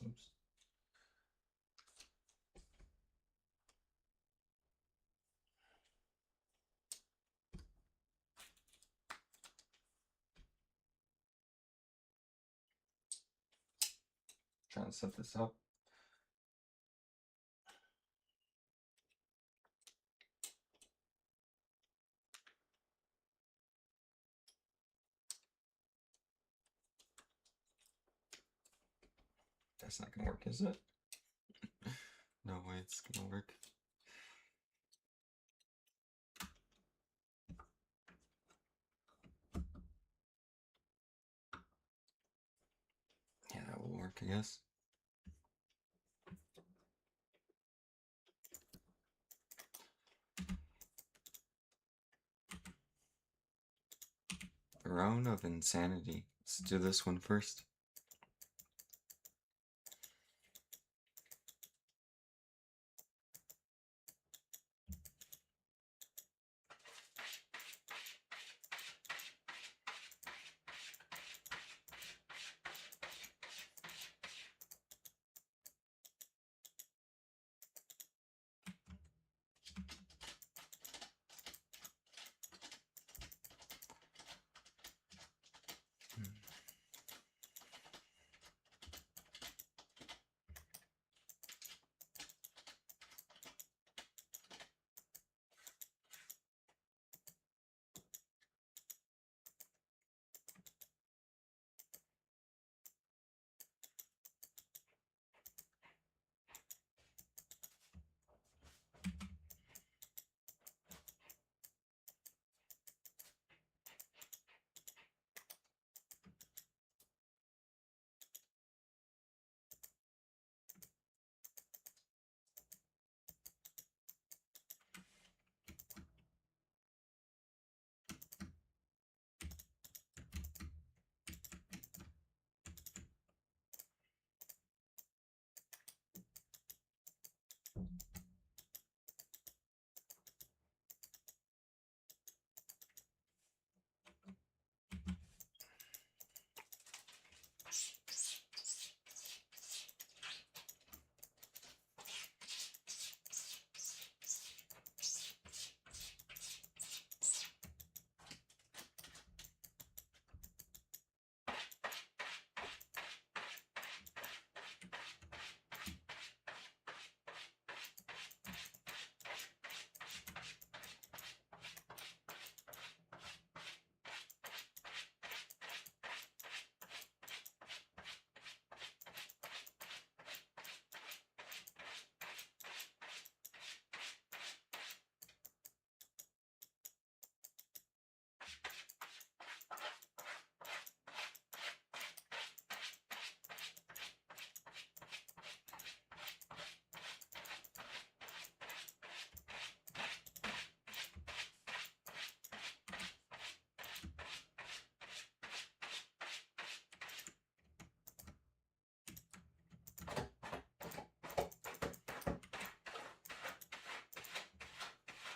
Oops. Trying to set this up. That's not gonna work, is it? No way it's gonna work. Yeah, that will work, I guess. Throne of Insanity. Let's do this one first.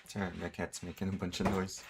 It's alright, my cat's making a bunch of noise.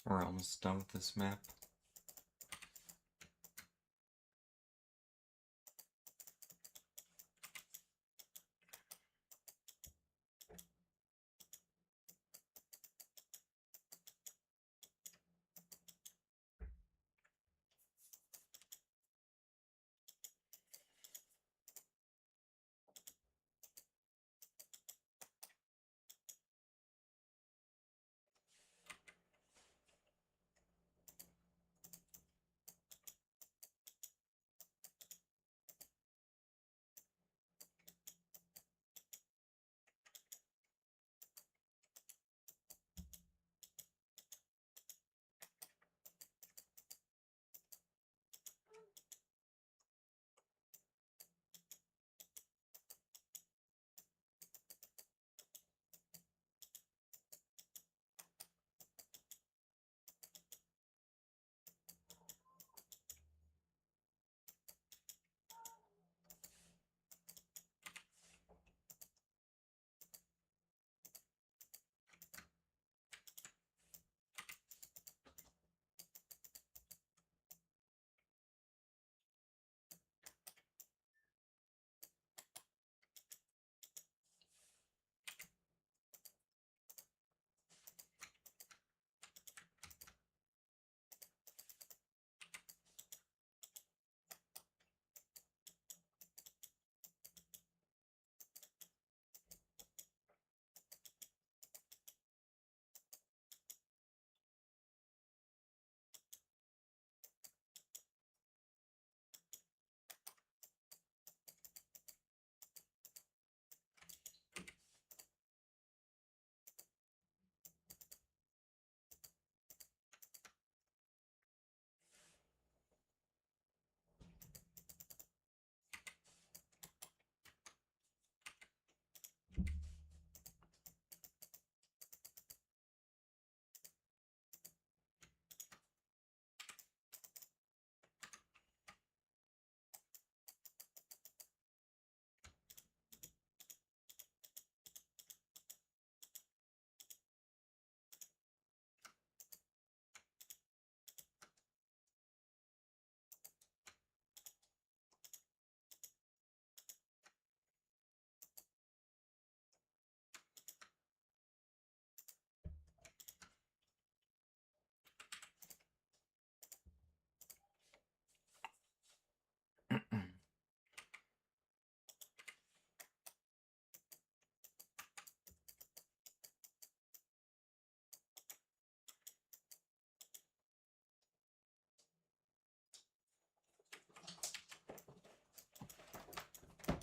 We're almost done with this map.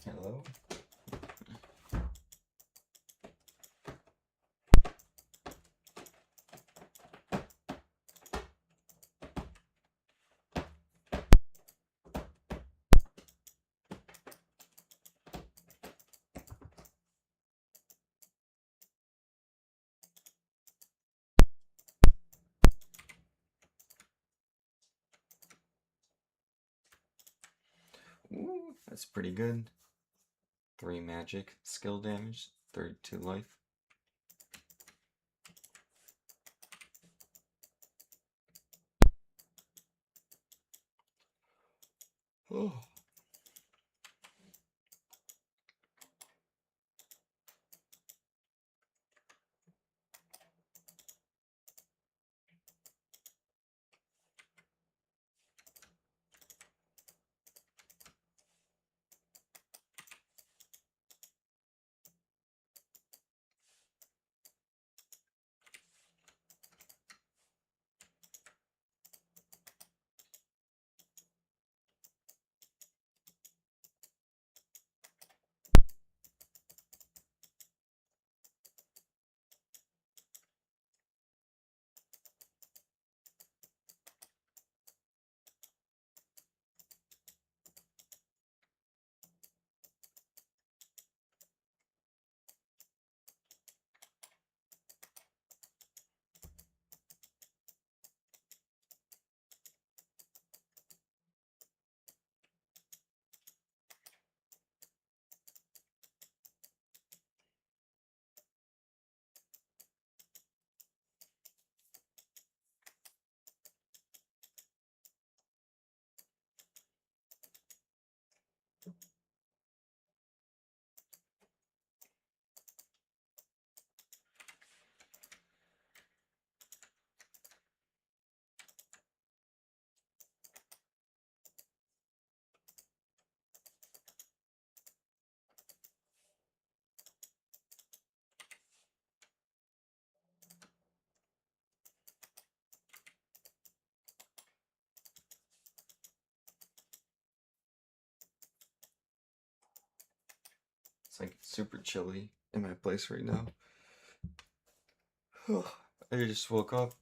Hello? Ooh, that's pretty good. 3 magic, skill damage, 32 life. Oh. It's like super chilly in my place right now. I just woke up.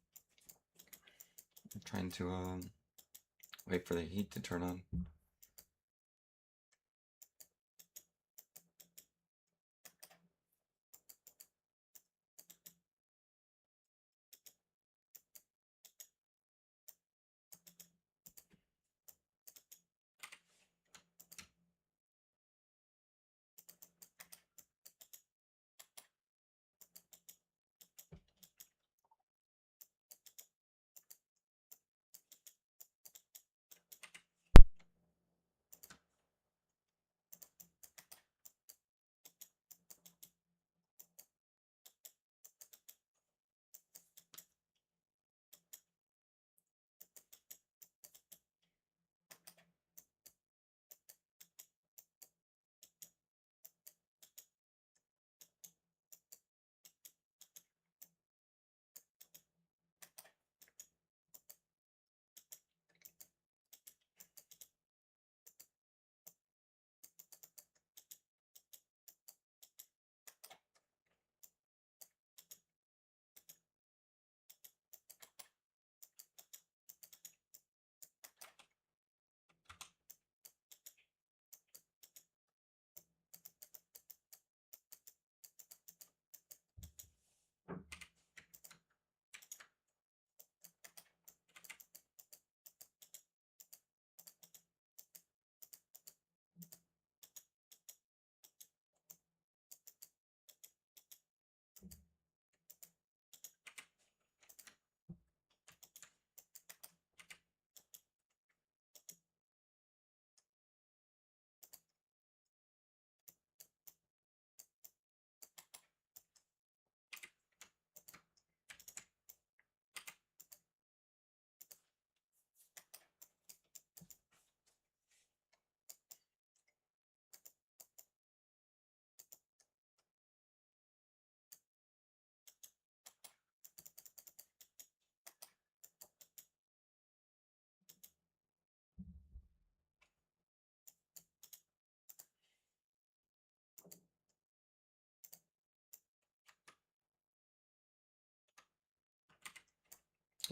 I'm trying to wait for the heat to turn on.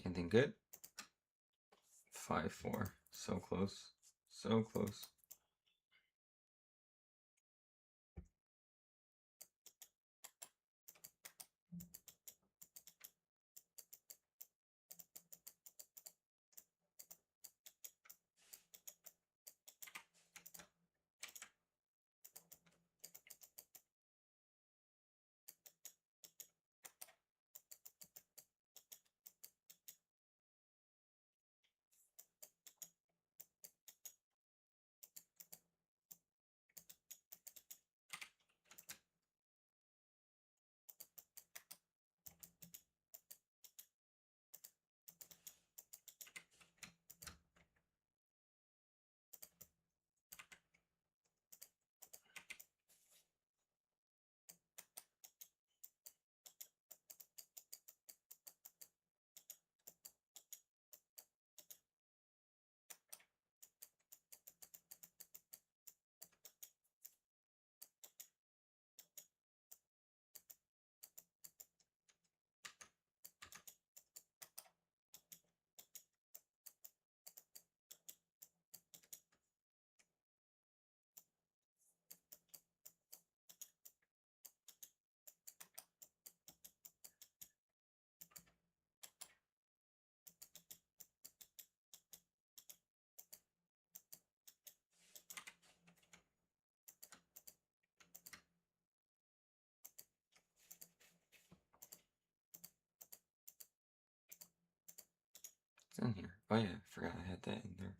Anything good? 5-4. So close. So close. It's in here. Oh yeah, I forgot I had that in there.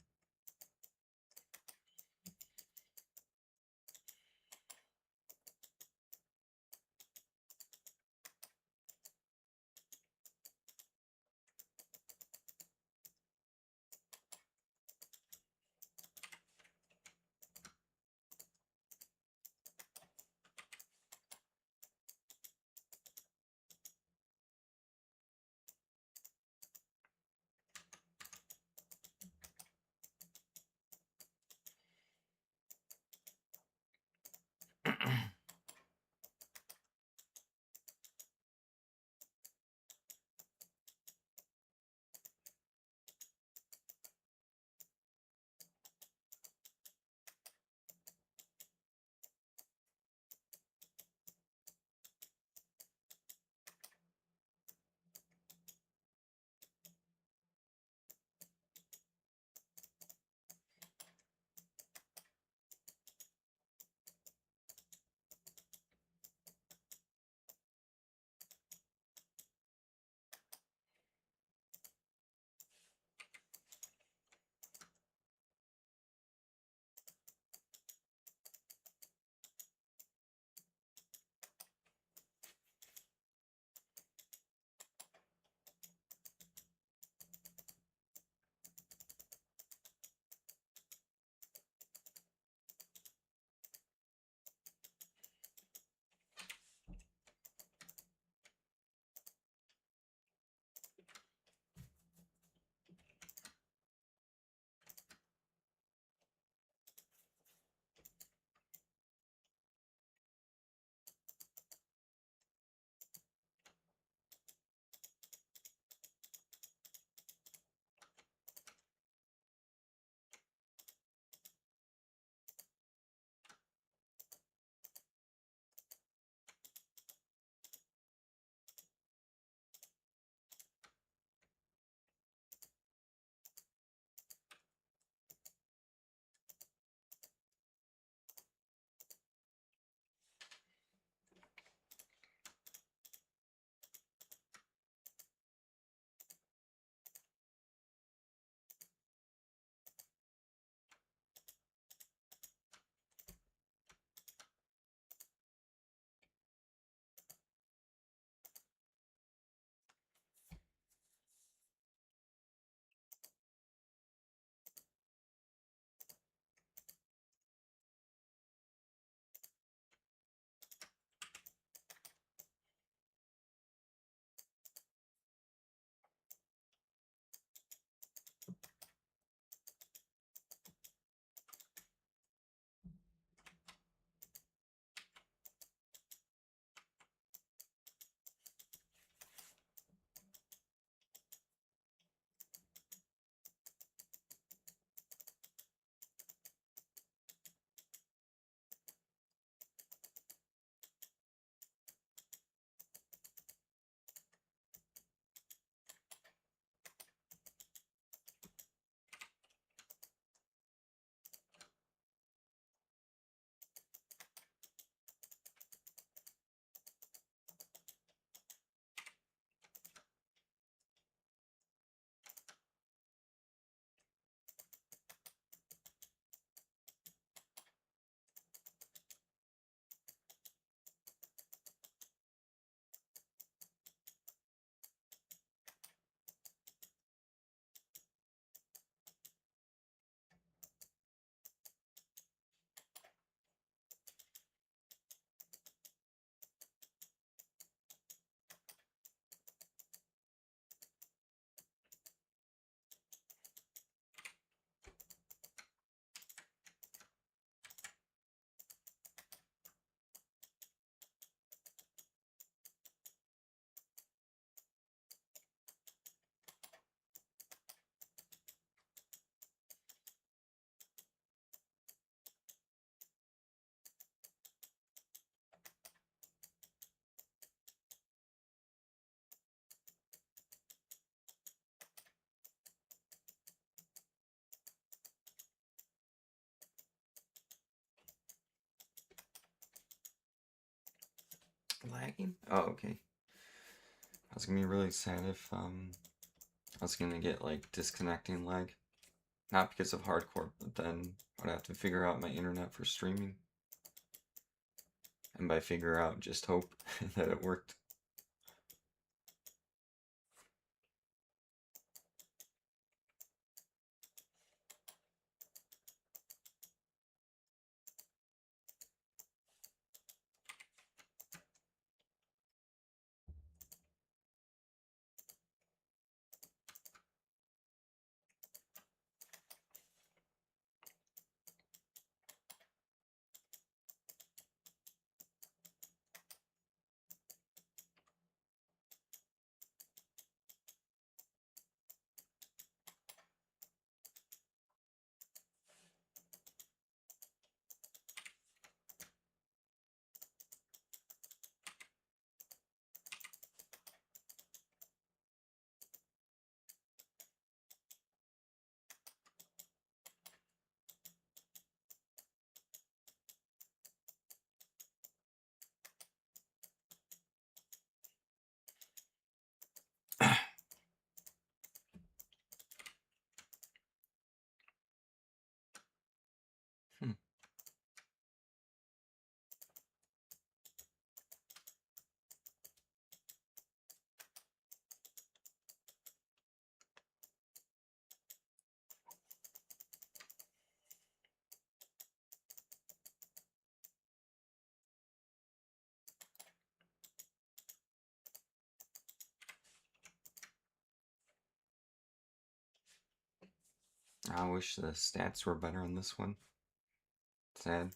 lagging? Oh, okay. I was gonna be really sad if I was gonna get like disconnecting lag. Not because of hardcore, but then I'd have to figure out my internet for streaming. And by figure out, just hope that it worked. Hmm. I wish the stats were better on this one. Sad.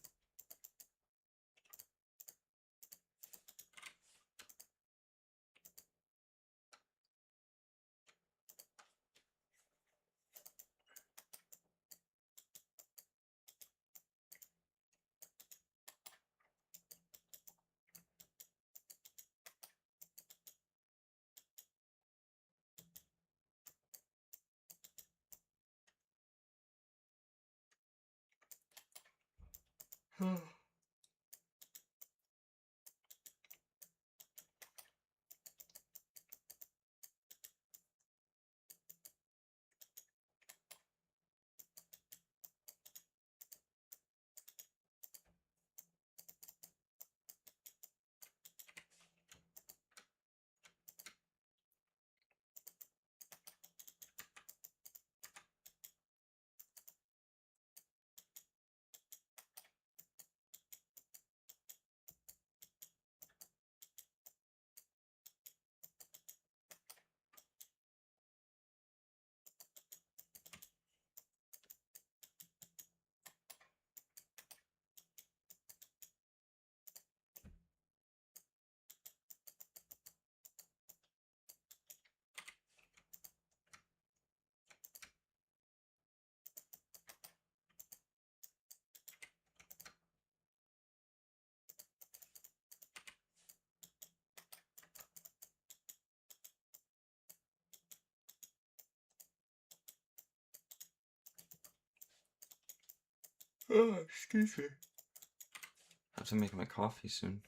Oh, excuse me. I have to make my coffee soon.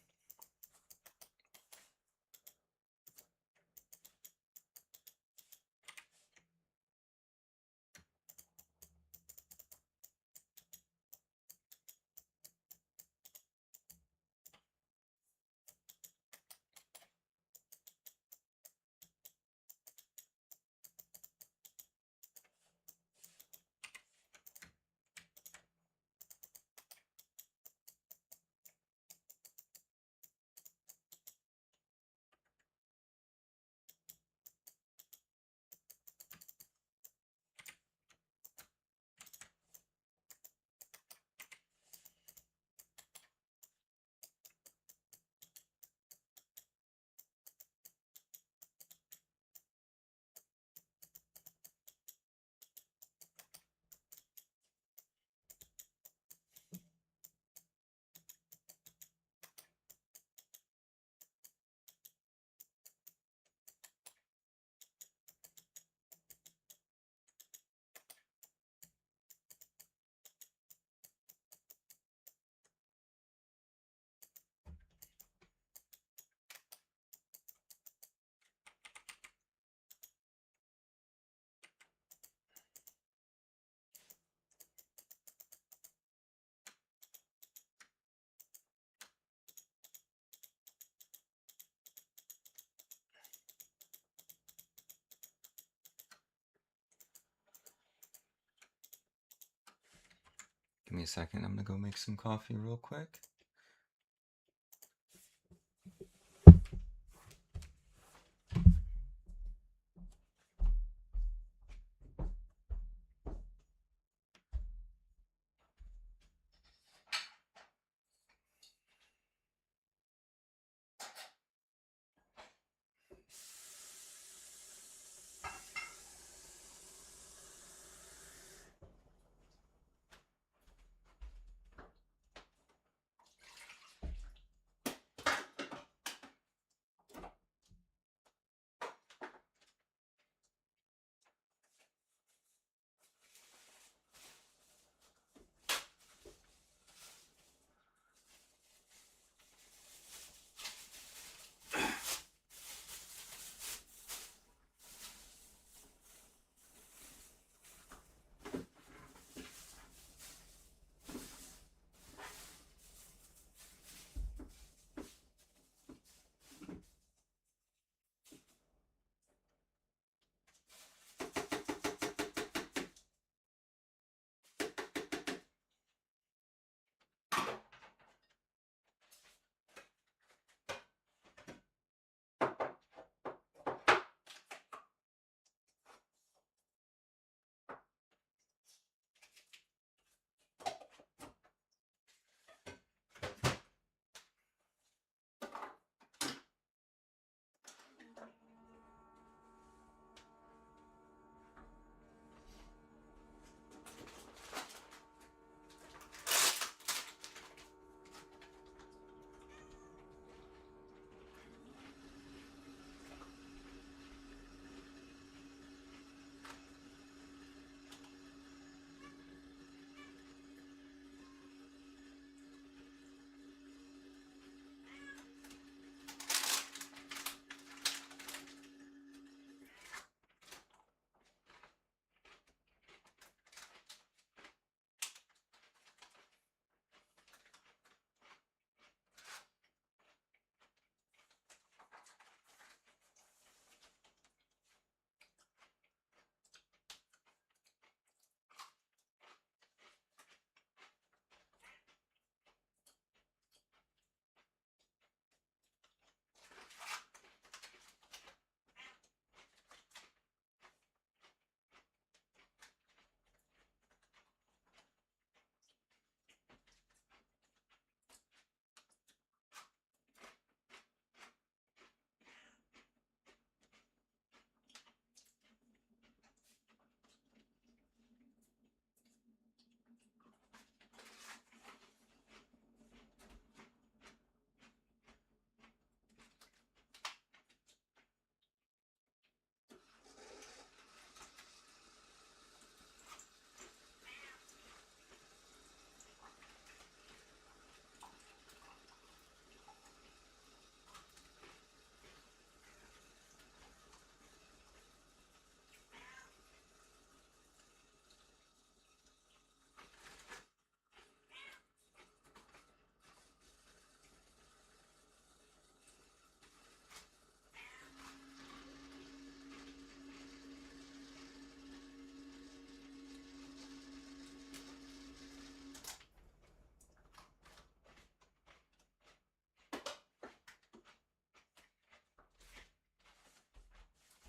Give me a second. I'm gonna go make some coffee real quick.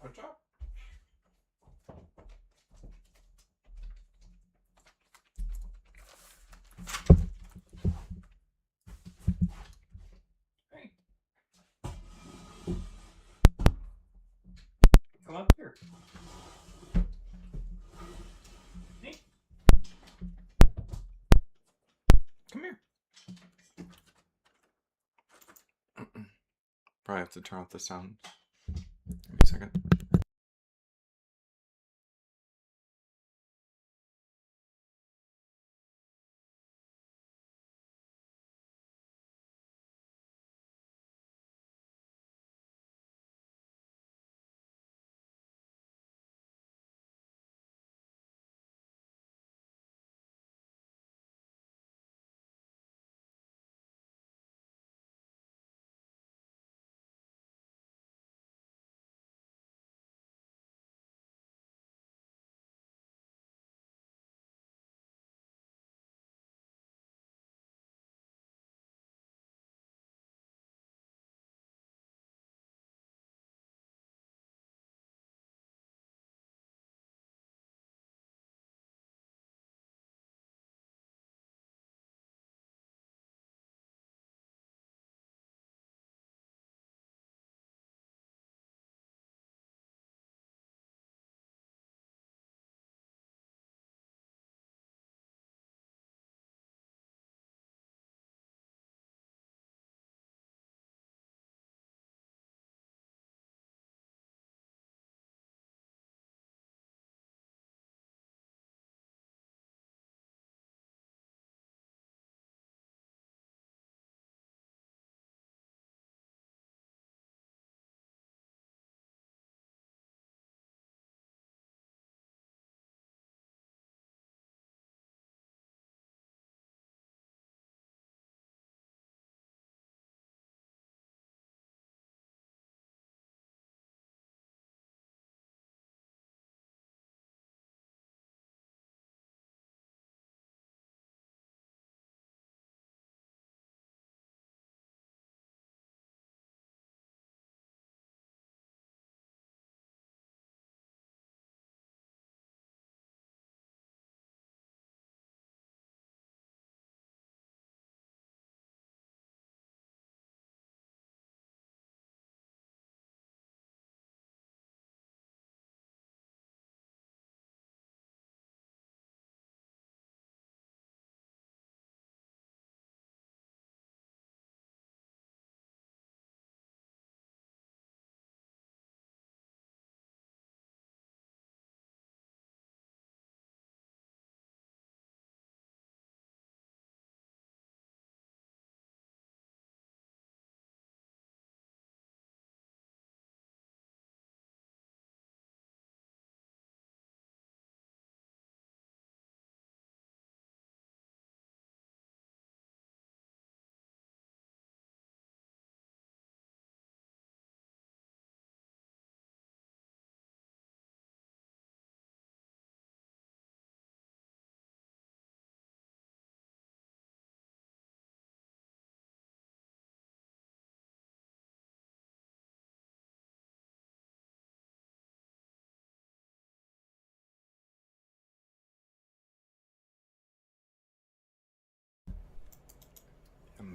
Good job. Hey, come up here. Hey, come here. Probably have to turn off the sound. Give me a second.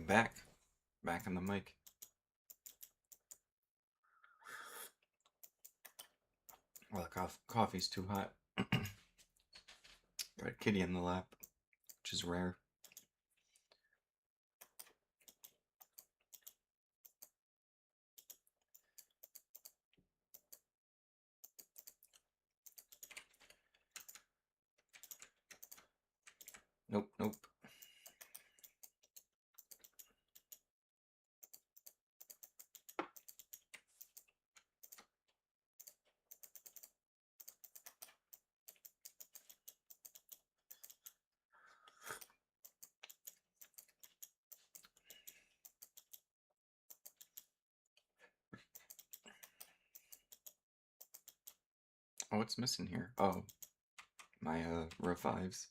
Back. Back on the mic. Well, the coffee's too hot. Got a kitty in the lap, which is rare. Nope, nope. Oh, what's missing here? Oh, my revives.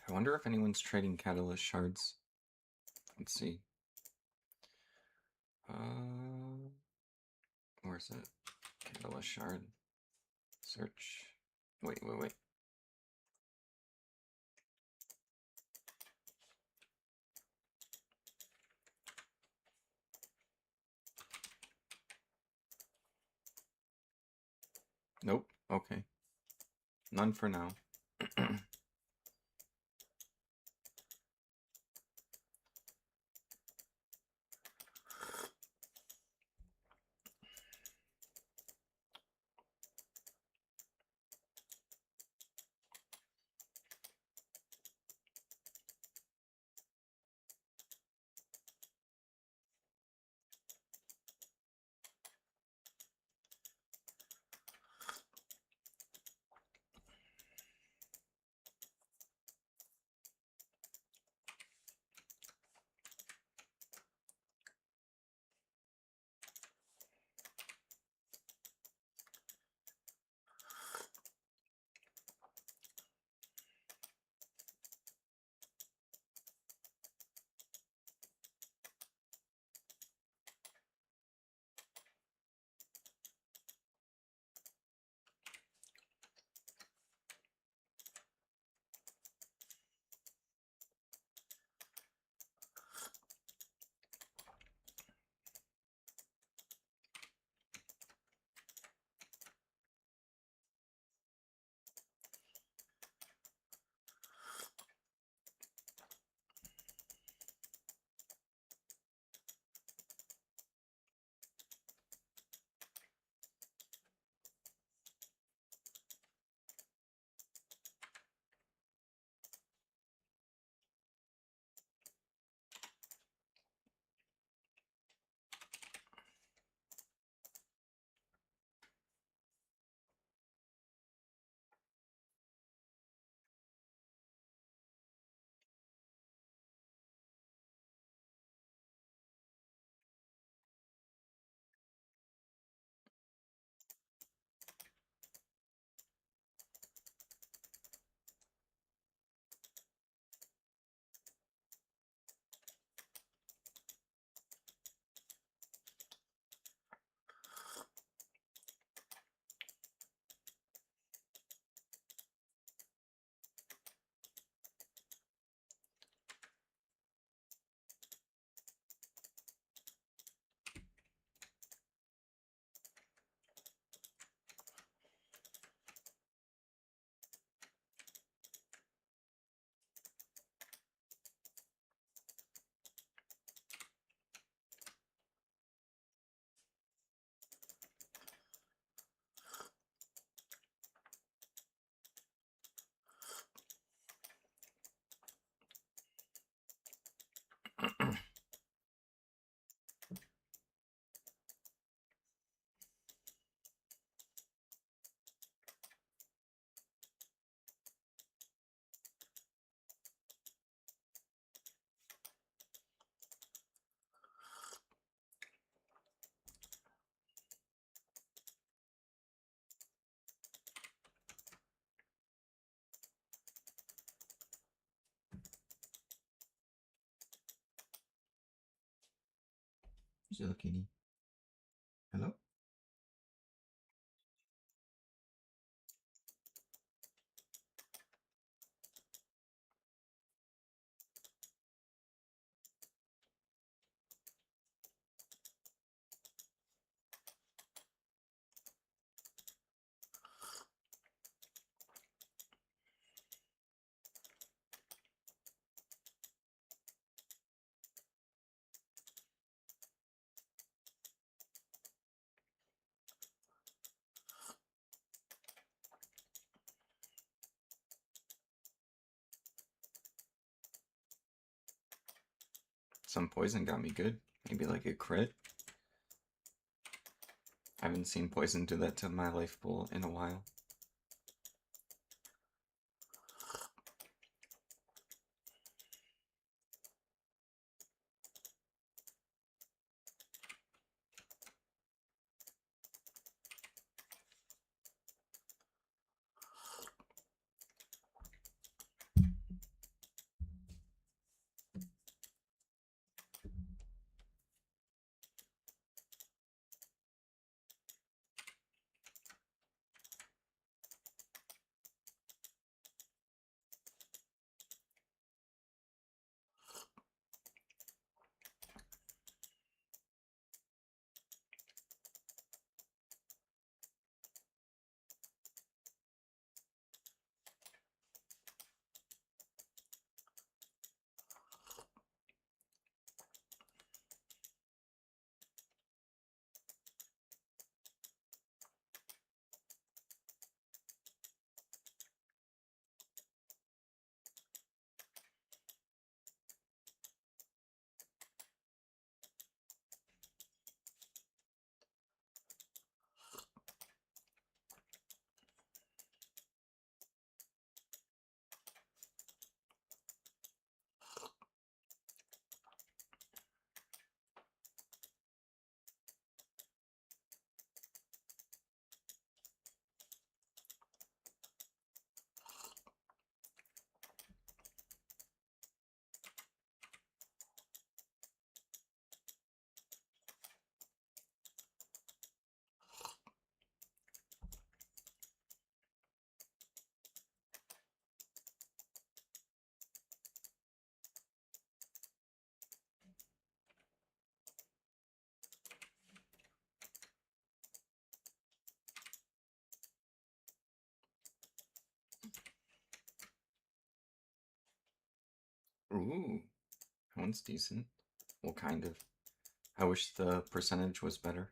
I wonder if anyone's trading catalyst shards. Let's see. Where's it? Catalyst shard. Search. Wait, wait, wait. Nope. Okay. None for now. Hello, kitty. Hello? Some poison got me good. Maybe like a crit. I haven't seen poison do that to my life pool in a while. Ooh, that one's decent. Well, kind of. I wish the percentage was better.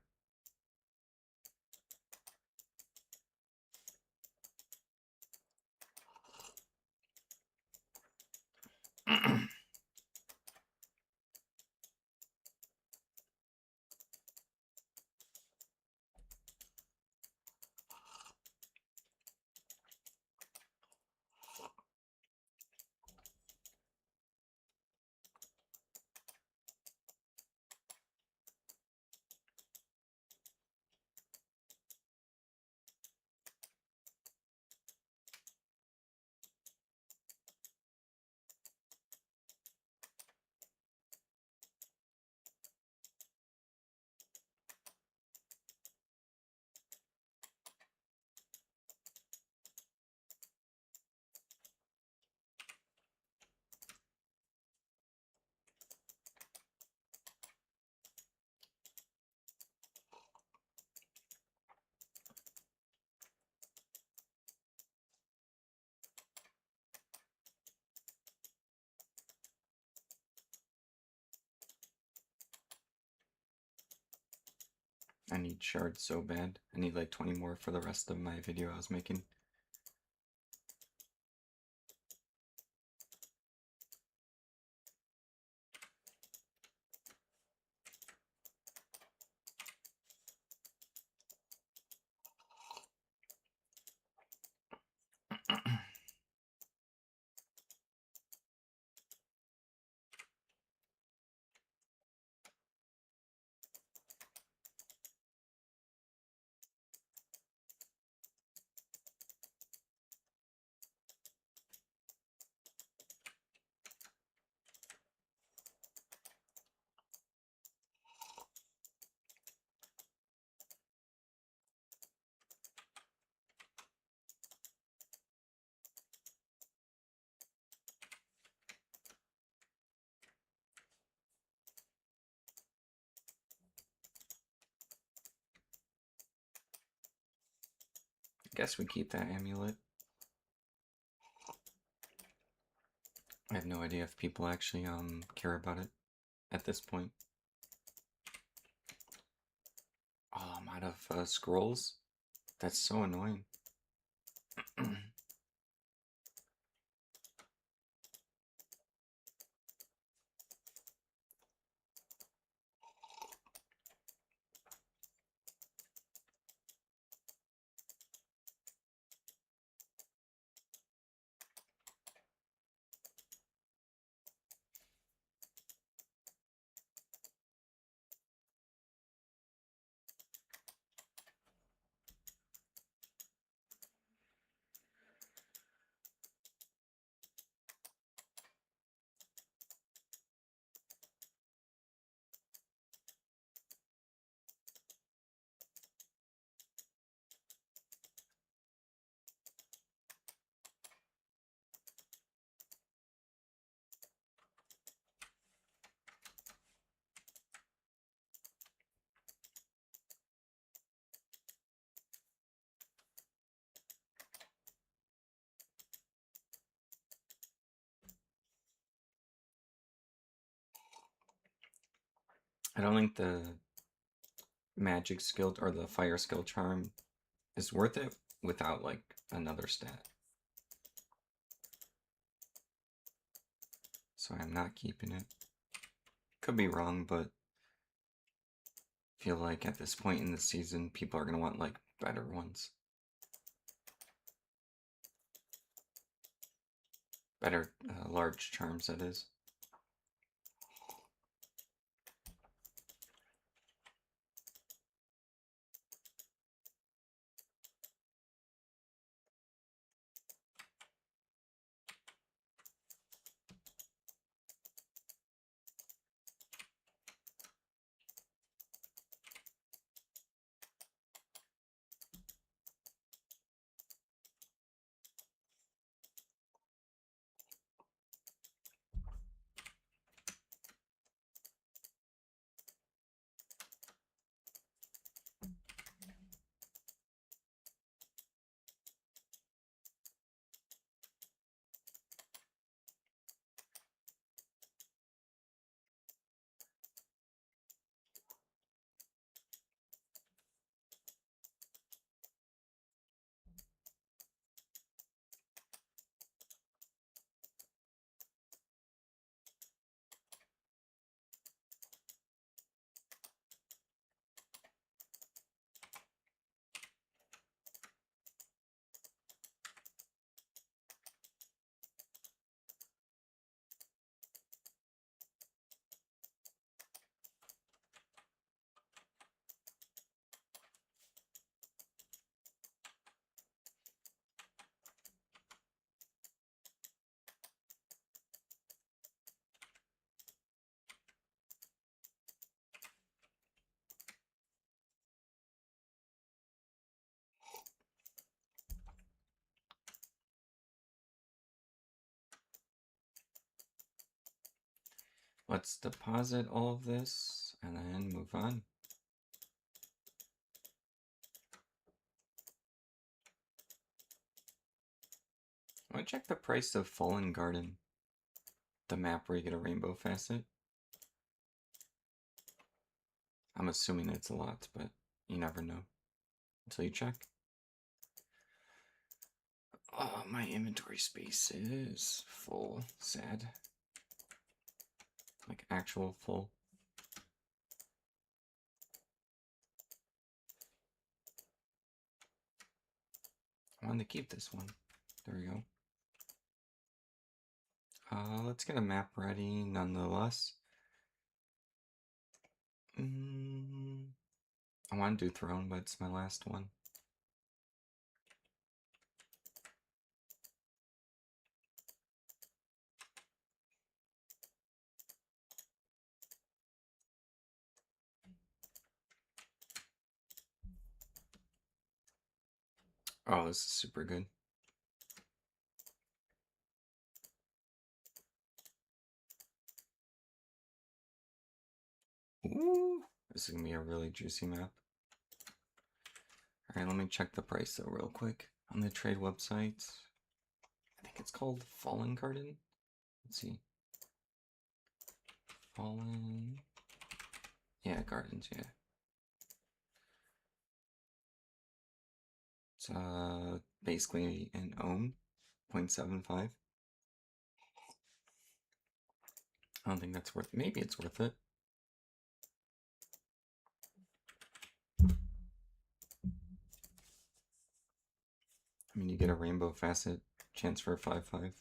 I need shards so bad. I need like 20 more for the rest of my video I was making. Guess we keep that amulet. I have no idea if people actually care about it at this point. Oh, I'm out of scrolls. That's so annoying. I don't think the magic skill or the fire skill charm is worth it without like another stat. So I'm not keeping it. Could be wrong, but I feel like at this point in the season, people are gonna want like better ones. Better large charms, that is. Let's deposit all of this and then move on. I want to check the price of Fallen Garden, the map where you get a rainbow facet. I'm assuming it's a lot, but you never know until you check. Oh, my inventory space is full. Sad. Like actual full. I wanted to keep this one. There we go. Let's get a map ready nonetheless. I want to do Throne, but it's my last one. Oh, this is super good. Ooh, this is gonna be a really juicy map. Alright, let me check the price though real quick on the trade website. I think it's called Fallen Garden. Let's see. Fallen. Yeah, gardens, yeah. It's basically an ohm, 0.75. I don't think that's worth, maybe it's worth it. I mean, you get a rainbow facet, chance for a 5/5.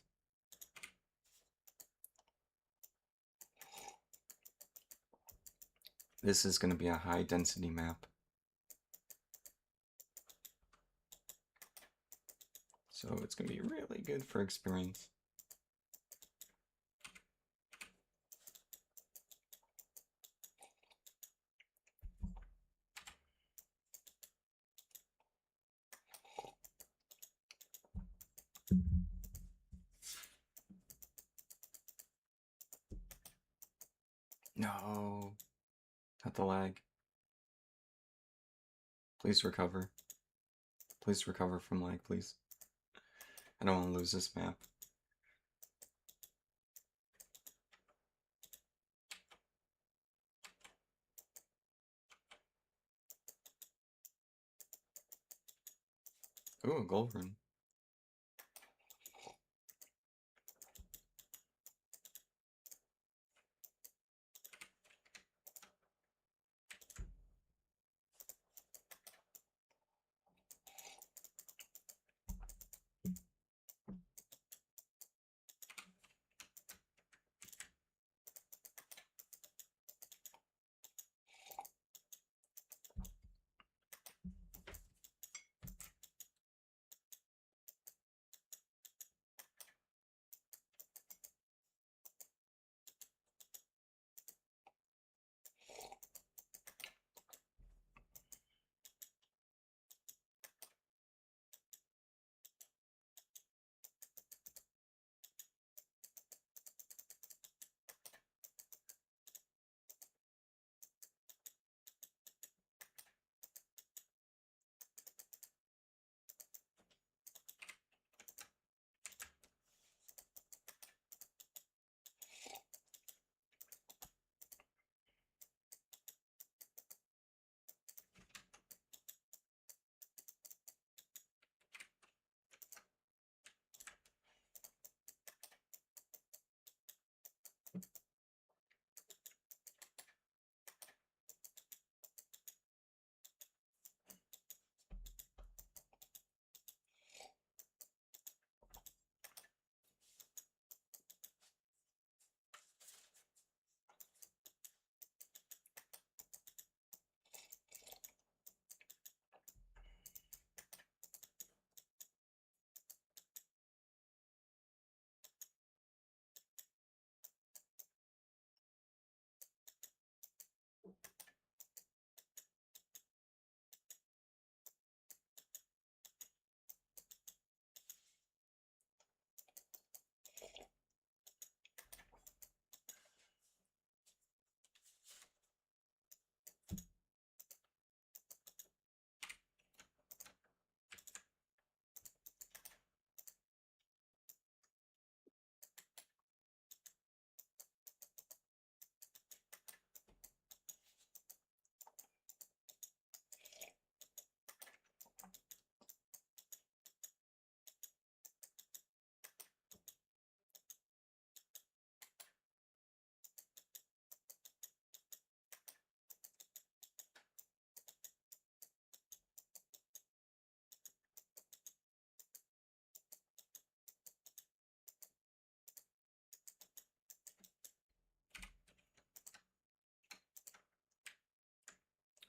This is going to be a high density map. So it's going to be really good for experience. No, not the lag. Please recover. Please recover from lag, please. I don't want to lose this map. Ooh, a gold rune.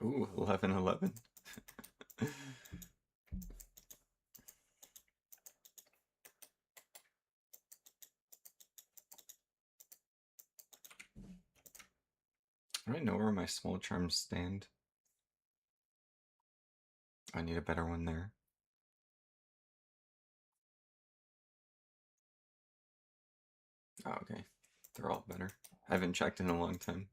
Ooh, 11/11. I know where my small charms stand. I need a better one there. Oh, okay. They're all better. I haven't checked in a long time.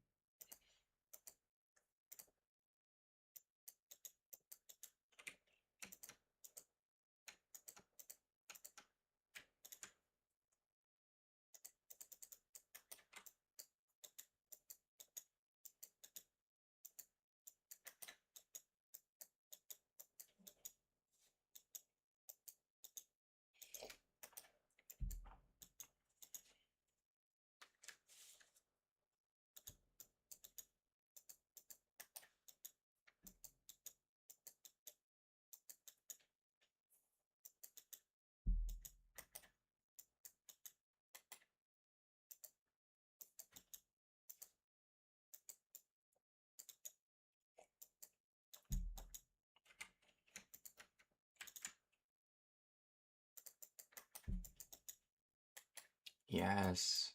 Yes.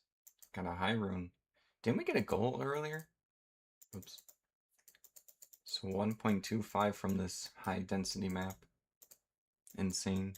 Got a high rune. Didn't we get a goal earlier? Oops. So 1.25 from this high density map. Insane.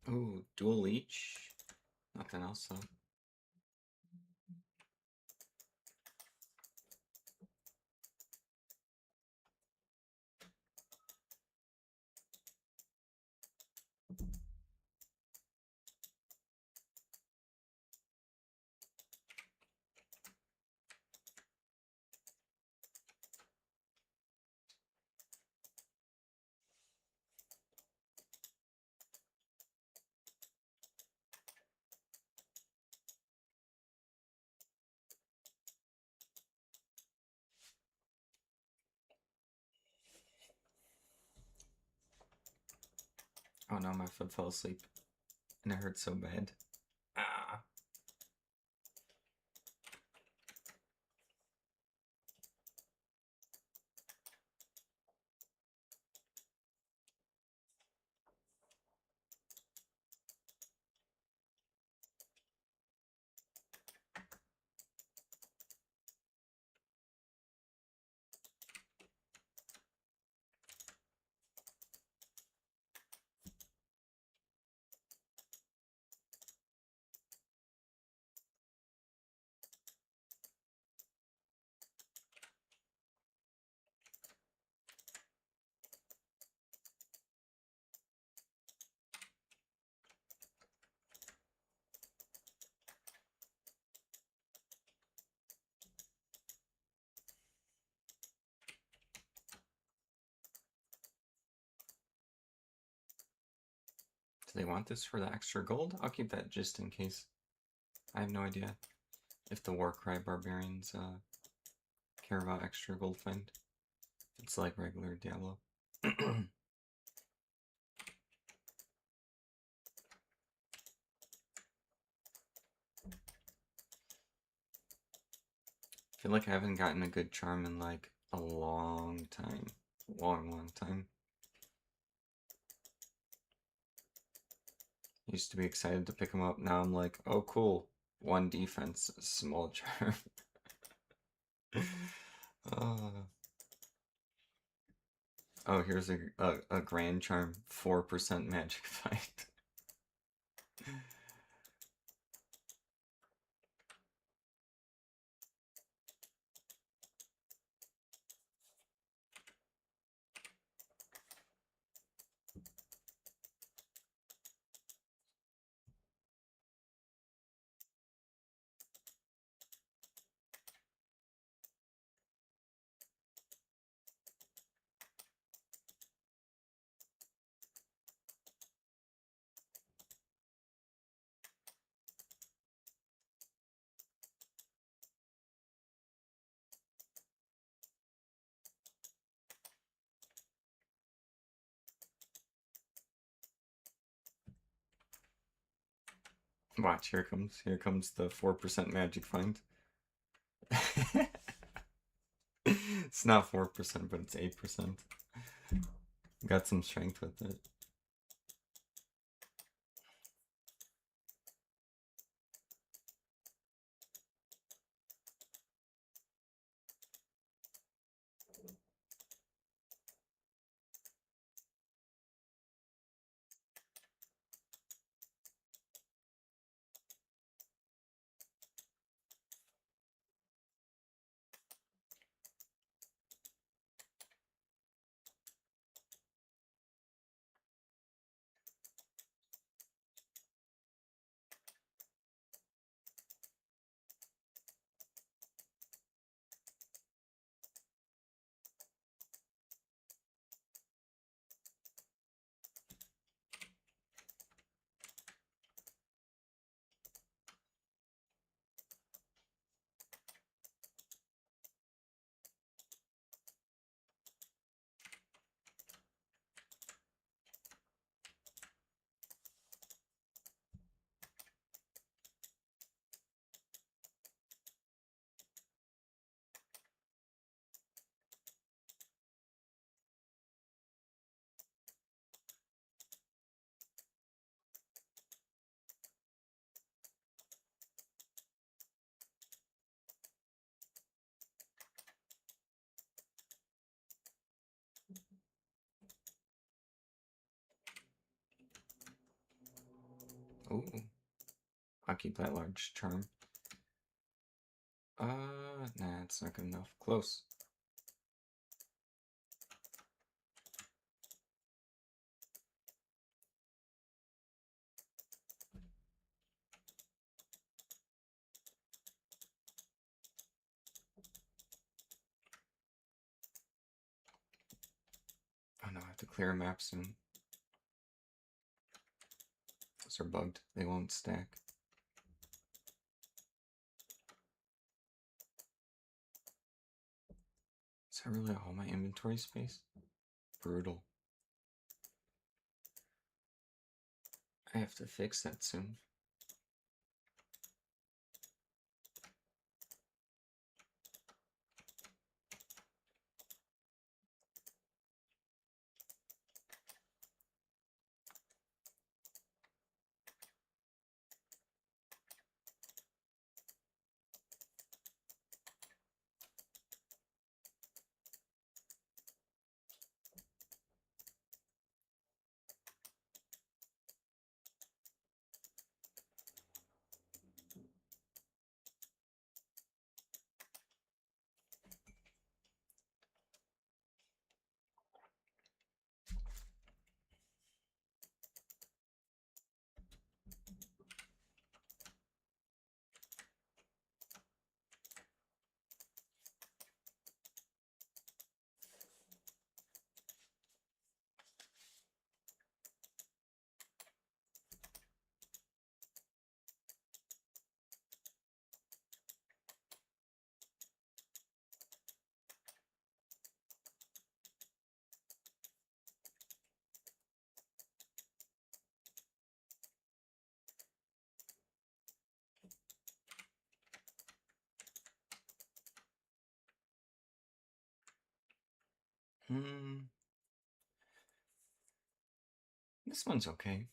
Ooh, dual leech. Nothing else though. Oh no, my foot fell asleep. And it hurt so bad. Ah. Do they want this for the extra gold? I'll keep that just in case. I have no idea if the Warcry Barbarians care about extra gold find. It's like regular Diablo. I feel like I haven't gotten a good charm in like a long time. Long time. Used to be excited to pick him up. Now I'm like, oh cool. One defense, small charm. uh, oh, here's a grand charm, 4% magic fight. Watch, here comes the 4% magic find. It's not 4%, but it's 8%. Got some strength with it. Ooh, I'll keep that large charm. Nah, it's not good enough. Close. Oh no, I have to clear a map soon. Those are bugged. They won't stack. Is that really all my inventory space? Brutal. I have to fix that soon. Hmm. This one's okay.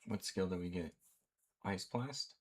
What skill do we get? Ice Blast?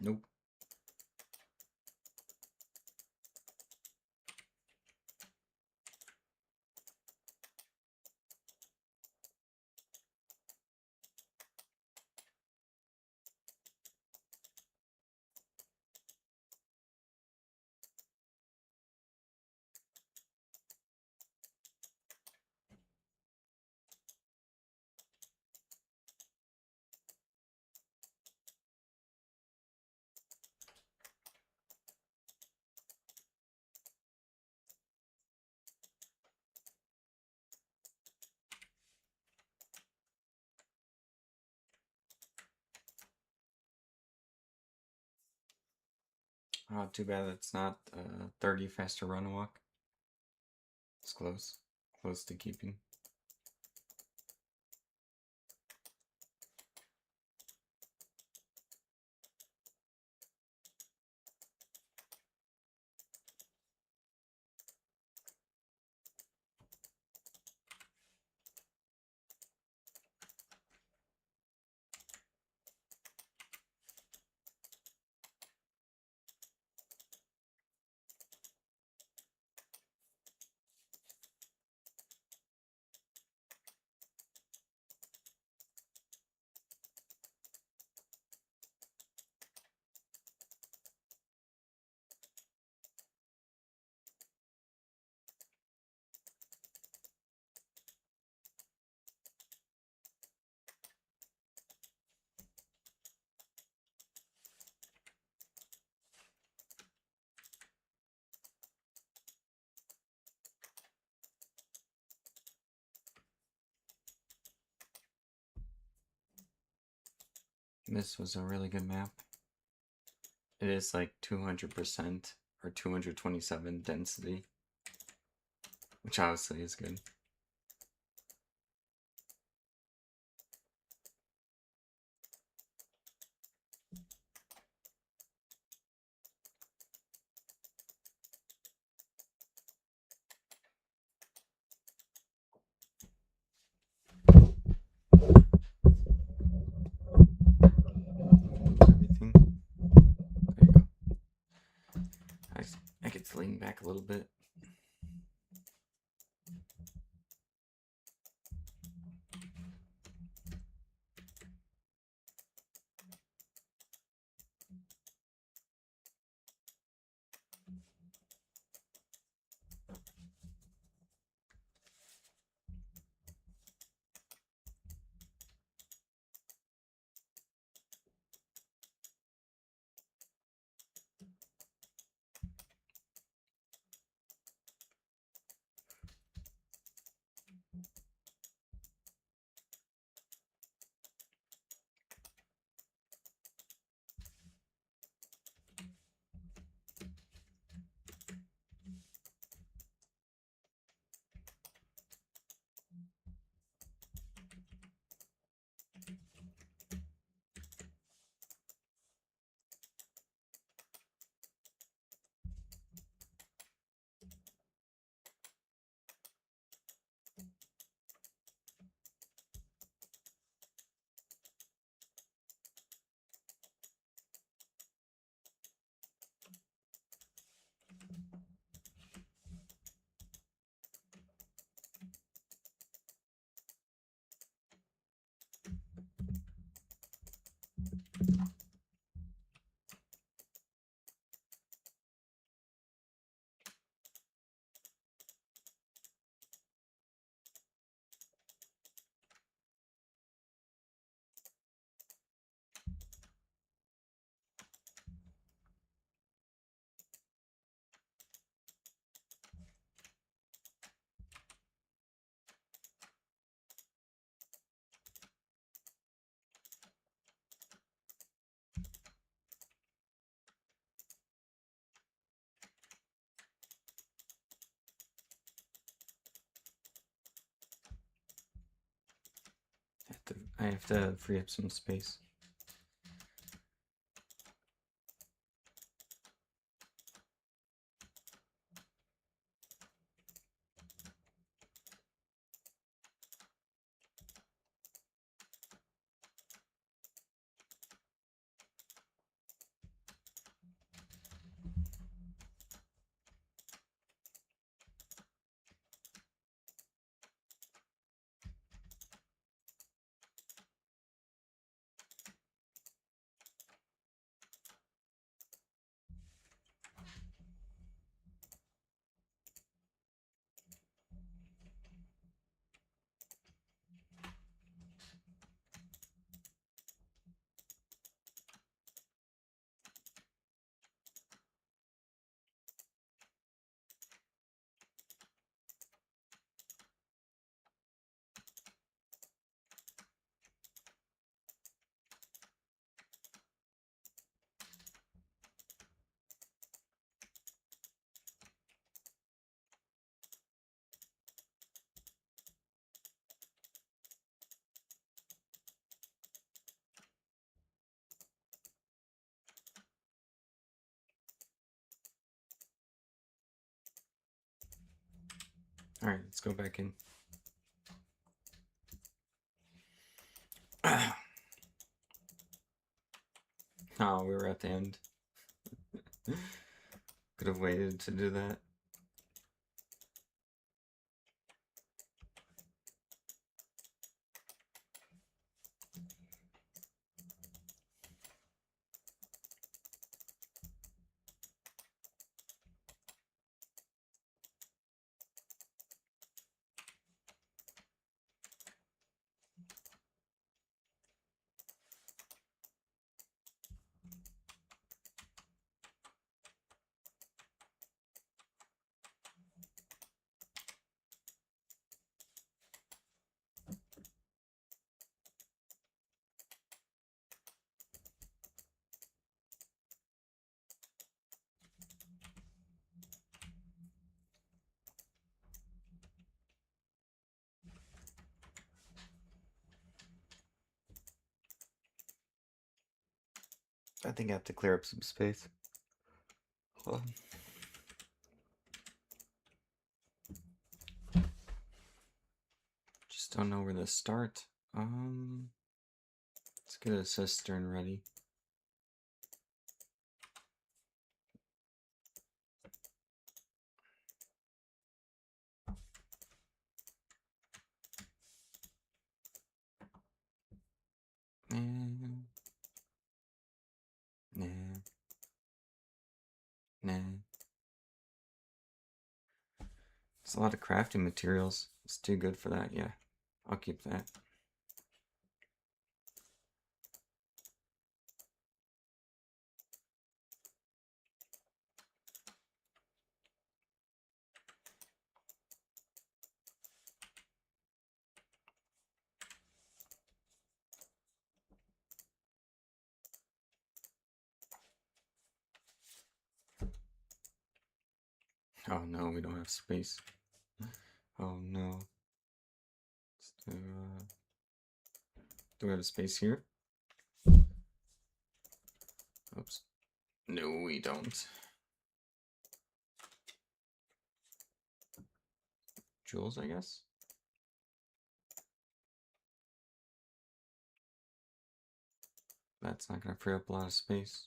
Nope. Oh, too bad it's not 30 faster run walk. It's close. Close to keeping. This was a really good map. It is like 200% or 227 density, which obviously is good. Everything. There you go. I could lean back a little bit. I have to free up some space. Alright, let's go back in. Oh, we were at the end. Could have waited to do that. I think I have to clear up some space. Hold on. Just don't know where to start. Let's get a cistern ready. Nah. Nah. Nah. There's a lot of crafting materials. It's too good for that, yeah. I'll keep that. Oh no, we don't have space. Oh no. Do we have a space here? Oops. No, we don't. Jewels, I guess? That's not gonna free up a lot of space.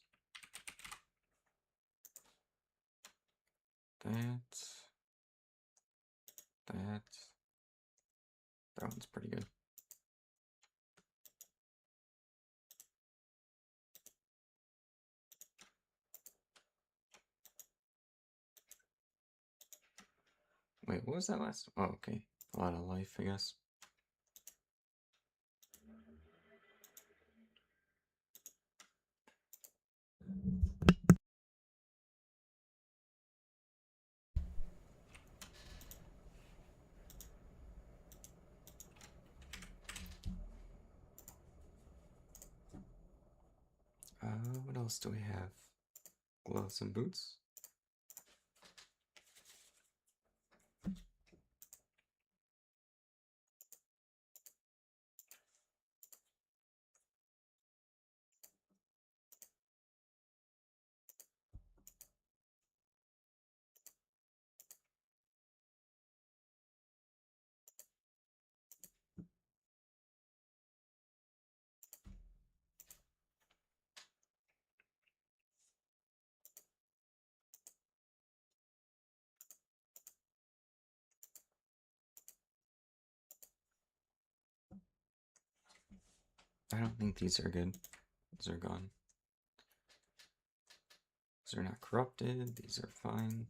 That one's pretty good. Wait, what was that last? Oh, okay. A lot of life, I guess. What else do we have? Gloves and boots? I don't think these are good. These are gone. These are not corrupted. These are fine.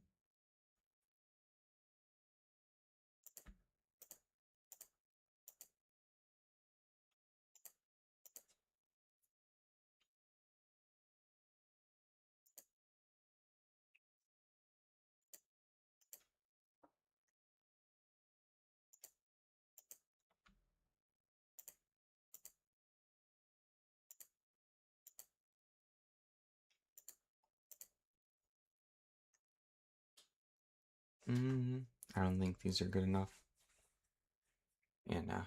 I don't think these are good enough. Yeah, nah.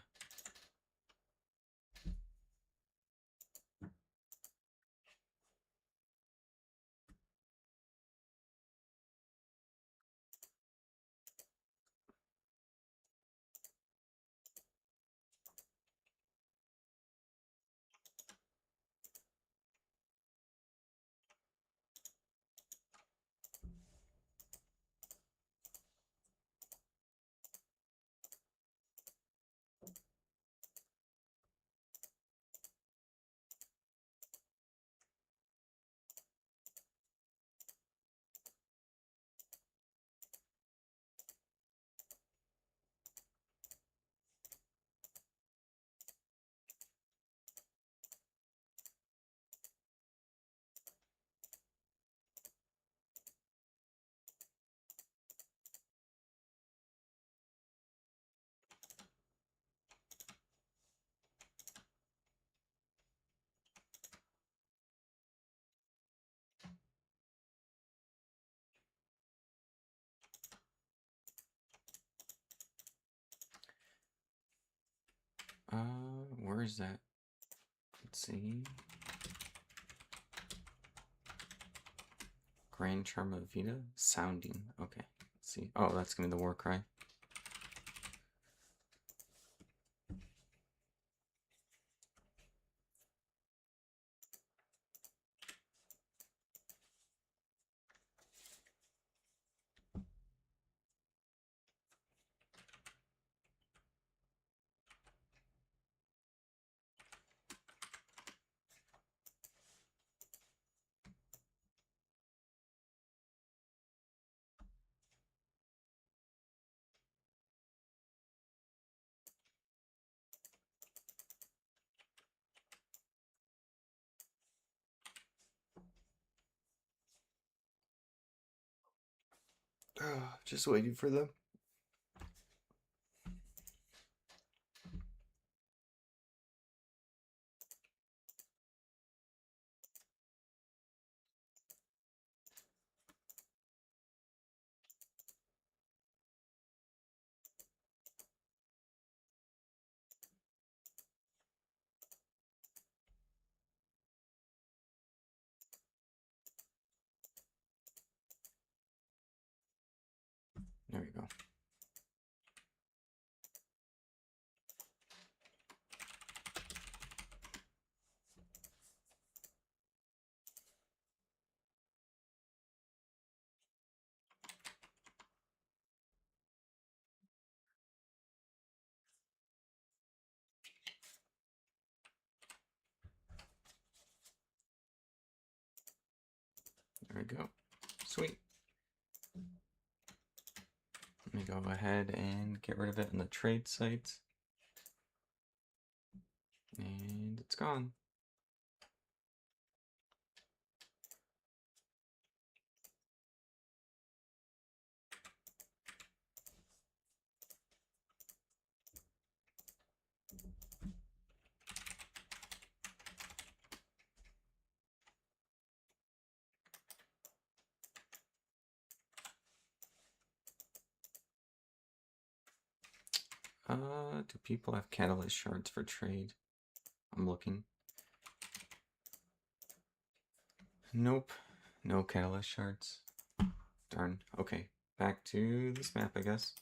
Where is that? Let's see. Grand Charm of Vita? Sounding. Okay. Let's see. Oh, that's gonna be the war cry. Just waiting for them. There we go. There we go. Sweet. Let me go ahead and get rid of it in the trade site. And it's gone. Do people have catalyst shards for trade? I'm looking. Nope. No catalyst shards. Darn. Okay. Back to this map, I guess.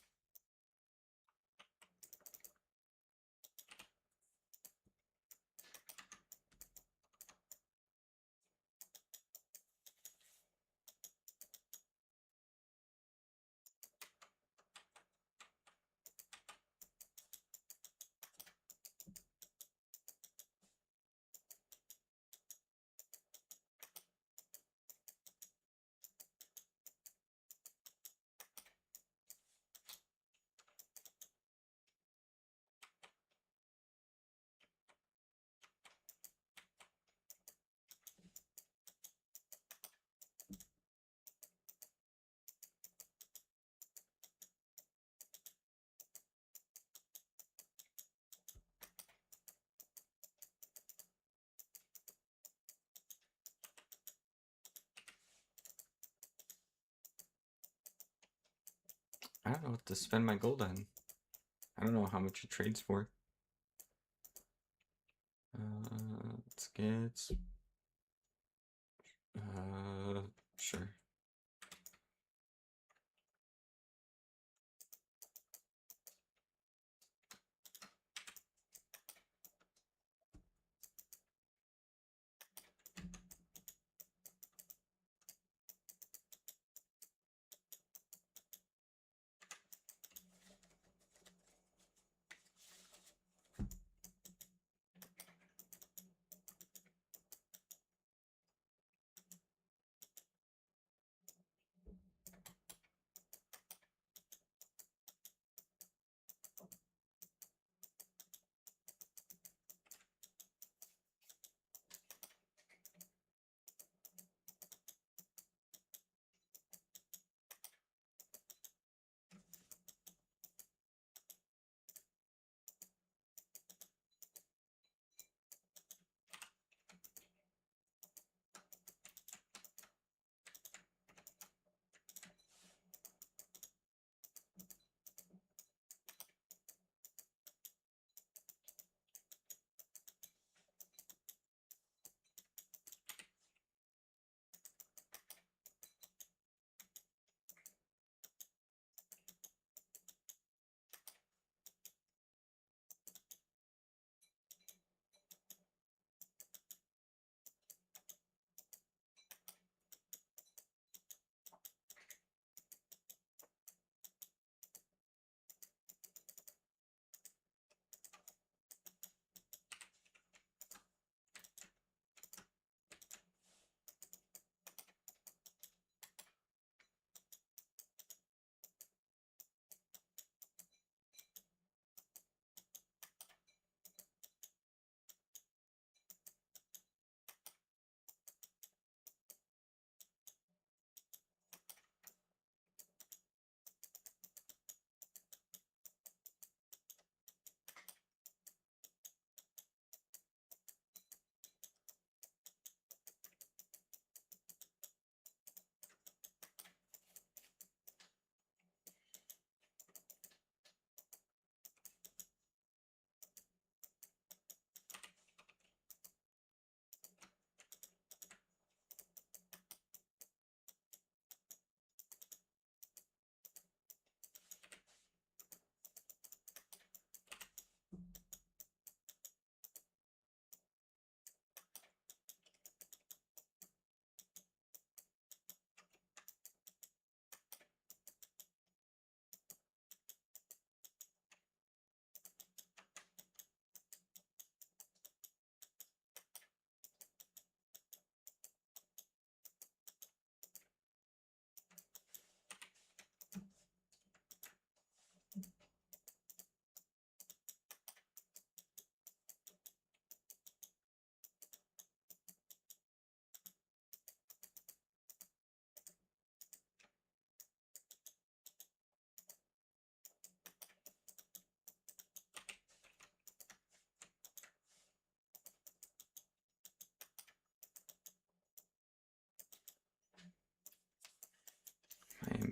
I don't know what to spend my gold on. I don't know how much it trades for. Let's get... sure.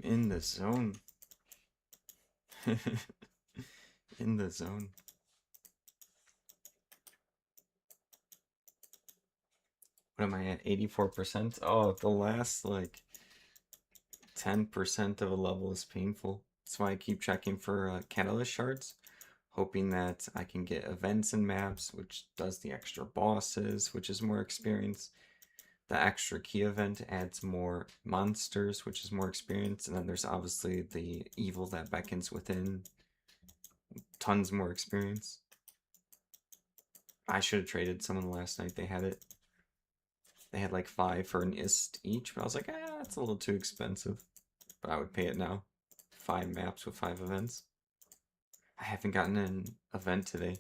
in the zone. In the zone. What am I at? 84%? Oh, the last like 10% of a level is painful. That's why I keep checking for catalyst shards, hoping that I can get events and maps, which does the extra bosses, which is more experience. The extra key event adds more monsters, which is more experience. And then there's obviously the evil that beckons within, tons more experience. I should have traded someone last night. They had it. They had like 5 for an ist each, but I was like, that's a little too expensive. But I would pay it now. 5 maps with 5 events. I haven't gotten an event today.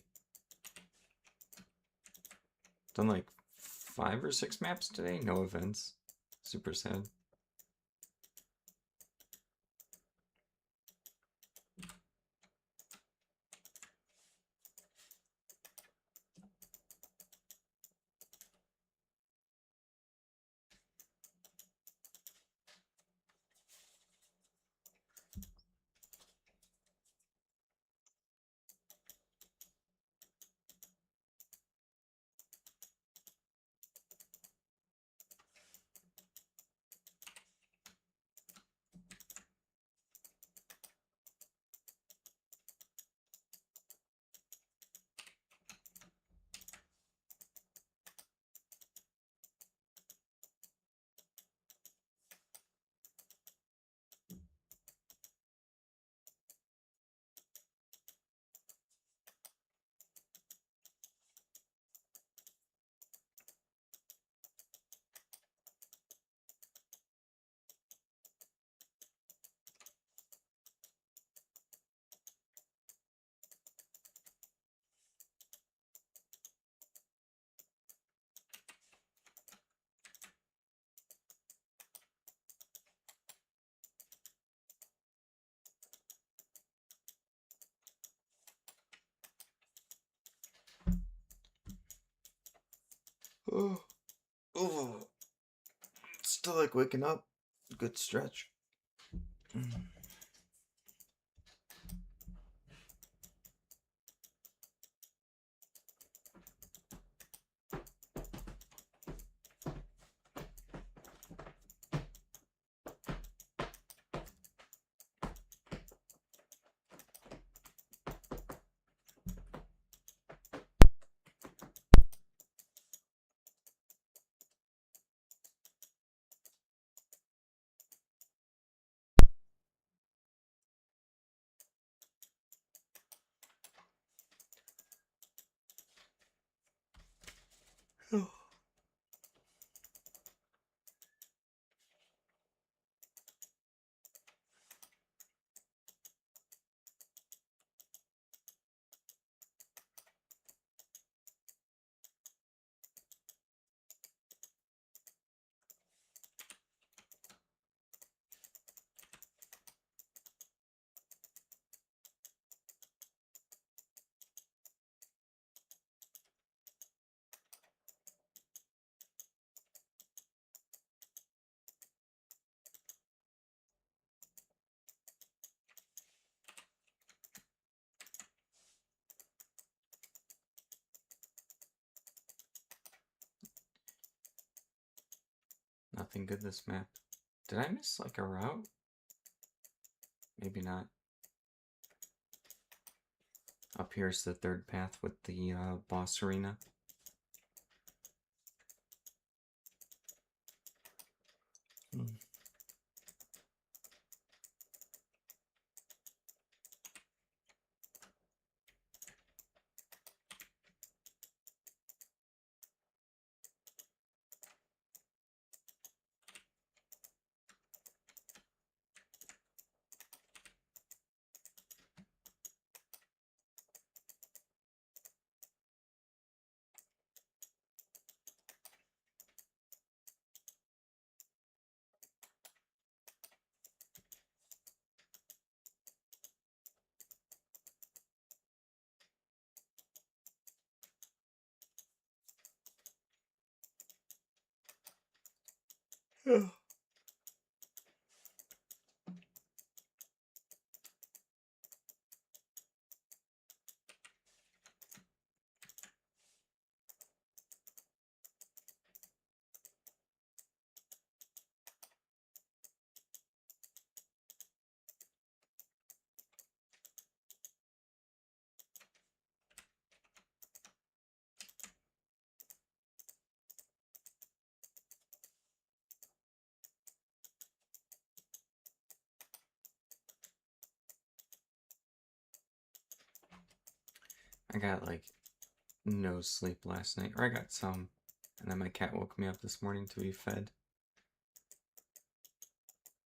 Done like 5 or 6 maps today, no events. Super sad. Oh, oh, still like waking up. Good stretch. Nothing good this map. Did I miss like a route? Maybe not. Up here's the third path with the boss arena. I got like no sleep last night, or I got some, and then my cat woke me up this morning to be fed.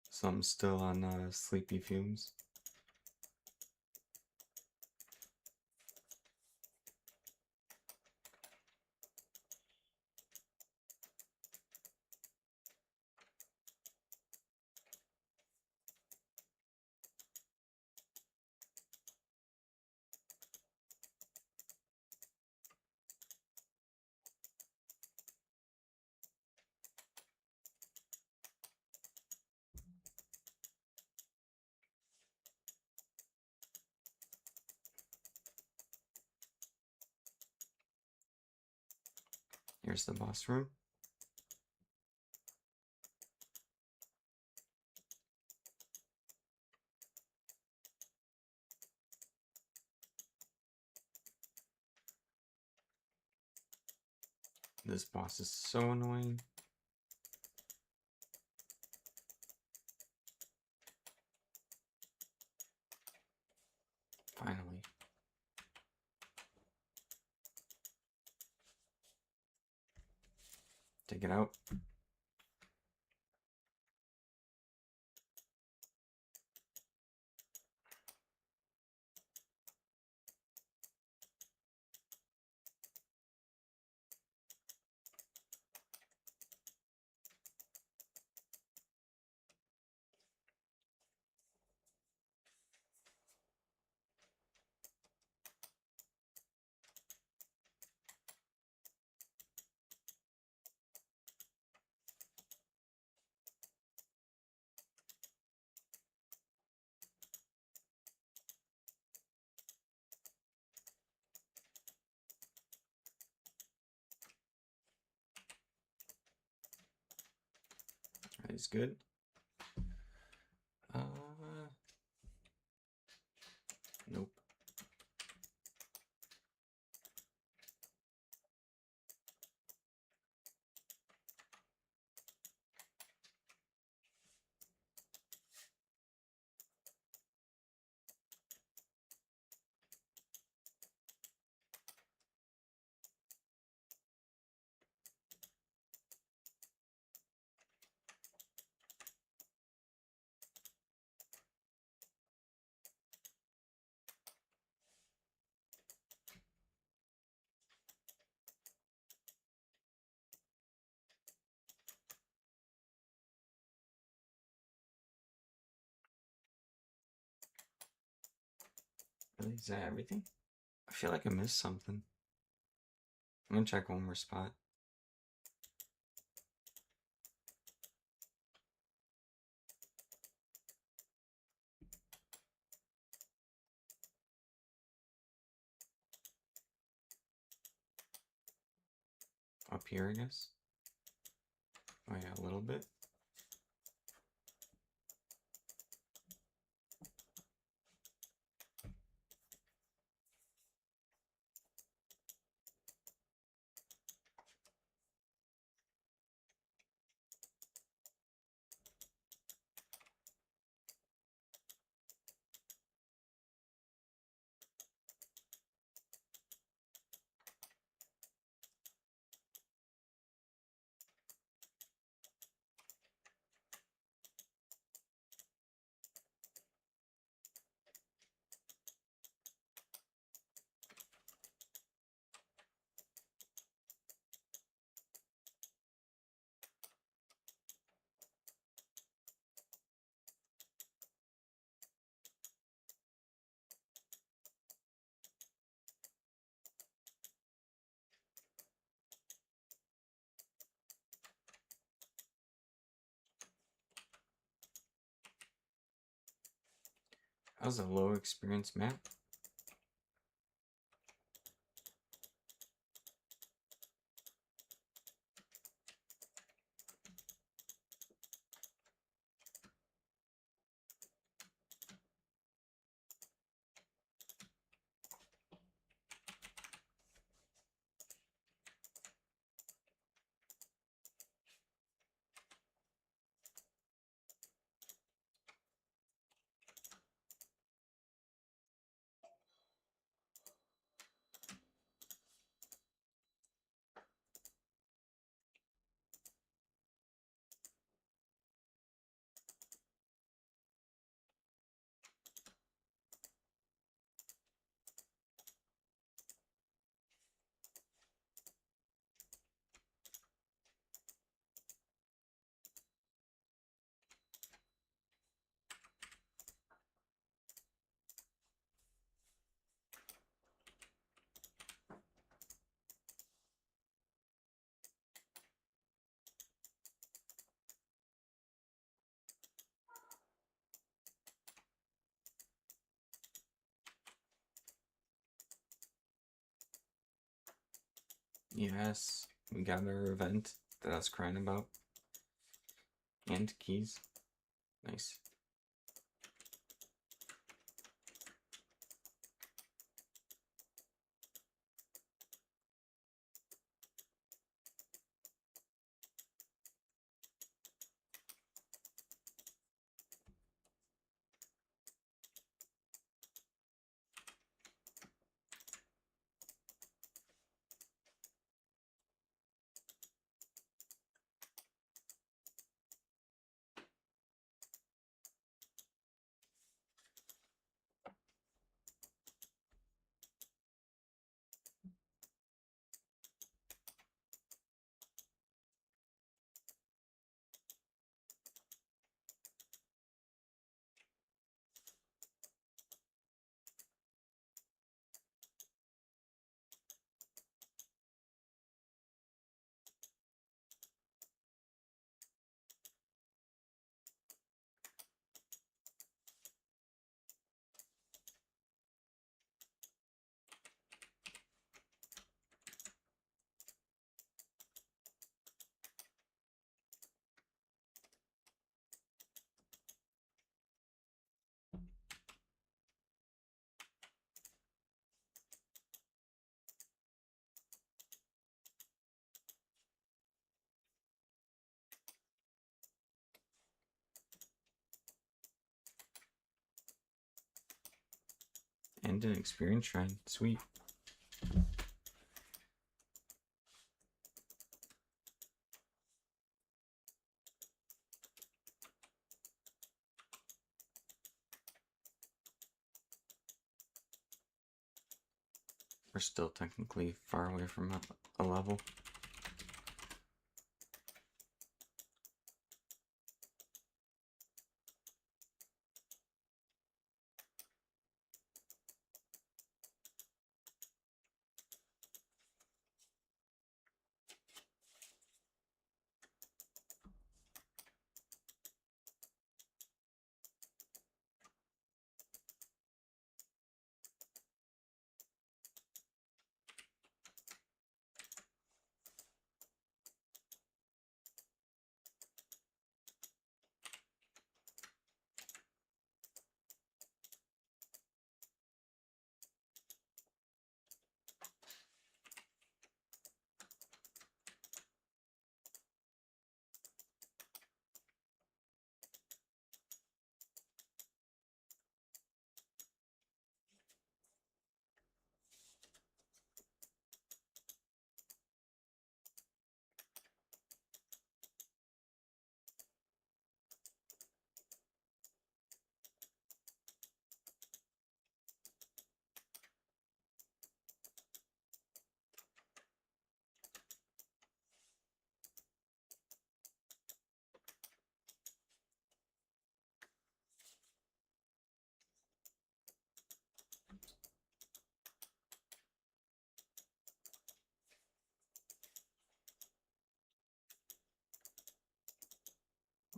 So I'm still on sleepy fumes. Here's the boss room. This boss is so annoying. Finally. Take it out. That is good. Nope. Really? Is that everything? I feel like I missed something. I'm gonna check one more spot. Up here, I guess. Oh yeah, a little bit. That was a low experience map. Yes, we got our event that I was crying about. And keys. Nice. And an experience shrine. Sweet. We're still technically far away from a level.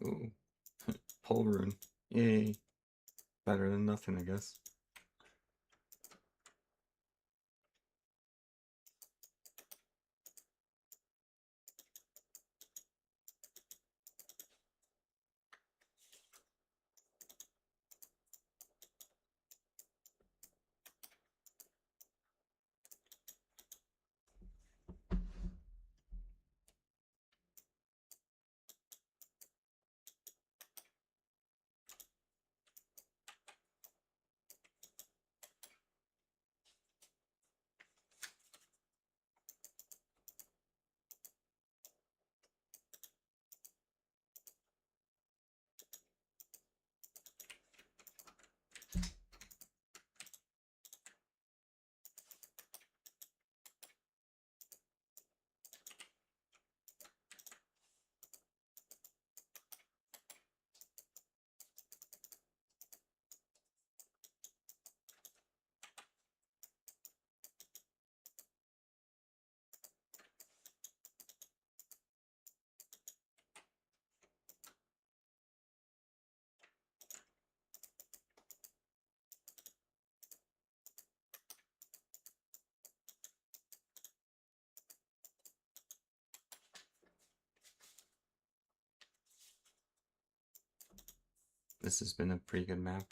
Ooh. Pole rune. Yay. Better than nothing, I guess. This has been a pretty good map.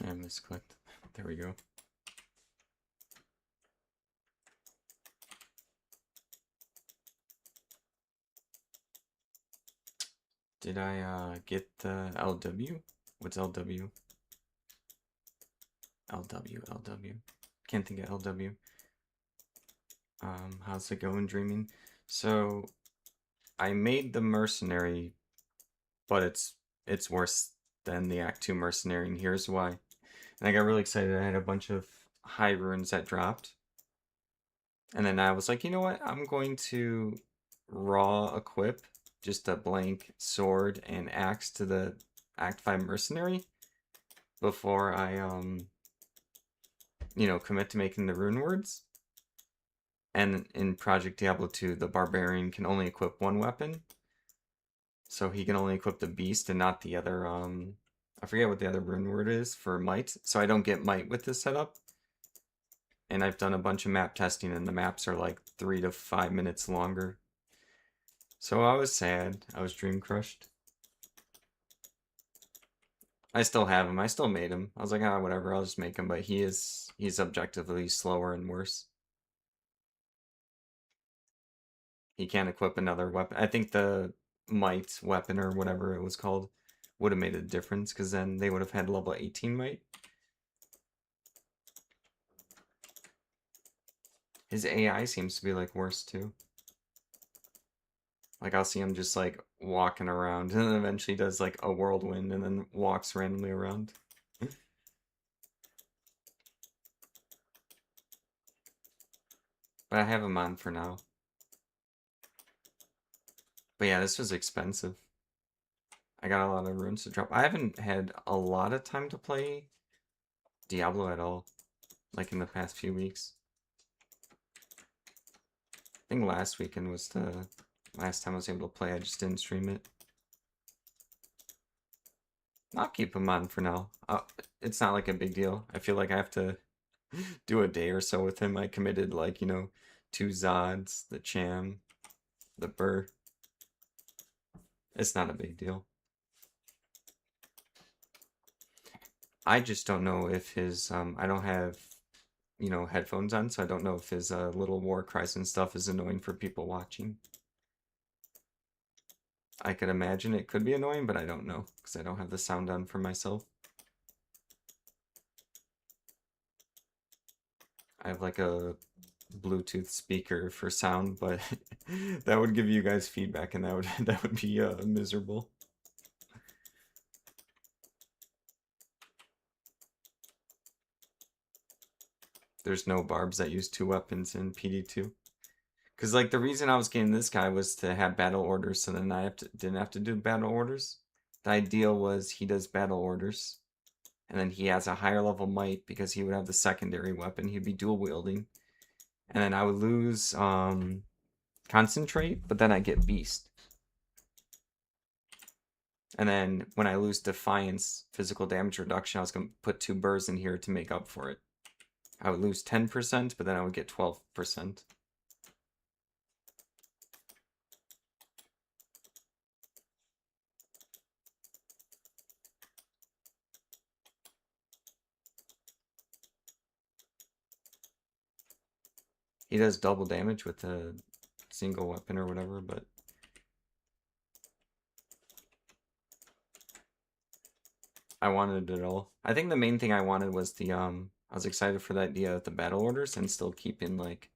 I misclicked. There we go. Did I get the LW? What's LW? LW. Can't think of LW. How's it going, Dreaming? So I made the mercenary, but it's worse than the Act 2 mercenary, and here's why. And I got really excited. I had a bunch of high runes that dropped. And then I was like, you know what? I'm going to raw equip just a blank sword and axe to the Act 5 mercenary before I commit to making the rune words. And in Project Diablo 2, the barbarian can only equip one weapon. So he can only equip the beast and not the other I forget what the other rune word is for might. So I don't get might with this setup. And I've done a bunch of map testing and the maps are like 3 to 5 minutes longer. So I was sad. I was dream crushed. I still have him. I still made him. I was like, ah, whatever, I'll just make him. But he's objectively slower and worse. He can't equip another weapon. I think the might weapon or whatever it was called would have made a difference because then they would have had level 18 might. His AI seems to be like worse too. Like I'll see him just like walking around and then eventually does like a whirlwind and then walks randomly around. But I have him on for now. But yeah, this was expensive. I got a lot of runes to drop. I haven't had a lot of time to play Diablo at all, like in the past few weeks. I think last weekend was the last time I was able to play. I just didn't stream it. I'll keep him on for now. It's not like a big deal. I feel like I have to do a day or so with him. I committed like, 2 Zods, the Cham, the Burr. It's not a big deal. I just don't know if his I don't have headphones on, so I don't know if his little war cries and stuff is annoying for people watching. I could imagine it could be annoying, but I don't know because I don't have the sound on for myself. I have like a Bluetooth speaker for sound, but that would give you guys feedback, and that would be miserable. There's no barbs that use two weapons in PD2. Because like the reason I was getting this guy was to have battle orders, so then didn't have to do battle orders. The ideal was he does battle orders, and then he has a higher level might because he would have the secondary weapon. He'd be dual wielding, and then I would lose concentrate, but then I get beast. And then when I lose defiance, physical damage reduction, I was gonna put two burrs in here to make up for it. I would lose 10%, but then I would get 12%. He does double damage with a single weapon or whatever, but I wanted it all. I think the main thing I wanted was I was excited for the idea of the battle orders and still keeping like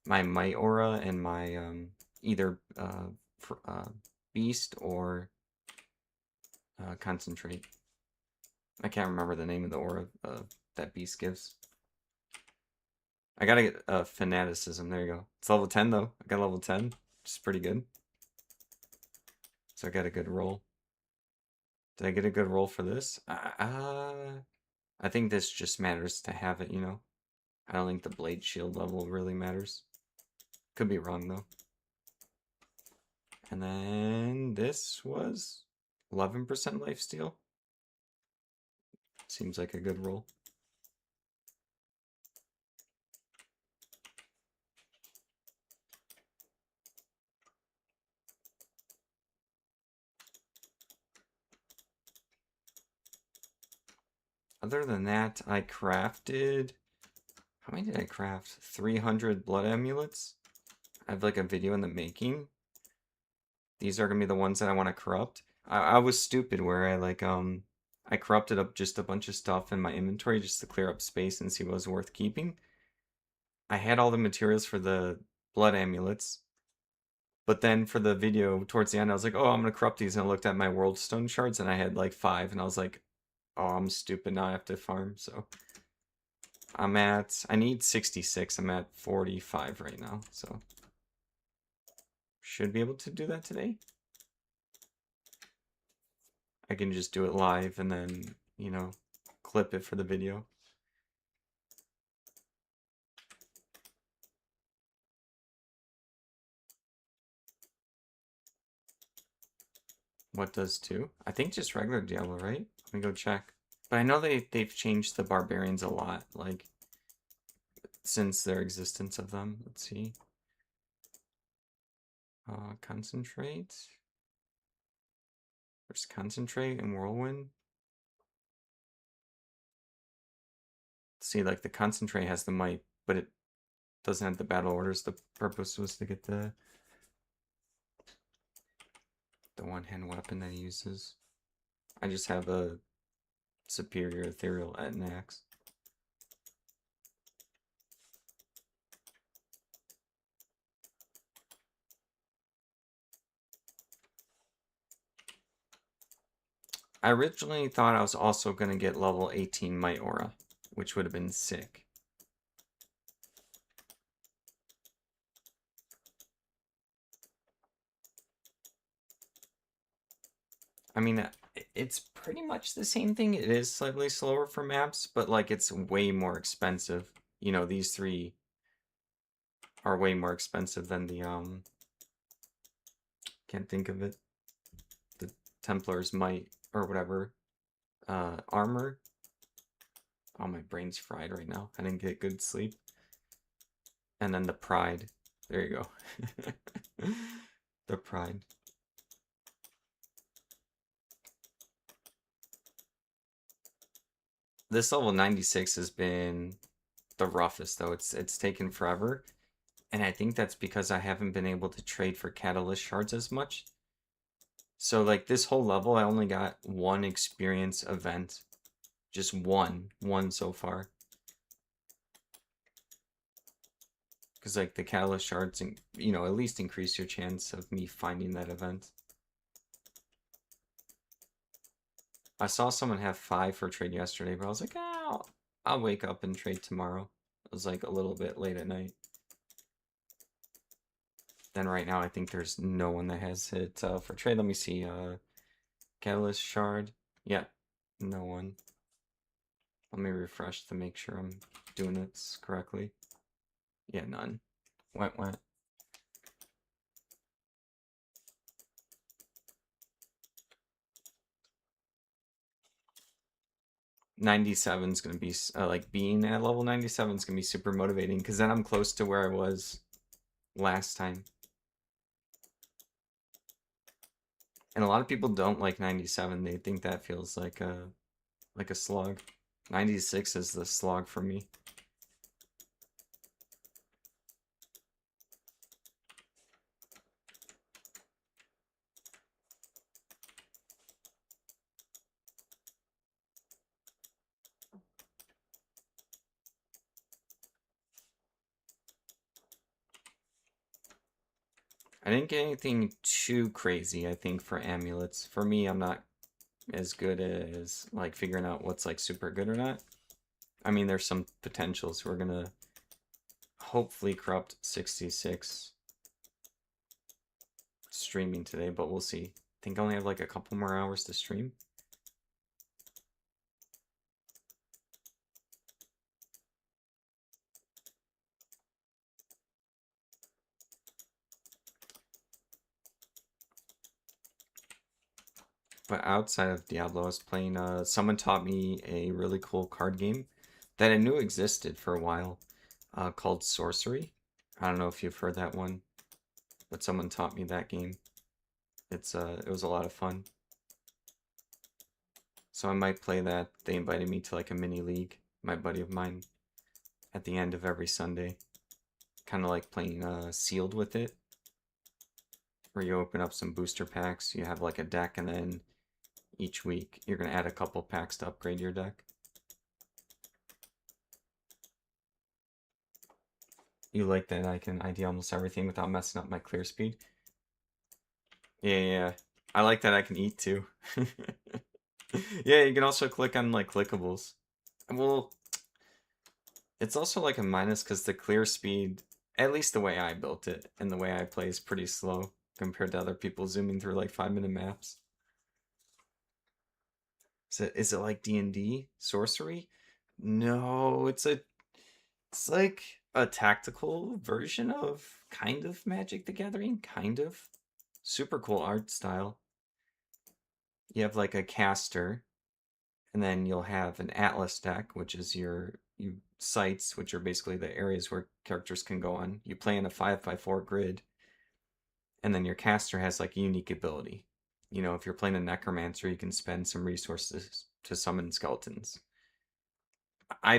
my might aura and my either beast or concentrate. I can't remember the name of the aura that beast gives. I gotta get fanaticism. There you go. It's level 10 though. I got level 10, which is pretty good. So I got a good roll. Did I get a good roll for this? I think this just matters to have it, you know? I don't think the blade shield level really matters. Could be wrong though. And then this was 11% lifesteal. Seems like a good roll. Other than that, I crafted... How many did I craft? 300 blood amulets? I have like a video in the making. These are gonna be the ones that I want to corrupt. I was stupid where I corrupted up just a bunch of stuff in my inventory just to clear up space and see what was worth keeping. I had all the materials for the blood amulets, but then for the video towards the end I was like, oh, I'm gonna corrupt these, and I looked at my world stone shards and I had like 5, and I was like, oh, I'm stupid, now I have to farm. So I need 66, I'm at 45 right now, so should be able to do that today. I can just do it live and then, clip it for the video. What does 2? I think just regular Diablo, right? Let me go check. But I know they've changed the barbarians a lot, like, since their existence of them. Let's see. Concentrate. There's concentrate and whirlwind. See, like the concentrate has the might, but it doesn't have the battle orders. The purpose was to get the one-hand weapon that he uses. I just have a superior ethereal at an axe. I originally thought I was also going to get level 18 Might Aura, which would have been sick. I mean, it's pretty much the same thing. It is slightly slower for maps, but like it's way more expensive. You know, these 3 are way more expensive than the can't think of it. The Templar's Might or whatever. Armor. Oh, my brain's fried right now. I didn't get good sleep. And then the Pride. There you go. The Pride. This level 96 has been the roughest though. It's taken forever. And I think that's because I haven't been able to trade for catalyst shards as much. So like this whole level, I only got one experience event. Just one so far. Because like the catalyst shards, you know, at least increase your chance of me finding that event. I saw someone have 5 for trade yesterday, but I was like, oh, I'll wake up and trade tomorrow. It was like a little bit late at night. Then right now, I think there's no one that has it for trade. Let me see. Catalyst shard. Yeah, no one. Let me refresh to make sure I'm doing this correctly. Yeah, none. Went. 97 is gonna be like being at level 97 is gonna be super motivating because then I'm close to where I was last time. And a lot of people don't like 97. They think that feels like a slog. 96 is the slog for me. I didn't get anything too crazy, I think, for amulets. For me, I'm not as good as like figuring out what's like super good or not. I mean, there's some potentials. We're gonna hopefully corrupt 66 streaming today, but we'll see. I think I only have like a couple more hours to stream. But outside of Diablo, I was playing, someone taught me a really cool card game that I knew existed for a while, called Sorcery. I don't know if you've heard that one, but someone taught me that game. It was a lot of fun. So I might play that. They invited me to like a mini league, my buddy of mine, at the end of every Sunday. Kind of like playing Sealed with it, where you open up some booster packs, you have like a deck, and then each week you're going to add a couple packs to upgrade your deck. You like that I can ID almost everything without messing up my clear speed? Yeah. I like that I can eat too. Yeah, you can also click on like clickables. Well, it's also like a minus because the clear speed, at least the way I built it and the way I play, is pretty slow compared to other people zooming through like 5-minute maps. Is it like D&D sorcery? No, it's like a tactical version of kind of Magic the Gathering, kind of. Super cool art style. You have like a caster, and then you'll have an Atlas deck, which is your sites, which are basically the areas where characters can go on. You play in a 5x4 grid, and then your caster has like a unique ability. You know, if you're playing a Necromancer, you can spend some resources to summon skeletons. I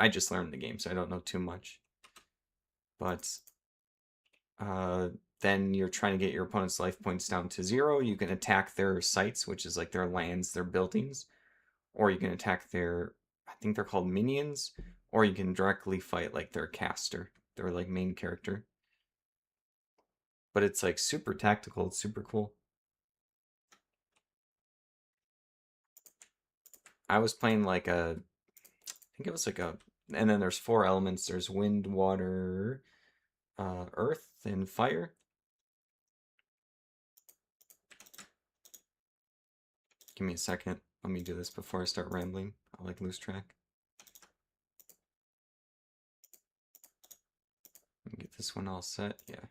just learned the game, so I don't know too much. But uh, then you're trying to get your opponent's life points down to 0. You can attack their sites, which is like their lands, their buildings, or you can attack their, I think they're called minions, or you can directly fight like their caster, their like main character. But it's like super tactical. It's super cool. I was playing like I think it was like and then there's 4 elements. There's wind, water, earth, and fire. Give me a second. Let me do this before I start rambling. I'll like lose track. Let me get this one all set. Yeah,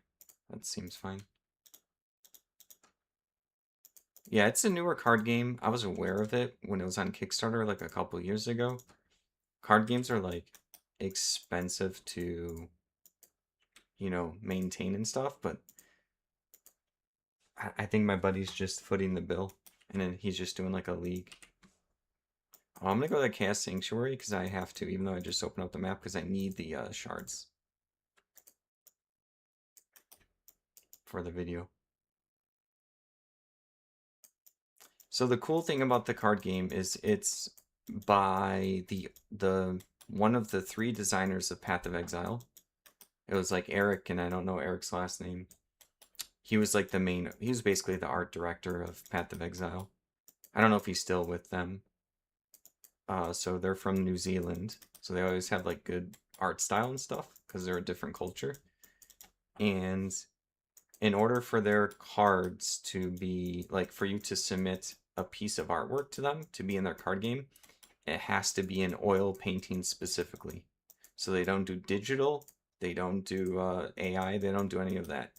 that seems fine. Yeah, it's a newer card game. I was aware of it when it was on Kickstarter like a couple years ago. Card games are like expensive to, you know, maintain and stuff, but I think my buddy's just footing the bill, and then he's just doing like a league. Oh, I'm gonna go to the Chaos Sanctuary because I have to, even though I just opened up the map because I need the shards for the video. So the cool thing about the card game is it's by the one of the three designers of Path of Exile. It was like Eric, and I don't know Eric's last name. He was like he was basically the art director of Path of Exile. I don't know if he's still with them. So they're from New Zealand, so they always have like good art style and stuff because they're a different culture. And in order for their cards to be like for you to submit a piece of artwork to them to be in their card game, it has to be an oil painting specifically. So they don't do digital, they don't do AI, they don't do any of that.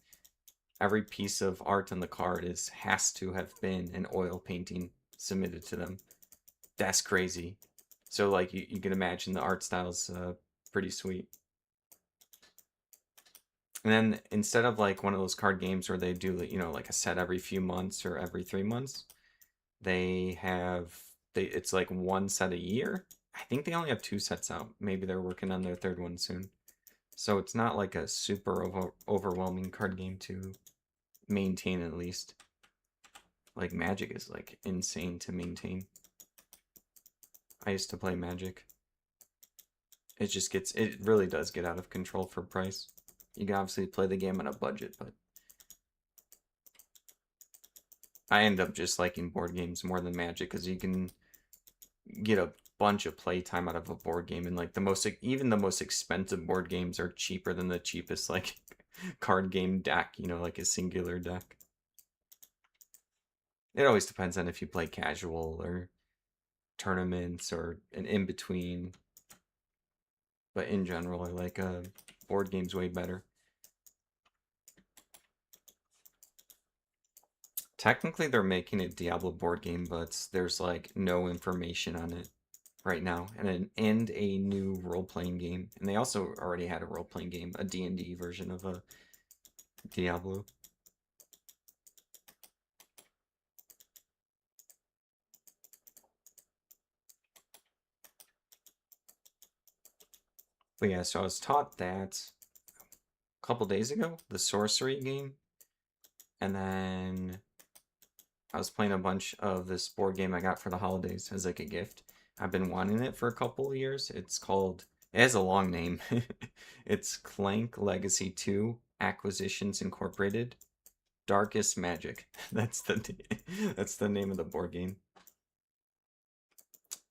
Every piece of art on the card has to have been an oil painting submitted to them. That's crazy. So like you can imagine the art style's pretty sweet. And then instead of like one of those card games where they do, like a set every few months or every 3 months, it's like one set a year. I think they only have 2 sets out. Maybe they're working on their third one soon. So it's not like a super overwhelming card game to maintain, at least. Like Magic is like insane to maintain. I used to play Magic. It really does get out of control for price. You can obviously play the game on a budget, but I end up just liking board games more than Magic because you can get a bunch of playtime out of a board game, and like even the most expensive board games are cheaper than the cheapest like card game deck, like a singular deck. It always depends on if you play casual or tournaments or an in between, but in general I like board games way better. Technically they're making a Diablo board game, but there's like no information on it right now, and a new role-playing game. And they also already had a role-playing game, a D&D version of a Diablo. But yeah, so I was taught that a couple days ago, the sorcery game, and then I was playing a bunch of this board game I got for the holidays as like a gift. I've been wanting it for a couple of years. It has a long name. It's Clank Legacy 2 Acquisitions Incorporated Darkest Magic. That's the name of the board game.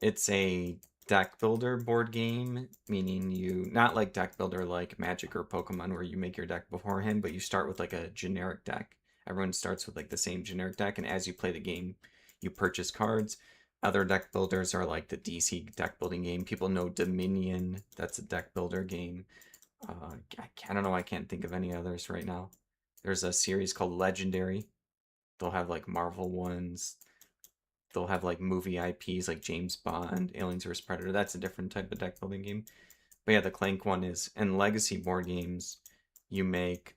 It's a deck builder board game, meaning you not like deck builder like Magic or Pokemon where you make your deck beforehand, but you start with like a generic deck. Everyone starts with like the same generic deck, and as you play the game, you purchase cards. Other deck builders are like the DC deck building game. People know Dominion, that's a deck builder game. I don't know, I can't think of any others right now. There's a series called Legendary. They'll have like Marvel ones. They'll have like movie IPs like James Bond, Aliens vs Predator. That's a different type of deck building game. But yeah, the Clank one is, and legacy board games, you make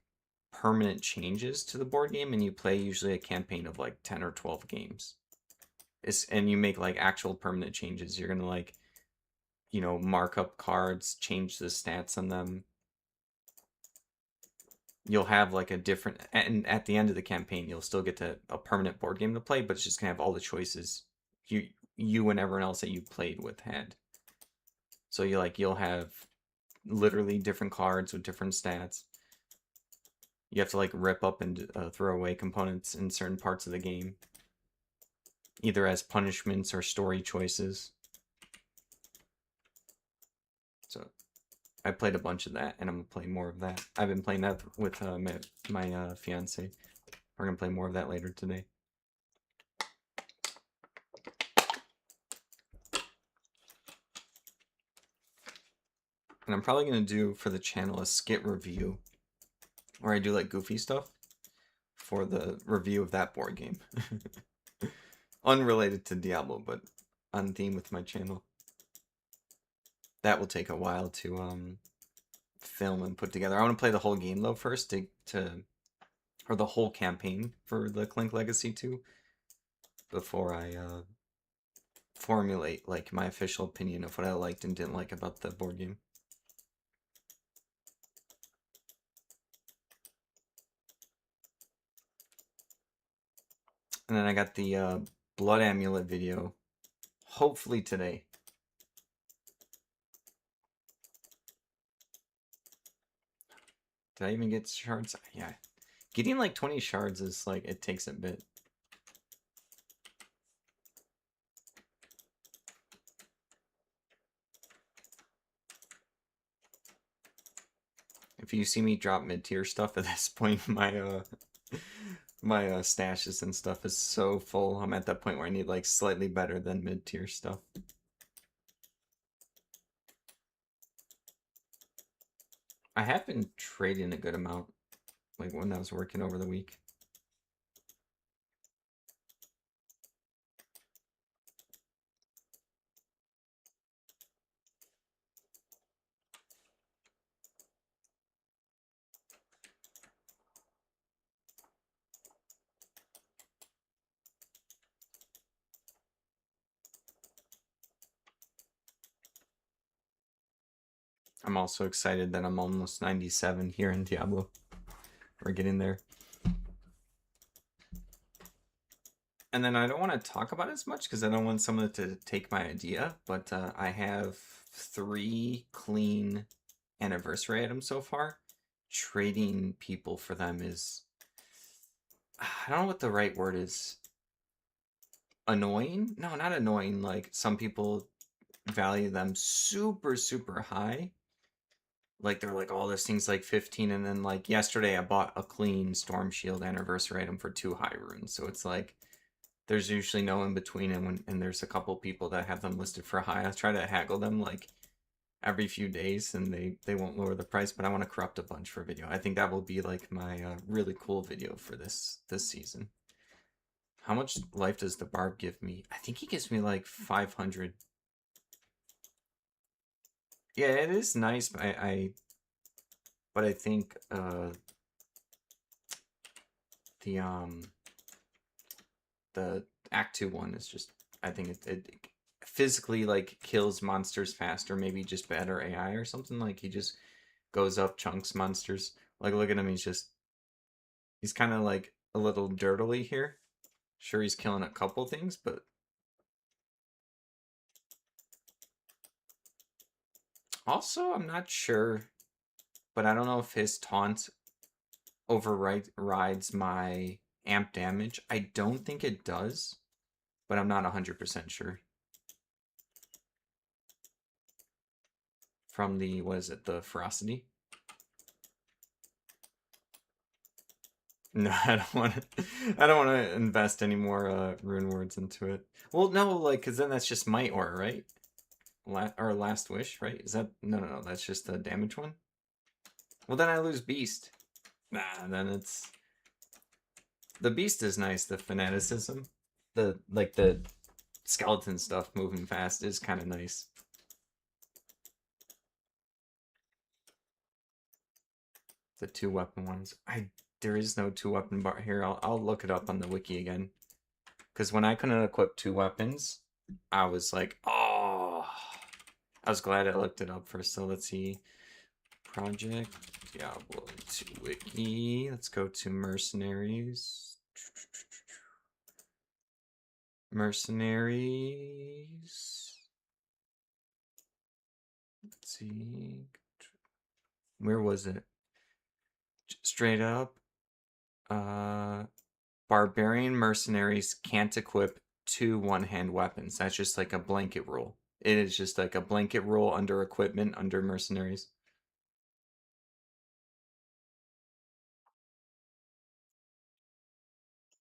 permanent changes to the board game, and you play usually a campaign of like 10 or 12 games. And you make like actual permanent changes. You're gonna like, mark up cards, change the stats on them. You'll have like a different, and at the end of the campaign, you'll still get to a permanent board game to play, but it's just gonna have all the choices you and everyone else that you played with had. So you'll have literally different cards with different stats. You have to like rip up and throw away components in certain parts of the game, either as punishments or story choices. So I played a bunch of that, and I'm gonna play more of that. I've been playing that with my fiance. We're gonna play more of that later today. And I'm probably gonna do for the channel a skit review where I do like goofy stuff for the review of that board game. Unrelated to Diablo, but on theme with my channel. That will take a while to film and put together. I want to play the whole game though first or the whole campaign for the Clank Legacy 2 before I formulate like my official opinion of what I liked and didn't like about the board game. And then I got the Blood Amulet video, hopefully today. Did I even get shards? Yeah. Getting like 20 shards is like, it takes a bit. If you see me drop mid-tier stuff at this point, my stashes and stuff is so full. I'm at that point where I need like slightly better than mid-tier stuff. I have been trading a good amount, like when I was working over the week. I'm also excited that I'm almost 97 here in Diablo. We're getting there. And then I don't want to talk about it as much because I don't want someone to take my idea, but I have 3 clean anniversary items so far. Trading people for them is, I don't know what the right word is. Annoying? No, not annoying. Like some people value them super, super high. Like they're like, oh, this thing's like 15, and then like yesterday I bought a clean Storm Shield anniversary item for 2 high runes. So it's like there's usually no in between, and there's a couple people that have them listed for high. I try to haggle them like every few days, and they won't lower the price. But I want to corrupt a bunch for video. I think that will be like my really cool video for this season. How much life does the barb give me? I think he gives me like 500. Yeah, it is nice. But I think the Act 2 one is just, I think it physically like kills monsters faster, maybe just better AI or something. Like he just goes up chunks monsters. Like look at him, he's kind of like a little dirtily here. Sure, he's killing a couple things, but also I'm not sure, but I don't know if his taunt overrides my amp damage. I don't think it does, but I'm not 100% sure. From the, what is it, the ferocity? No, I don't want to. I don't want to invest any more rune words into it. Well, no, like, cause then that's just might aura, right? Or last wish, right? Is that no? That's just the damage one. Well, then I lose beast. Nah, then it's the beast is nice. The fanaticism, the skeleton stuff moving fast is kind of nice. The 2 weapon ones. There is no 2 weapon bar here. I'll look it up on the wiki again. Because when I couldn't equip 2 weapons, I was like, oh. I was glad I looked it up first. So let's see. Project Diablo 2 wiki. Let's go to mercenaries. Mercenaries. Let's see. Where was it? Straight up. Barbarian mercenaries can't equip 2 one-hand weapons. That's just like a blanket rule. It is just like a blanket rule under equipment, under mercenaries.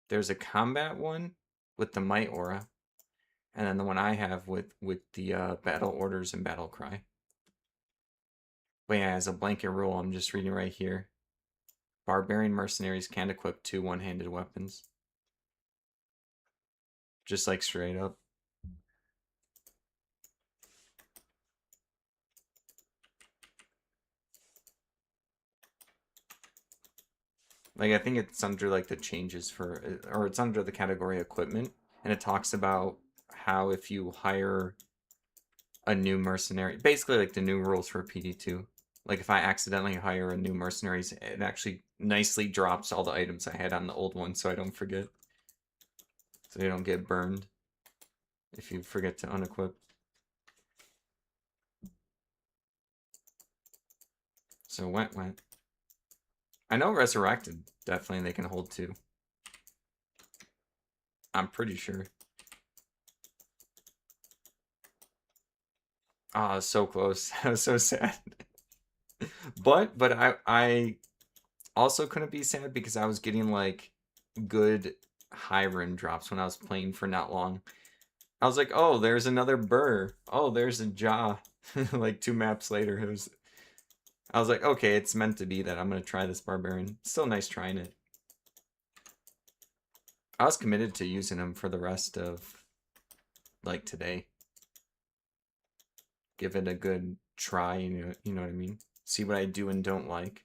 There's a combat one with the might aura, and then the one I have with the battle orders and battle cry. But yeah, as a blanket rule, I'm just reading right here. Barbarian mercenaries can't equip 2 one-handed weapons. Just like straight up. Like I think it's under like the changes for, or it's under the category equipment, and it talks about how if you hire a new mercenary, basically like the new rules for PD2. Like if I accidentally hire a new mercenary, it actually nicely drops all the items I had on the old one so I don't forget. So they don't get burned if you forget to unequip. So went. I know Resurrected, definitely they can hold too. I'm pretty sure. Ah, oh, so close. I was so sad. But I also couldn't be sad because I was getting like good high run drops when I was playing for not long. I was like, oh, there's another burr. Oh, there's a jaw. Like 2 maps later, I was like, okay, it's meant to be that I'm gonna try this barbarian. Still nice trying it. I was committed to using him for the rest of like today. Give it a good try, you know what I mean? See what I do and don't like.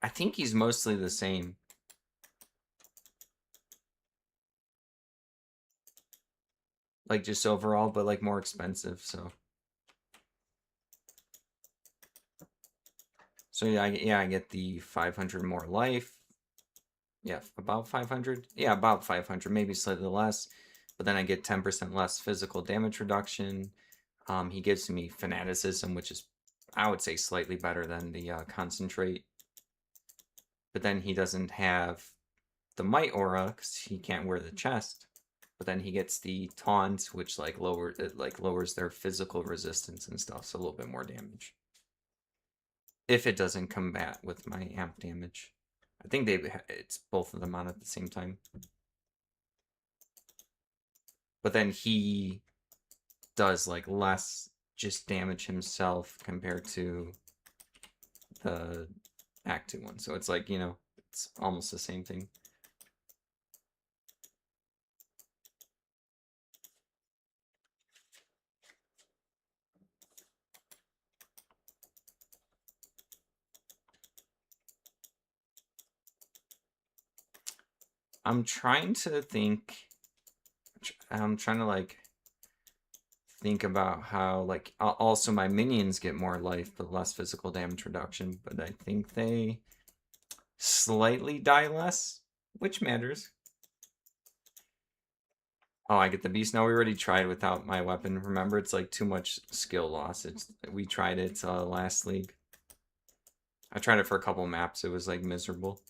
I think he's mostly the same. Like just overall, but like more expensive, so. So yeah, I get the 500 more life. Yeah, about 500. Yeah, about 500, maybe slightly less. But then I get 10% less physical damage reduction. He gives me fanaticism, which is, I would say, slightly better than the concentrate. But then he doesn't have the might aura because he can't wear the chest. But then he gets the taunt, which lowers their physical resistance and stuff, so a little bit more damage. If it doesn't combat with my amp damage. I think it's both of them on at the same time. But then he does like less just damage himself compared to the Act 2 one. So it's like, it's almost the same thing. I'm trying to think. I'm trying to like think about how like also my minions get more life but less physical damage reduction, but I think they slightly die less, which matters. Oh, I get the beast. No, we already tried without my weapon. Remember, it's like too much skill loss. We tried it last league. I tried it for a couple maps. It was like miserable.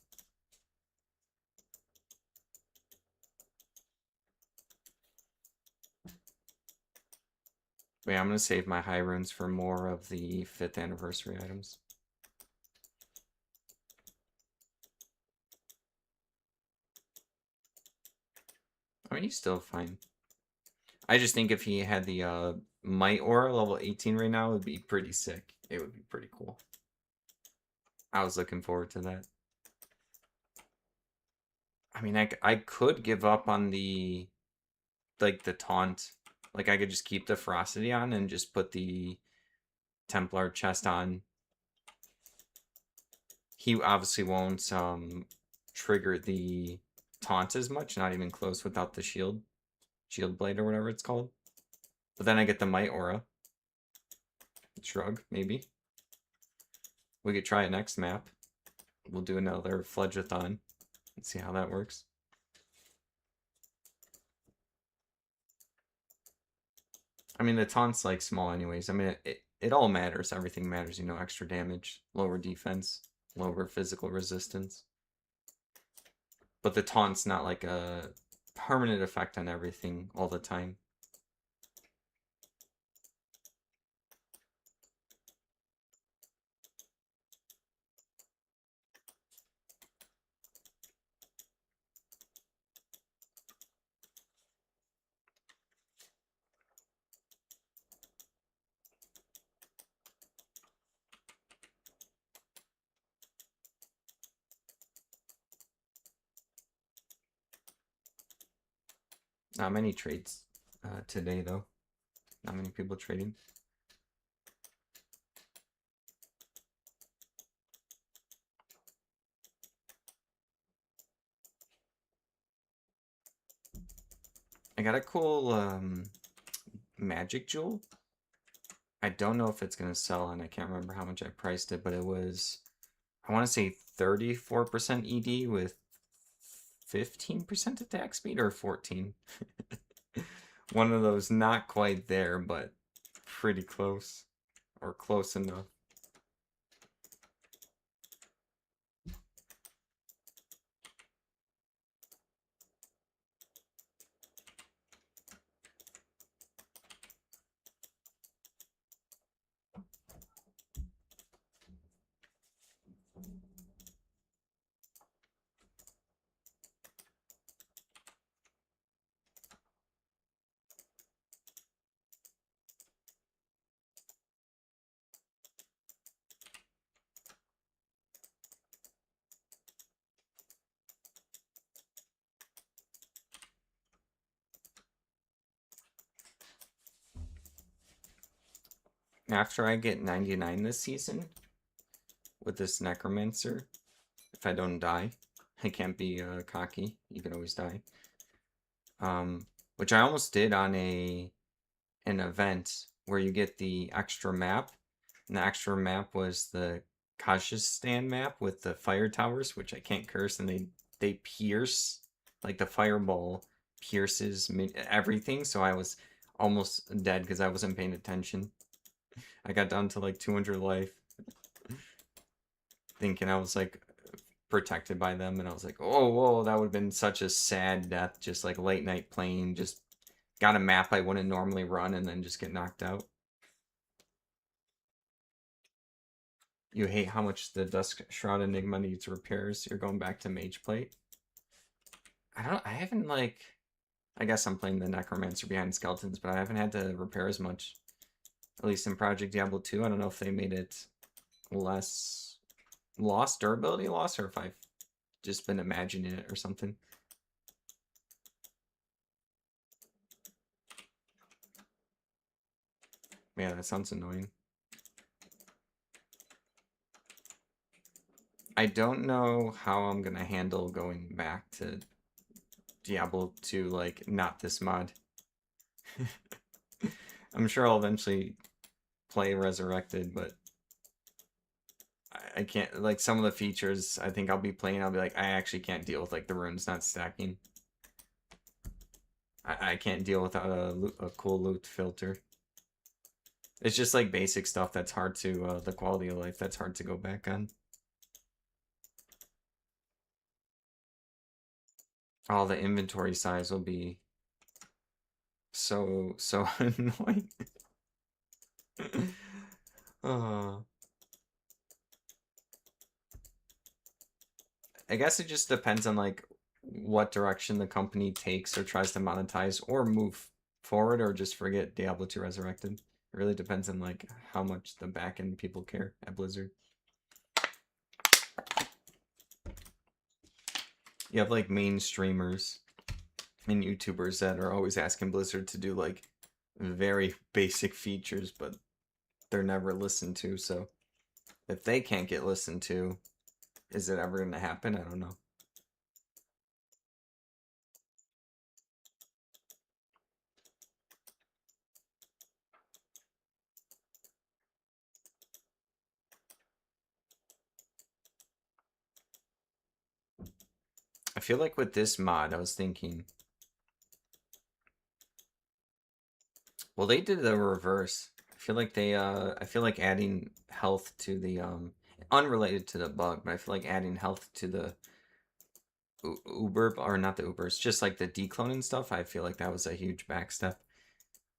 Wait, I'm gonna save my high runes for more of the 5th anniversary items. I mean, he's still fine. I just think if he had the Might Aura level 18 right now, it would be pretty sick. It would be pretty cool. I was looking forward to that. I mean, I could give up on the taunt. Like, I could just keep the ferocity on and just put the Templar chest on. He obviously won't trigger the taunt as much, not even close without the shield blade or whatever it's called. But then I get the Might Aura. Shrug, maybe. We could try it next map. We'll do another Fledgeathon and see how that works. I mean, the taunt's like small anyways. I mean, it all matters. Everything matters, extra damage, lower defense, lower physical resistance. But the taunt's not like a permanent effect on everything all the time. Not many trades today, though. Not many people trading. I got a cool magic jewel. I don't know if it's gonna sell, and I can't remember how much I priced it, but it was, I want to say 34% ED with 15% attack speed, or 14. One of those, not quite there, but pretty close, or close enough. After I get 99 this season with this Necromancer, if I don't die, I can't be cocky. You can always die. Which I almost did on an event where you get the extra map. And the extra map was the Kazakhstan map with the fire towers, which I can't curse, and they pierce, like the fireball pierces everything. So I was almost dead because I wasn't paying attention. I got down to like 200 life, thinking I was like protected by them, and I was like, oh, whoa, that would have been such a sad death, just like late night playing, just got a map I wouldn't normally run, and then just get knocked out. You hate how much the Dusk Shroud Enigma needs repairs. You're going back to Mage Plate. I haven't like, I guess I'm playing the Necromancer behind Skeletons, but I haven't had to repair as much. At least in Project Diablo 2. I don't know if they made it less durability loss, or if I've just been imagining it or something. Yeah, that sounds annoying. I don't know how I'm gonna handle going back to Diablo 2, like, not this mod. I'm sure I'll eventually play Resurrected, but I can't, like, some of the features I think I'll be playing, I'll be like, I actually can't deal with, like, the runes not stacking. I can't deal without a cool loot filter. It's just, like, basic stuff that's hard to, the quality of life that's hard to go back on. Oh, the inventory size will be so annoying. Oh. I guess it just depends on like what direction the company takes or tries to monetize or move forward or just forget Diablo 2 Resurrected. It really depends on like how much the back end people care at Blizzard. You have like main streamers and YouTubers that are always asking Blizzard to do like very basic features, but they're never listened to. So if they can't get listened to, is it ever going to happen? I don't know. I feel like with this mod, I was thinking, well, they did the reverse. I feel like adding health to the unrelated to the bug, but I feel like adding health to the Uber, or not the Ubers, just like the decloning stuff. I feel like that was a huge backstep.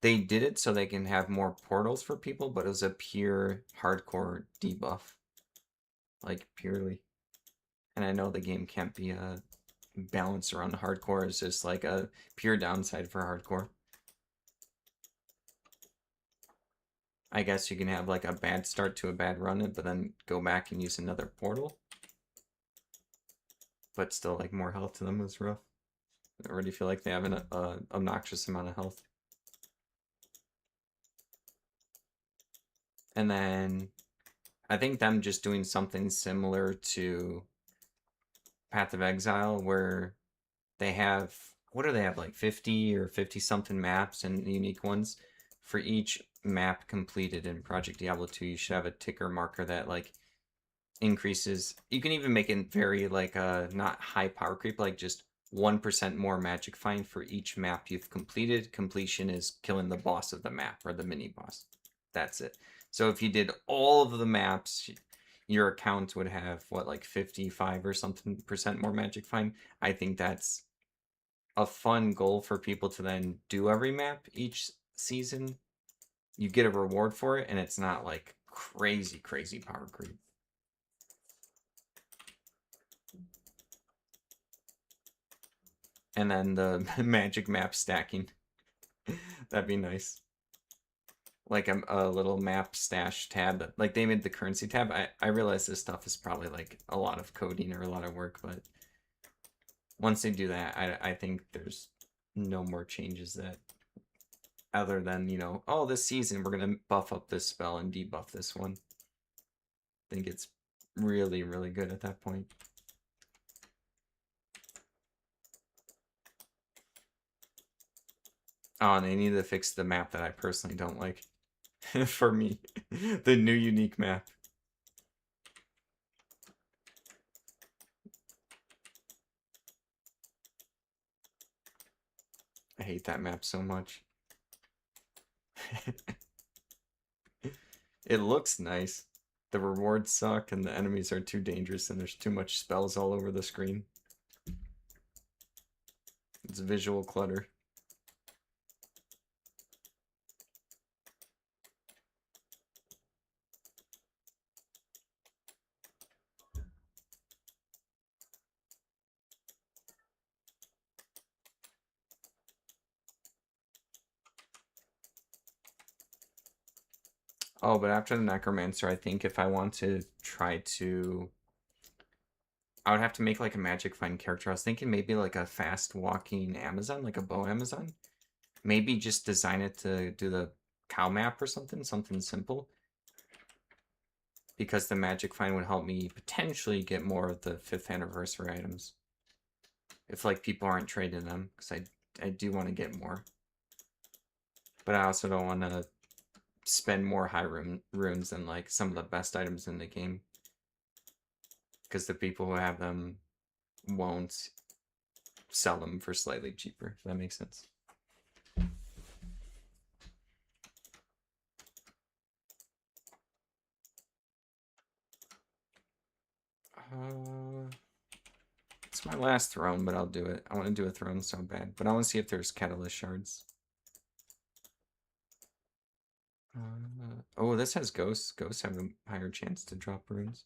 They did it so they can have more portals for people, but it was a pure hardcore debuff, like purely. And I know the game can't be balanced around hardcore. It's just like a pure downside for hardcore. I guess you can have like a bad start to a bad run, but then go back and use another portal. But still, like, more health to them is rough. I already feel like they have an obnoxious amount of health. And then I think them just doing something similar to Path of Exile, where they have what do they have, like 50 or 50 something maps and unique ones? For each map completed in Project Diablo 2, you should have a ticker marker that like increases. You can even make it very like not high power creep, like just 1% more magic find for each map you've completed. Completion is killing the boss of the map or the mini boss. That's it. So if you did all of the maps, your account would have what, like 55 or something percent more magic find. I think that's a fun goal for people to then do every map each season. You get a reward for it, and it's not like crazy power creep. And then the magic map stacking. That'd be nice. Like a little map stash tab. Like they made the currency tab. I realize this stuff is probably like a lot of coding or a lot of work, but once they do that, I think there's no more changes that other than, you know, oh, this season we're gonna buff up this spell and debuff this one. I think it's really good at that point. Oh, and they need to fix the map that I personally don't like. For me, the new unique map. I hate that map so much. It looks nice. The rewards suck and the enemies are too dangerous and there's too much spells all over the screen. It's visual clutter. Oh, but after the Necromancer, I think if I want to try to... I would have to make like a magic find character. I was thinking maybe like a fast walking Amazon, like a bow Amazon. Maybe just design it to do the cow map or something simple. Because the magic find would help me potentially get more of the 5th anniversary items. If like people aren't trading them, because I do want to get more. But I also don't want to spend more high runes than like some of the best items in the game. Because the people who have them won't sell them for slightly cheaper, if that makes sense. It's my last throne, but I'll do it. I want to do a throne so bad, but I want to see if there's catalyst shards. Oh, this has ghosts. Ghosts have a higher chance to drop runes.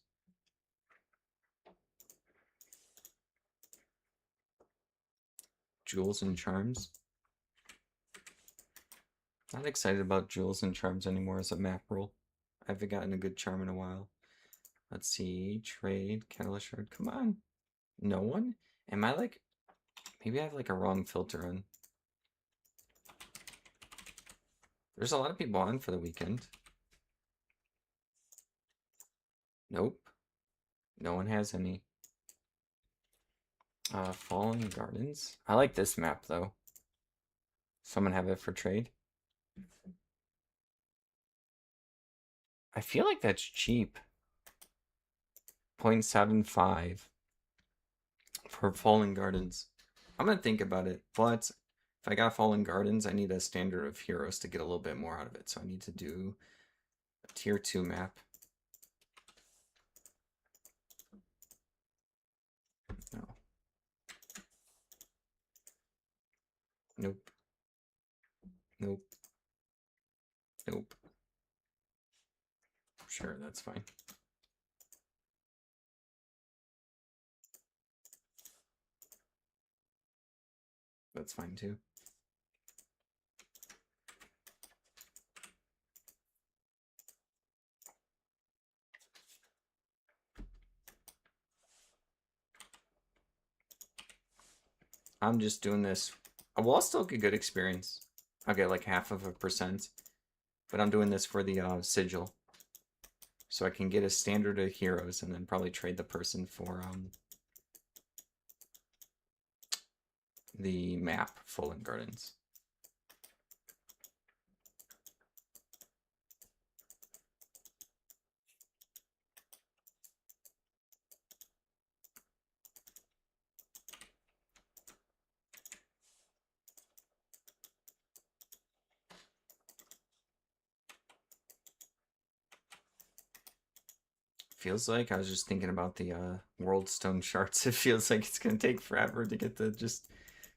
Jewels and charms. Not excited about jewels and charms anymore as a map roll. I haven't gotten a good charm in a while. Let's see. Trade. Catalyst shard. Come on. No one? Am I like... Maybe I have like a wrong filter on. There's a lot of people on for the weekend. Nope. No one has any. Fallen Gardens. I like this map though. Someone have it for trade? I feel like that's cheap. 0.75 for Fallen Gardens. I'm gonna think about it, but if I got Fallen Gardens, I need a standard of heroes to get a little bit more out of it. So I need to do a tier 2 map. No. Nope. Nope. Nope. Sure, that's fine. That's fine too. I'm just doing this. Well, I'll still get good experience. I'll get like 0.5%. But I'm doing this for the sigil. So I can get a standard of heroes and then probably trade the person for the map Fulton Gardens. Feels like I was just thinking about the world stone shards. It feels like it's gonna take forever to get to just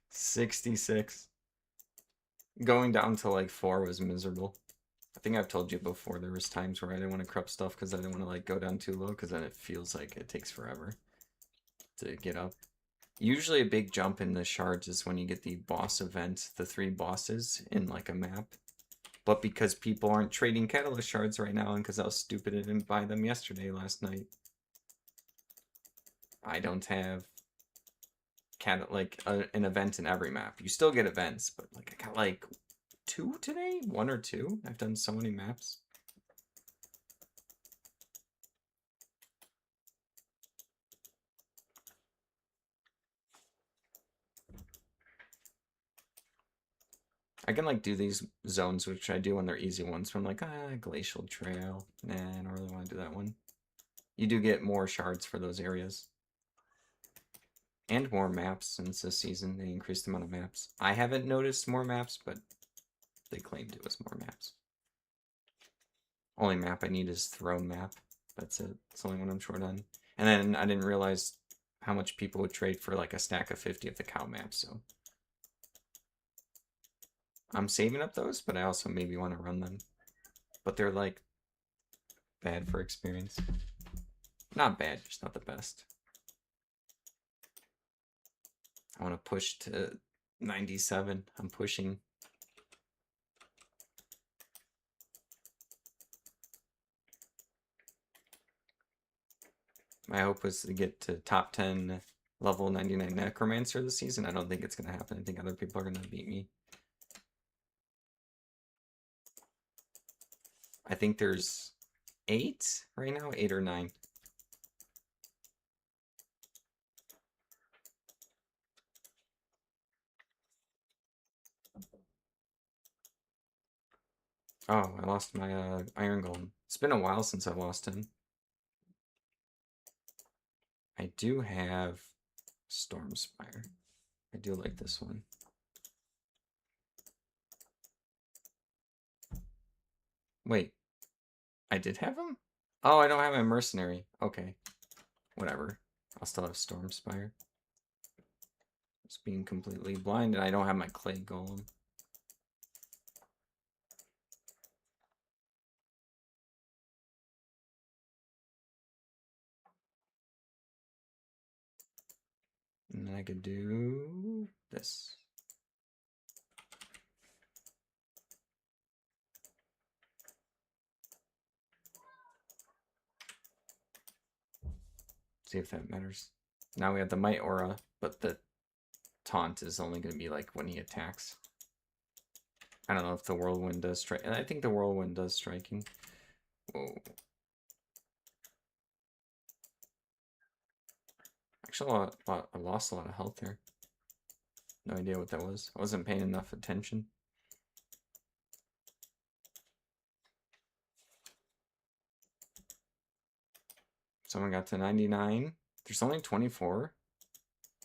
66. Going down to like 4 was miserable. I think I've told you before there was times where I didn't want to corrupt stuff because I didn't want to like go down too low because then it feels like it takes forever to get up. Usually a big jump in the shards is when you get the boss event, the 3 bosses in like a map. But because people aren't trading catalyst shards right now and because I was stupid and didn't buy them yesterday last night, I don't have an event in every map. You still get events, but like I got like 2 today, 1 or 2. I've done so many maps. I can like do these zones, which I do when they're easy ones. From like Glacial Trail. Nah, I don't really want to do that one. You do get more shards for those areas. And more maps since this season. They increased the amount of maps. I haven't noticed more maps, but they claimed it was more maps. Only map I need is Throne map. That's it. It's the only one I'm short on. And then I didn't realize how much people would trade for like a stack of 50 of the cow maps, so I'm saving up those, but I also maybe want to run them. But they're like bad for experience. Not bad, just not the best. I want to push to 97. I'm pushing. My hope was to get to top 10 level 99 Necromancer this season. I don't think it's going to happen. I think other people are going to beat me. I think there's 8 right now, 8 or 9. Oh, I lost my Iron Golem. It's been a while since I lost him. I do have Stormspire. I do like this one. Wait, I did have him? Oh, I don't have my Mercenary. Okay, whatever. I'll still have Stormspire. Just being completely blind, and I don't have my Clay Golem. And then I could do this. See if that matters. Now we have the Might Aura, but the taunt is only going to be like when he attacks. I don't know if the Whirlwind does strike. I think the Whirlwind does striking. Whoa. Actually, I lost a lot of health there. No idea what that was. I wasn't paying enough attention. Someone got to 99. There's only 24.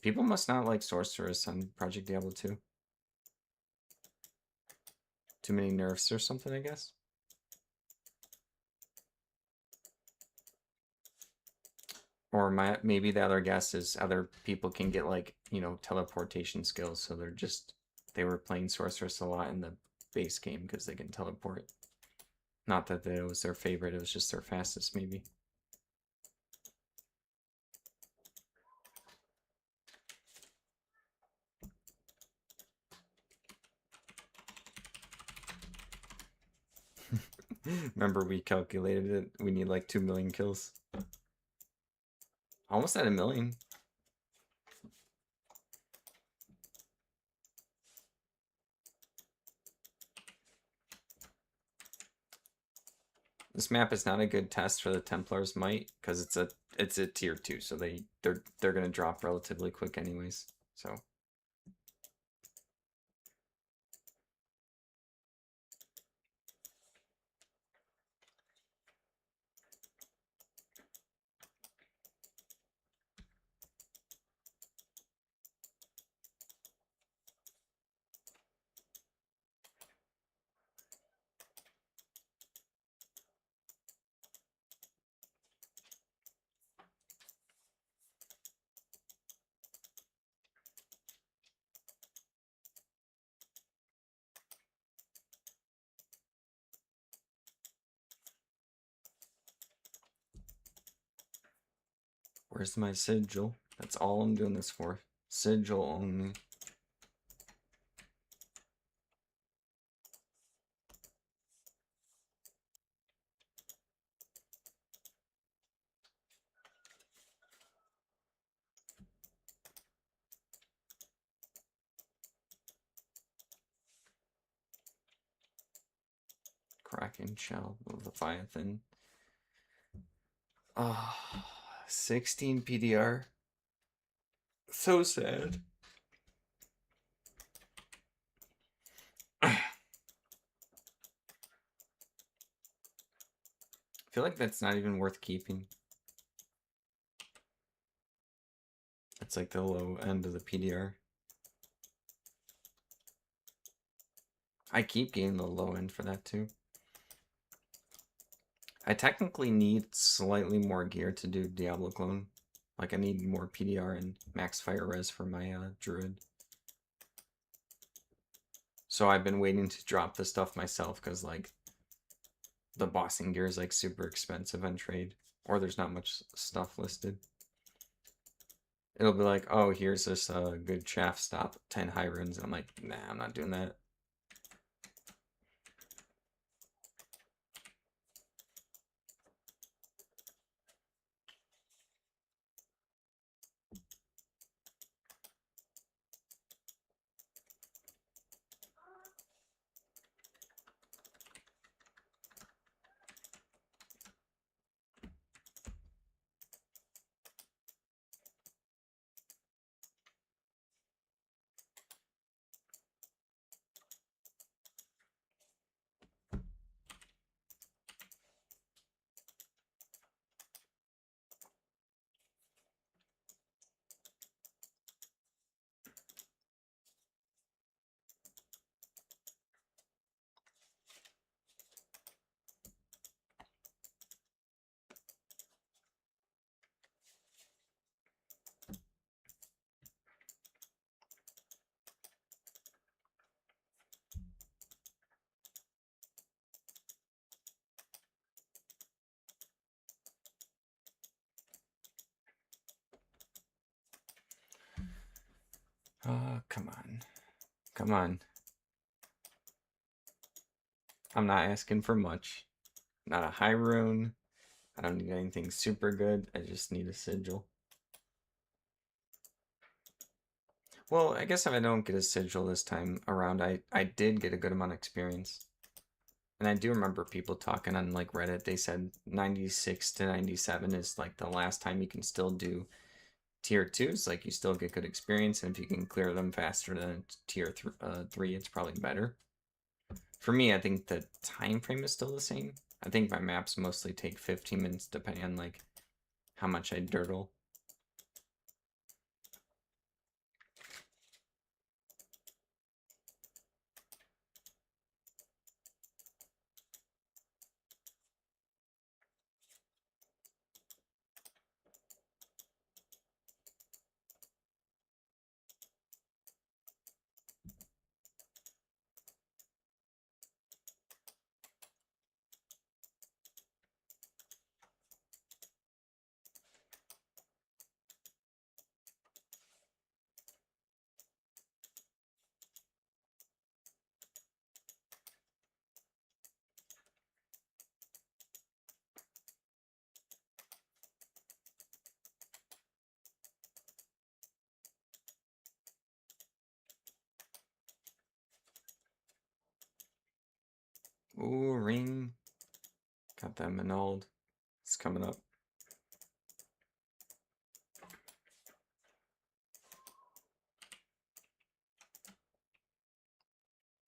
People must not like Sorceress on Project Diablo 2. Too many nerfs or something, I guess. Or maybe the other guess is other people can get like, you know, teleportation skills. So they were playing Sorceress a lot in the base game because they can teleport. Not that it was their favorite, it was just their fastest maybe. Remember we calculated it? We need like 2 million kills. Almost at 1 million. This map is not a good test for the Templar's Might because it's a tier 2, so they're gonna drop relatively quick anyways. So Where's my sigil? That's all I'm doing this for. Sigil only. Kraken shell, Leviathan. Ah, 16 PDR. So sad. I feel like that's not even worth keeping. That's like the low end of the PDR. I keep getting the low end for that too. I technically need slightly more gear to do Diablo clone. Like I need more PDR and max fire res for my druid. So I've been waiting to drop the stuff myself because like the bossing gear is like super expensive on trade, or there's not much stuff listed. It'll be like, oh, here's this good chaff stop, 10 high runes, and I'm like, nah, I'm not doing that. Oh, come on. Come on. I'm not asking for much. Not a high rune. I don't need anything super good. I just need a sigil. Well, I guess if I don't get a sigil this time around, I did get a good amount of experience. And I do remember people talking on like Reddit. They said 96 to 97 is like the last time you can still do tier 2s. Like you still get good experience, and if you can clear them faster than tier 3, it's probably better. For me, I think the time frame is still the same. I think my maps mostly take 15 minutes depending on like how much I dirtle. Ooh, ring. Got that Manold. It's coming up.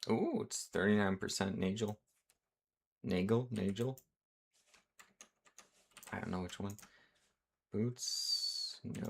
Ooh, it's 39% Nagel. Nagel? I don't know which one. Boots? No.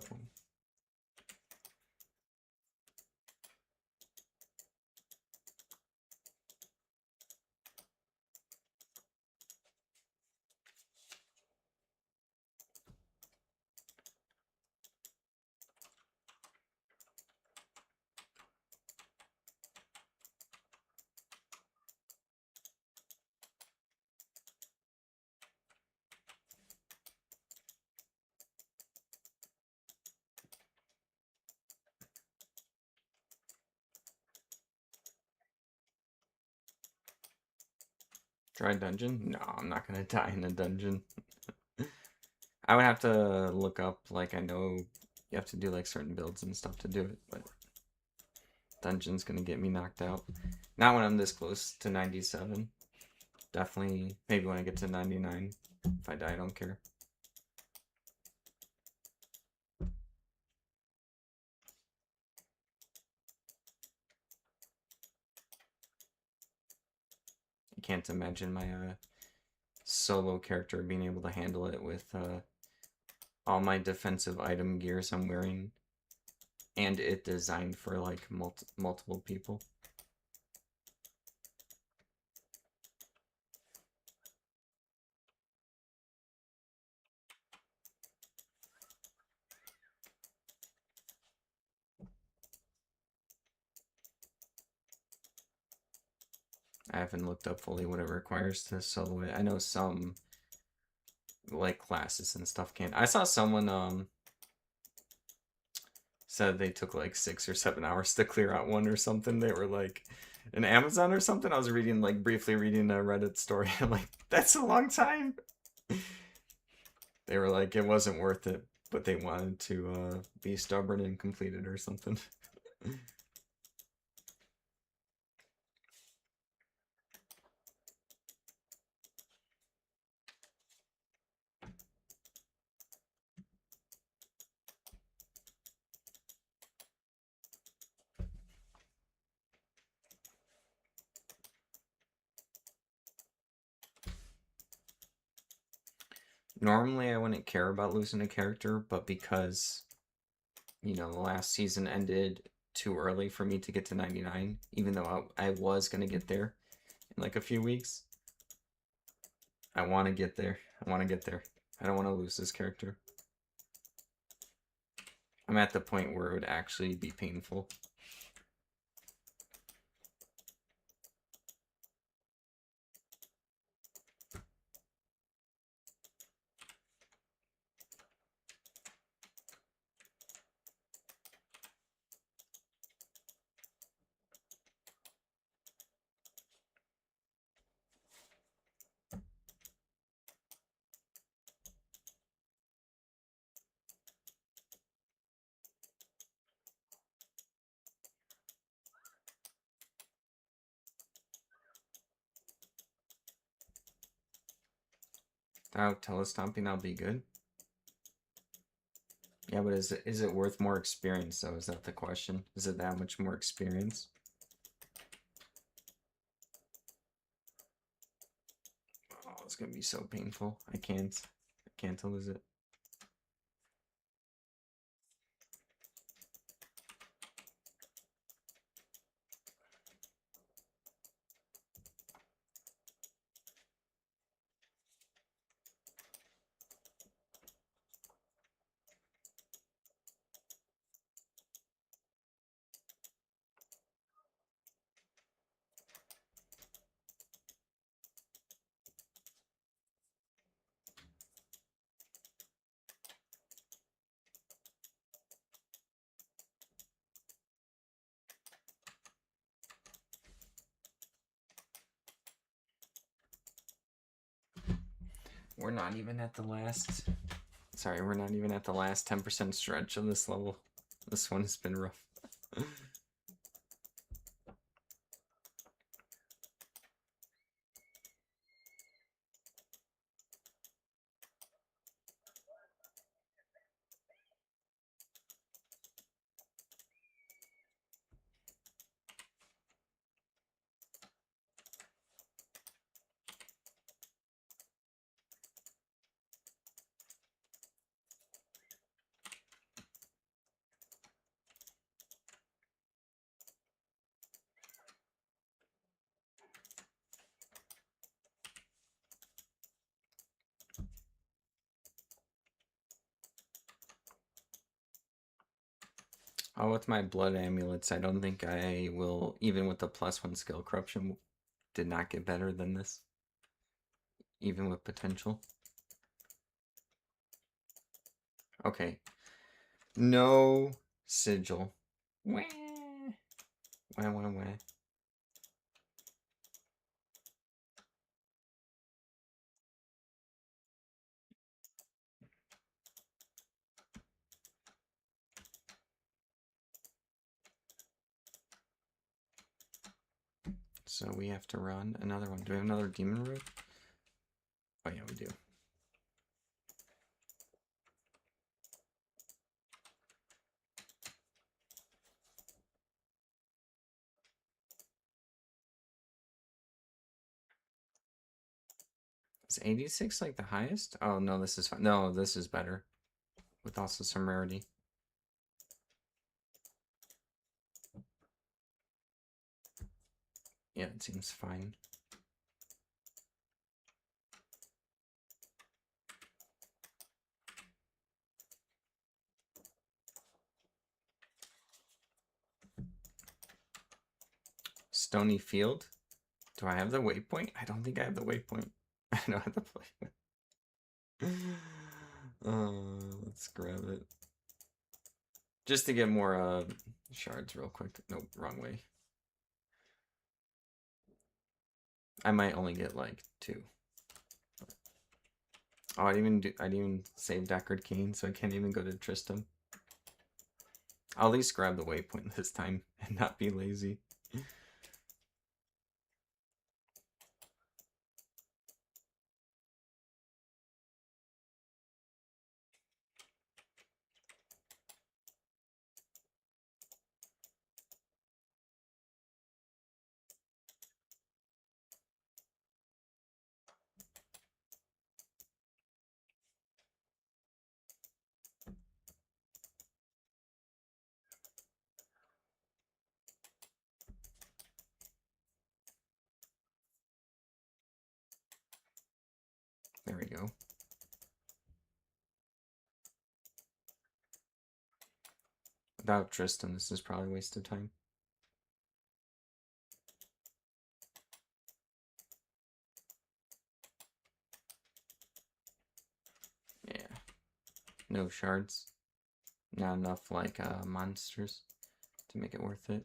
Try dungeon? No, I'm not gonna die in a dungeon. I would have to look up, like, I know you have to do, like, certain builds and stuff to do it, but dungeon's gonna get me knocked out. Not when I'm this close to 97. Definitely, maybe when I get to 99. If I die, I don't care. I can't imagine my solo character being able to handle it with all my defensive item gears I'm wearing, and it designed for like multiple people. I haven't looked up fully what it requires to solo it. I know some like classes and stuff can. I saw someone said they took like 6 or 7 hours to clear out one or something. They were like in Amazon or something. I was reading like briefly reading a Reddit story. I'm like, that's a long time. They were like, it wasn't worth it, but they wanted to be stubborn and complete it or something. Normally, I wouldn't care about losing a character, but because, you know, the last season ended too early for me to get to 99, even though I was going to get there in like a few weeks. I want to get there. I want to get there. I don't want to lose this character. I'm at the point where it would actually be painful. Without telestomping, I'll be good. Yeah, but is it worth more experience though? Is that the question? Is it that much more experience? Oh, it's gonna be so painful. I can't lose it. We're not even at the last. Sorry, we're not even at the last 10% stretch of this level. This one has been rough. Oh, with my blood amulets, I don't think I will, even with the +1 skill, corruption did not get better than this. Even with potential. Okay. No sigil. Wah. Wah, wah, wah. So we have to run another one. Do we have another demon road? Oh yeah, we do. Is 86 like the highest? Oh no, this is fine. No, this is better. With also some rarity. Yeah, it seems fine. Stony Field? Do I have the waypoint? I don't think I have the waypoint. I don't have the play. Let's grab it. Just to get more shards real quick. Nope, wrong way. I might only get like 2. Oh, I didn't even save Deckard Kane, so I can't even go to Tristram. I'll at least grab the waypoint this time and not be lazy. There we go. Without Tristan, this is probably a waste of time. Yeah. No shards. Not enough, like, monsters to make it worth it.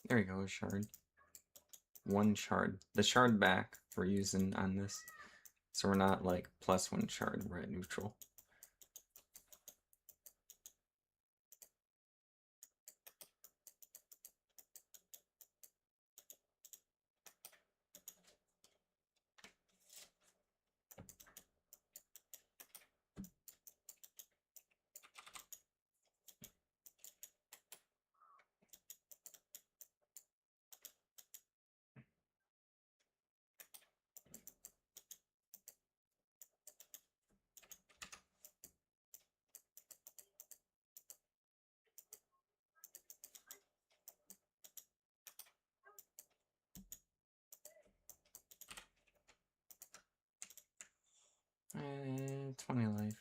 There we go, a shard. 1 shard. The shard back we're using on this. So we're not like +1 shard, we're at neutral. Eh, 20 life.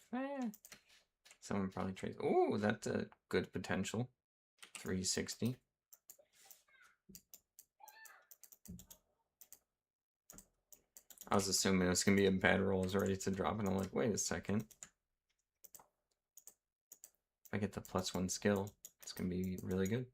Someone probably trades. Oh, that's a good potential. 360. I was assuming it was going to be a bad roll. I was ready to drop, and I'm like, wait a second. If I get the +1 skill, it's going to be really good.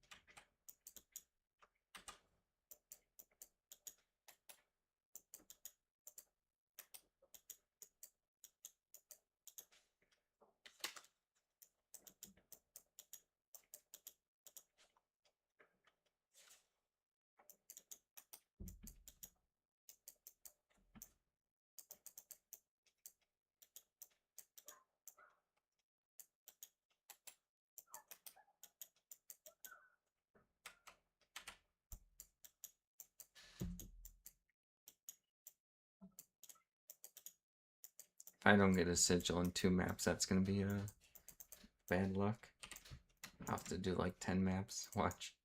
I don't get a sigil in 2 maps, that's gonna be bad luck. I'll have to do like 10 maps. Watch.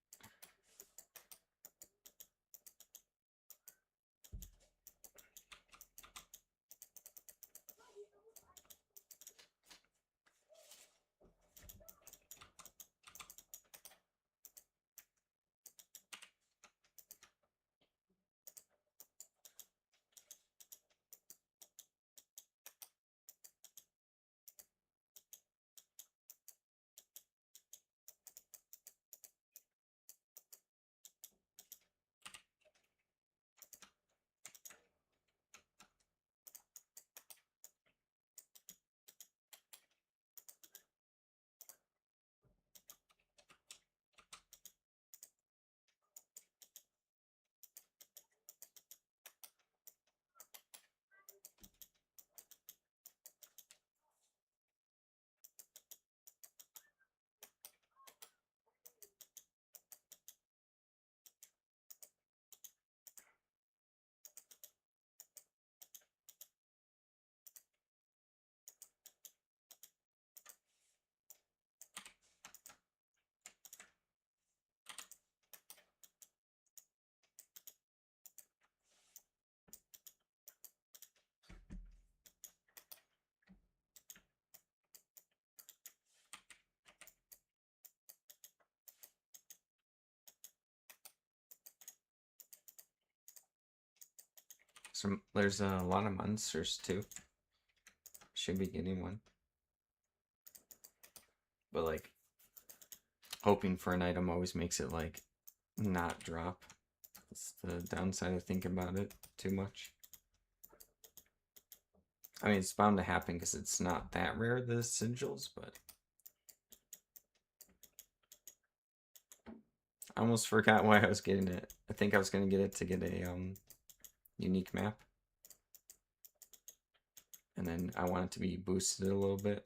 So there's a lot of monsters too. Should be getting one. But like, hoping for an item always makes it like not drop. That's the downside of thinking about it too much. I mean, it's bound to happen because it's not that rare, the sigils, but I almost forgot why I was getting it. I think I was gonna get it to get a unique map. And then I want it to be boosted a little bit.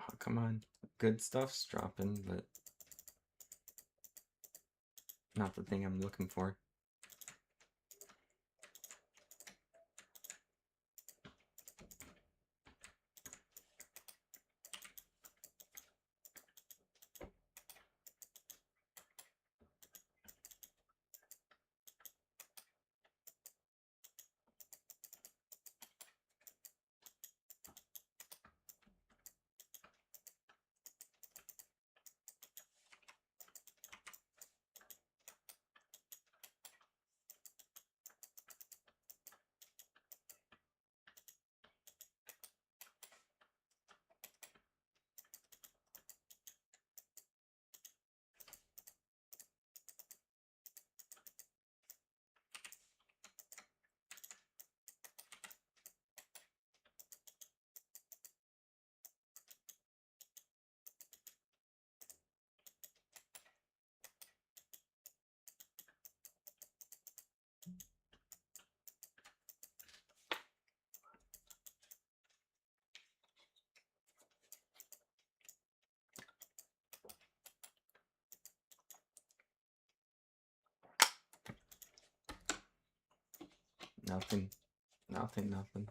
Oh, come on. Good stuff's dropping, but not the thing I'm looking for. Nothing. Nothing.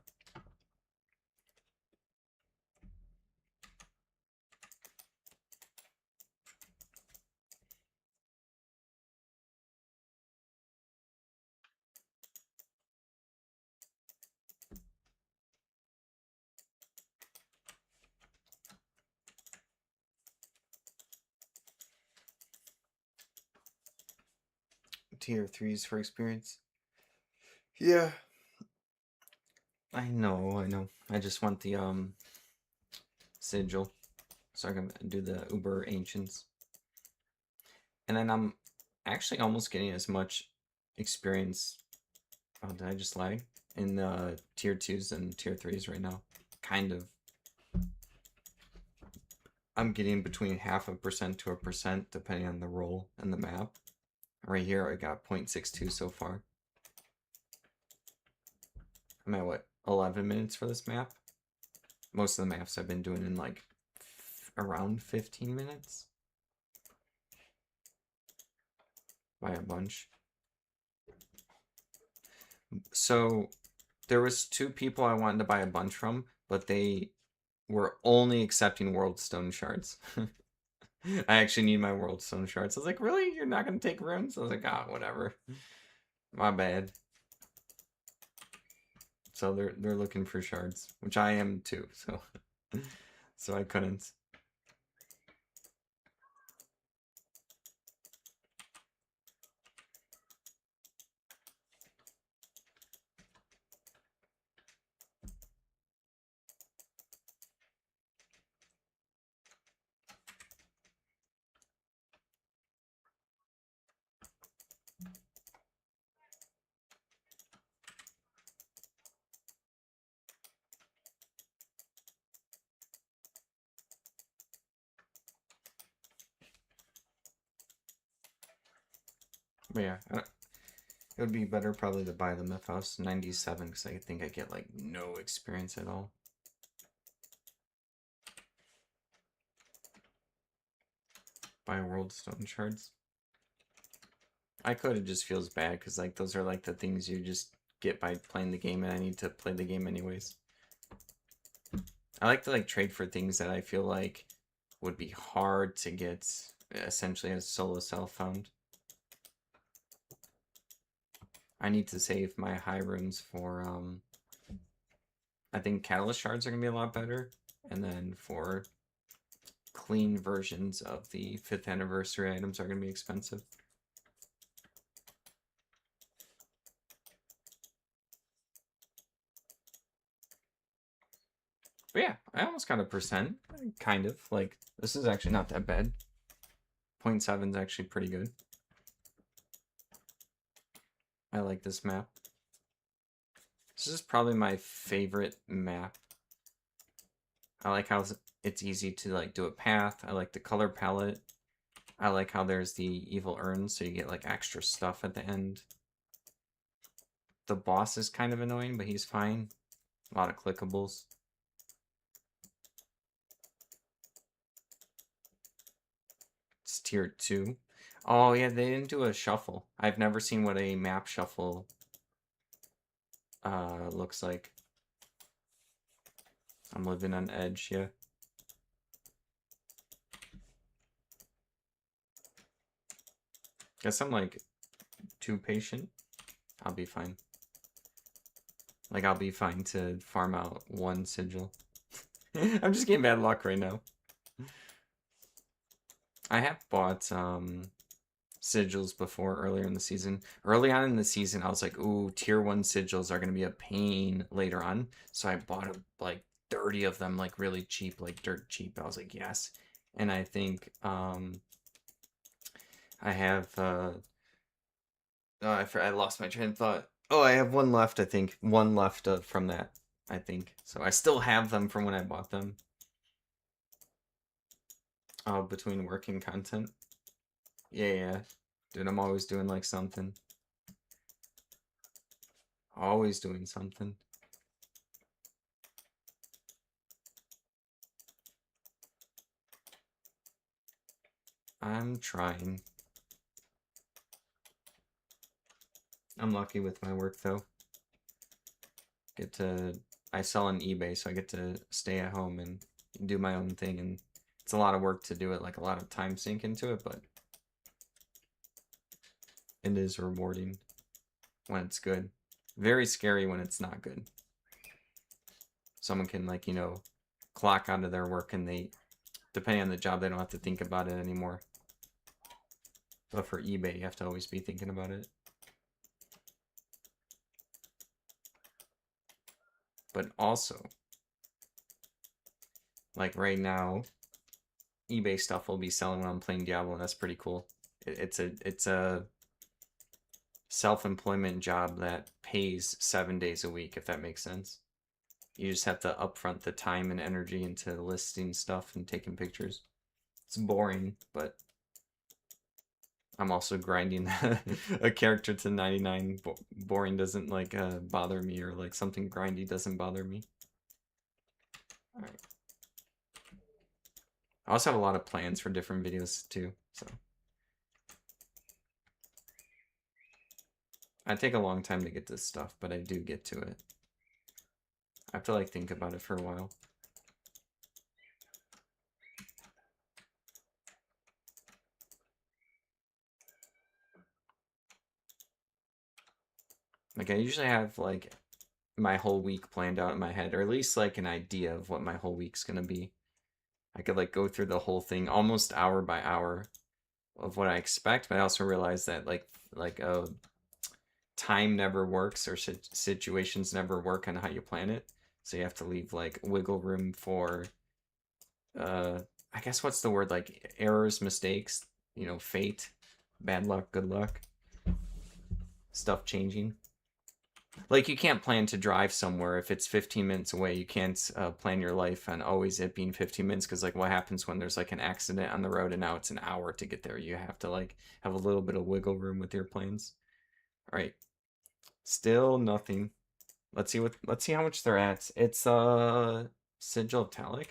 Tier 3s for experience. Yeah. I know. I just want the sigil. So I can do the Uber Ancients. And then I'm actually almost getting as much experience. Oh, did I just lag? In tier 2s and tier 3s right now. Kind of. I'm getting between 0.5% to 1% depending on the role and the map. Right here I got 0.62 so far. I'm at what, 11 minutes for this map? Most of the maps I've been doing in like around 15 minutes. By a bunch. So there was 2 people I wanted to buy a bunch from, but they were only accepting world stone shards. I actually need my world stone shards. I was like, really? You're not gonna take runes? I was like, ah, whatever. My bad. So they're looking for shards, which I am too, so so I couldn't. But yeah, it would be better probably to buy the Myth House 97 because I think I get like no experience at all. Buy world stone shards. I could, it just feels bad because like those are like the things you just get by playing the game, and I need to play the game anyways. I like to like trade for things that I feel like would be hard to get essentially as solo self found. I need to save my high runes for I think catalyst shards are gonna be a lot better, and then for clean versions of the 5th anniversary items are gonna be expensive. But yeah, I almost got 1%. Kind of. Like, this is actually not that bad. 0.7 is actually pretty good. I like this map. This is probably my favorite map. I like how it's easy to like do a path. I like the color palette. I like how there's the evil urns, so you get like extra stuff at the end. The boss is kind of annoying, but he's fine. A lot of clickables. It's tier 2. Oh yeah, they didn't do a shuffle. I've never seen what a map shuffle looks like. I'm living on edge, yeah. Guess I'm like too patient. I'll be fine. Like I'll be fine to farm out 1 sigil. I'm just getting bad luck right now. I have bought sigils before earlier in the season. Early on in the season, I was like, ooh, tier 1 sigils are gonna be a pain later on. So I bought like 30 of them, like really cheap, like dirt cheap. I was like, yes. And I think I have I lost my train of thought. Oh, I have 1 left, I think. 1 left from that, I think. So I still have them from when I bought them. Oh, between work and content. Yeah. Dude, I'm always doing like something. Always doing something. I'm trying. I'm lucky with my work though. I sell on eBay, so I get to stay at home and do my own thing, and it's a lot of work to do it, like a lot of time sink into it, but it is rewarding when it's good. Very scary when it's not good. Someone can, like, you know, clock out of their work and they, depending on the job, they don't have to think about it anymore. But for eBay, you have to always be thinking about it. But also, like right now, eBay stuff will be selling when I'm playing Diablo, and that's pretty cool. It's a self-employment job that pays 7 days a week, if that makes sense. You just have to upfront the time and energy into listing stuff and taking pictures. It's boring, but I'm also grinding a character to 99. Boring doesn't like bother me, or like something grindy doesn't bother me. All right. I also have a lot of plans for different videos too, so I take a long time to get this stuff, but I do get to it. I have to like think about it for a while. Like I usually have like my whole week planned out in my head, or at least like an idea of what my whole week's gonna be. I could like go through the whole thing almost hour by hour of what I expect, but I also realize that time never works, or situations never work on how you plan it. So you have to leave like wiggle room for I guess what's the word, like errors, mistakes, you know, fate, bad luck, good luck, stuff changing. Like you can't plan to drive somewhere if it's 15 minutes away. You can't plan your life on always it being 15 minutes, because like what happens when there's like an accident on the road and now it's an hour to get there? You have to like have a little bit of wiggle room with your plans. All right, still nothing. Let's see how much they're at. It's Sigil of Talic.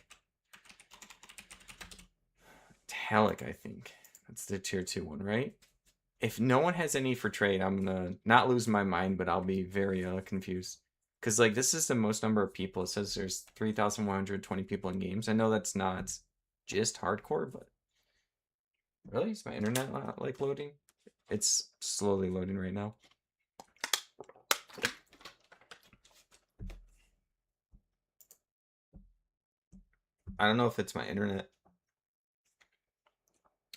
Talic, I think. That's the tier 2 one, right? If no one has any for trade, I'm gonna not lose my mind, but I'll be very confused. Because like this is the most number of people. It says there's 3,120 people in games. I know that's not just hardcore, but really, is my internet not like loading? It's slowly loading right now. I don't know if it's my internet.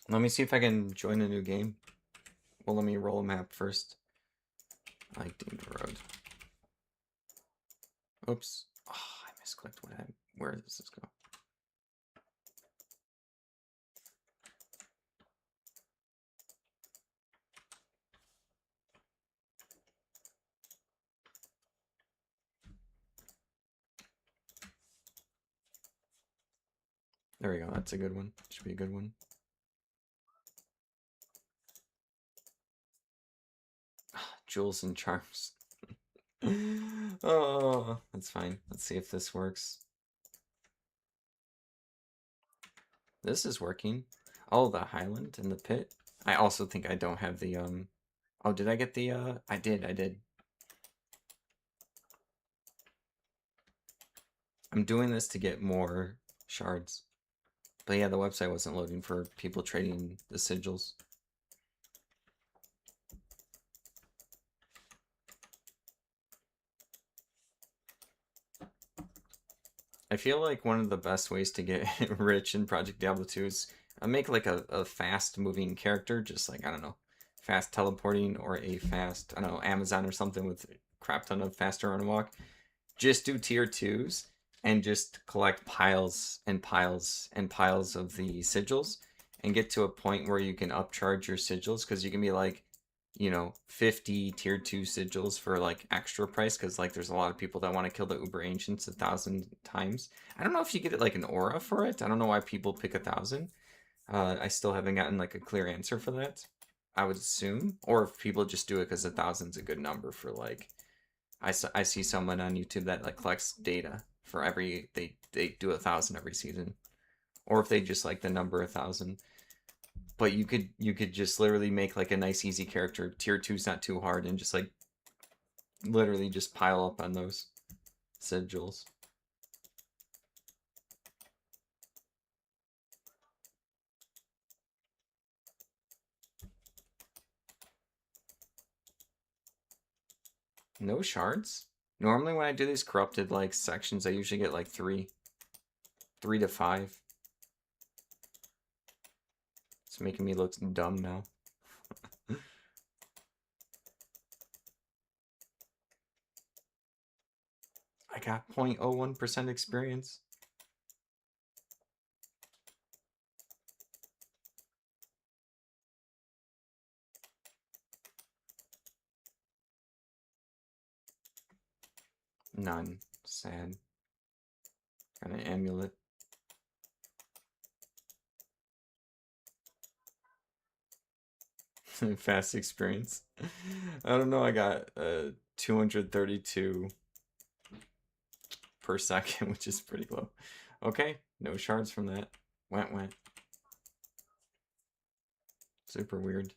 Let me see if I can join a new game. Well, let me roll a map first. I like Dean Road. Oops. Oh, I misclicked. Where does this go? There we go. That's a good one. Should be a good one. Jewels and charms. Oh, that's fine. Let's see if this works. This is working. Oh, the Highland and the pit. I also think I don't have the oh, did I get the I did. I'm doing this to get more shards. But yeah, the website wasn't loading for people trading the sigils. I feel like one of the best ways to get rich in Project Diablo 2 is make like a fast moving character, just like, I don't know, fast teleporting, or a fast, I don't know, Amazon or something with a crap ton of faster run and walk. Just do tier 2s and just collect piles and piles and piles of the sigils and get to a point where you can upcharge your sigils, because you can be like, you know, 50 tier 2 sigils for like extra price, because like there's a lot of people that want to kill the Uber Ancients 1,000 times. I don't know if you get it like an aura for it. I don't know why people pick 1,000. I still haven't gotten like a clear answer for that. I would assume, or if people just do it because 1,000's a good number for like. I see someone on YouTube that like collects data for every they do 1,000 every season, or if they just like the number 1,000. But you could just literally make like a nice easy character. Tier 2's not too hard, and just like literally just pile up on those. sigils. No shards? Normally when I do these corrupted like sections, I usually get like 3 to 5. It's making me look dumb now. I got 0.01% experience. None. Sad. Got an amulet. Fast experience. I don't know, I got 232 per second, which is pretty low. Okay, no shards from that. Went. Super weird.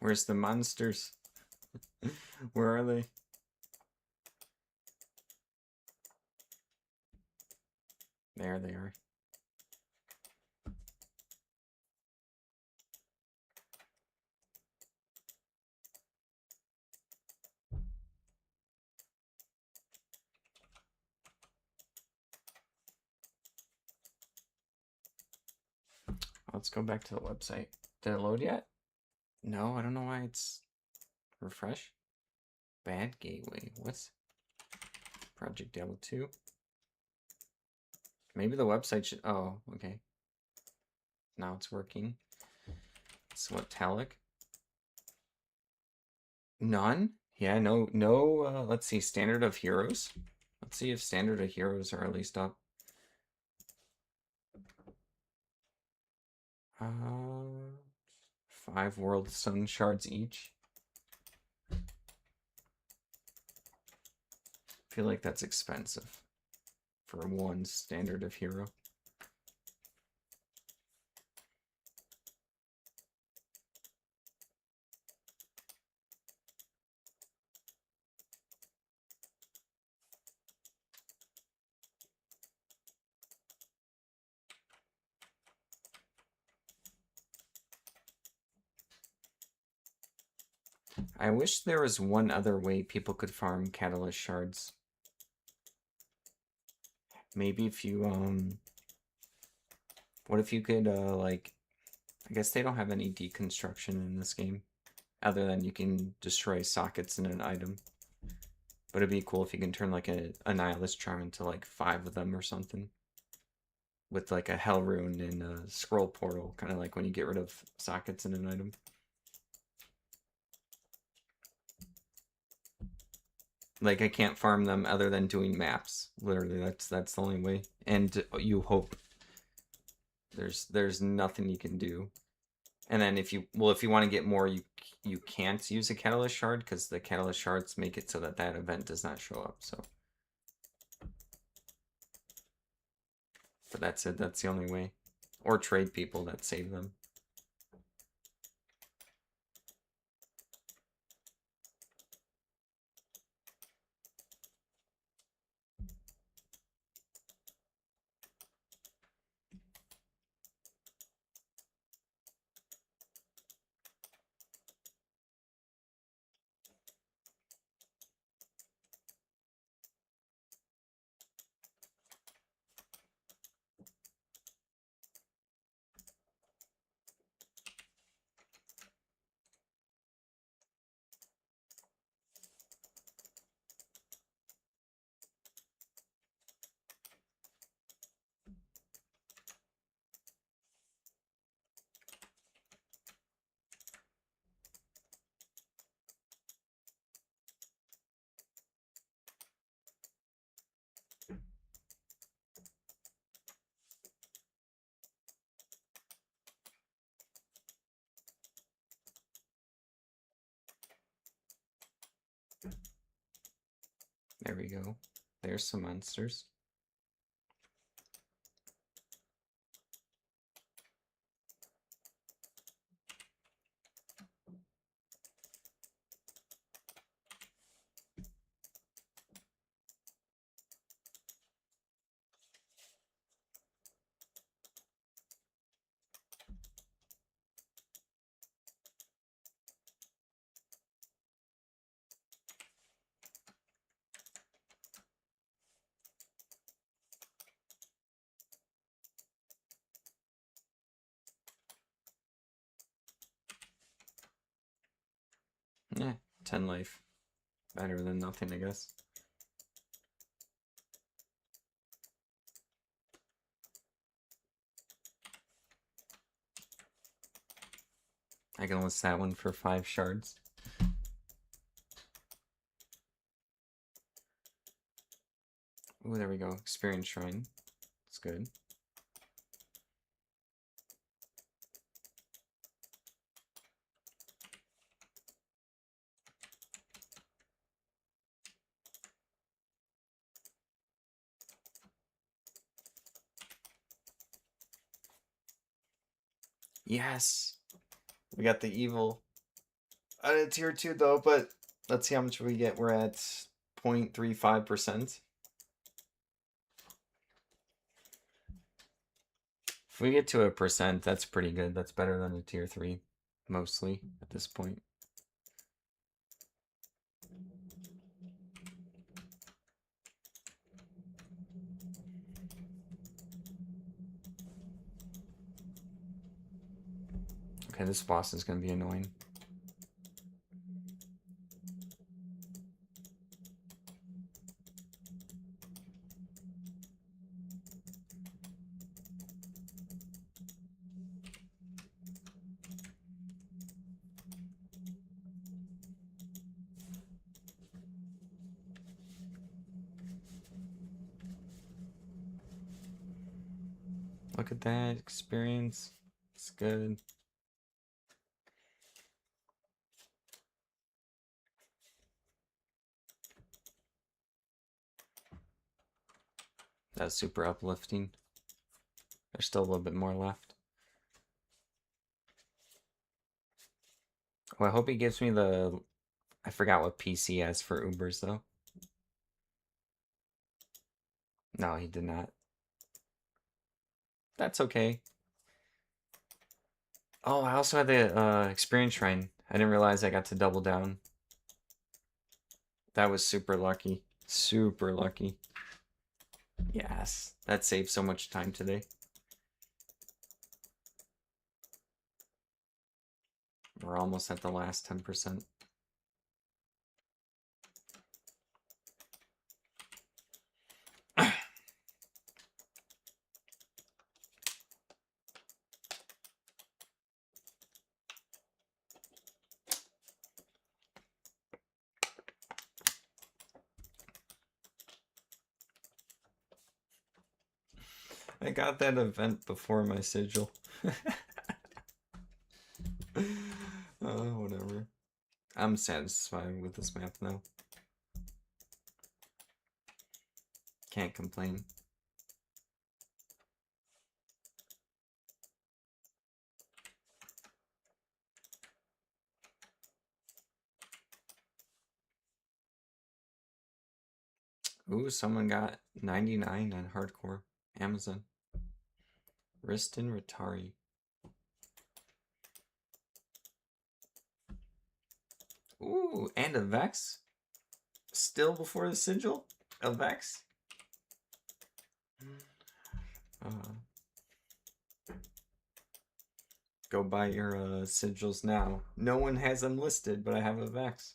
Where's the monsters? Where are they? There they are. Let's go back to the website. Did it load yet? No, I don't know why it's... Refresh? Bad gateway. What's... Project Diablo 2? Maybe the website should... Oh, okay. Now it's working. So what, Talic? None? Yeah, no, let's see, Standard of Heroes? Let's see if Standard of Heroes are at least up. Uh, 5 World Sun Shards each. I feel like that's expensive for one Standard of Hero. I wish there was one other way people could farm Catalyst Shards. Maybe if you, what if you could, like, I guess they don't have any deconstruction in this game, other than you can destroy sockets in an item. But it'd be cool if you can turn, like, a Nihilist Charm into, like, 5 of them or something. With, like, a Hell Rune and a Scroll Portal, kind of like when you get rid of sockets in an item. Like, I can't farm them other than doing maps. Literally, that's the only way. And you hope there's nothing you can do. And then if you want to get more, you can't use a Catalyst Shard because the Catalyst Shards make it so that that event does not show up. So, but that's it. That's the only way. Or trade people that save them. There we go. There's some monsters. Yeah, 10 life. Better than nothing, I guess. I can list that one for 5 shards. Oh, there we go. Experience Shrine. That's good. Yes! We got the evil. It's tier 2 though, but let's see how much we get. We're at 0.35%. If we get to 1%, that's pretty good. That's better than a tier 3, mostly, at this point. Okay, this boss is going to be annoying. Look at that experience. It's good. That's super uplifting. There's still a little bit more left. Well, I hope he gives me the... I forgot what PC has for Ubers, though. No, he did not. That's okay. Oh, I also had the experience shrine. I didn't realize I got to double down. That was super lucky. Super lucky. Yes, that saved so much time today. We're almost at the last 10%. I got that event before my sigil. Whatever. I'm satisfied with this map now. Can't complain. Ooh, someone got 99 on hardcore. Amazon. Riston Ratari. Ooh, and a Vex? Still before the sigil? A Vex? Go buy your sigils now. No one has them listed, but I have a Vex.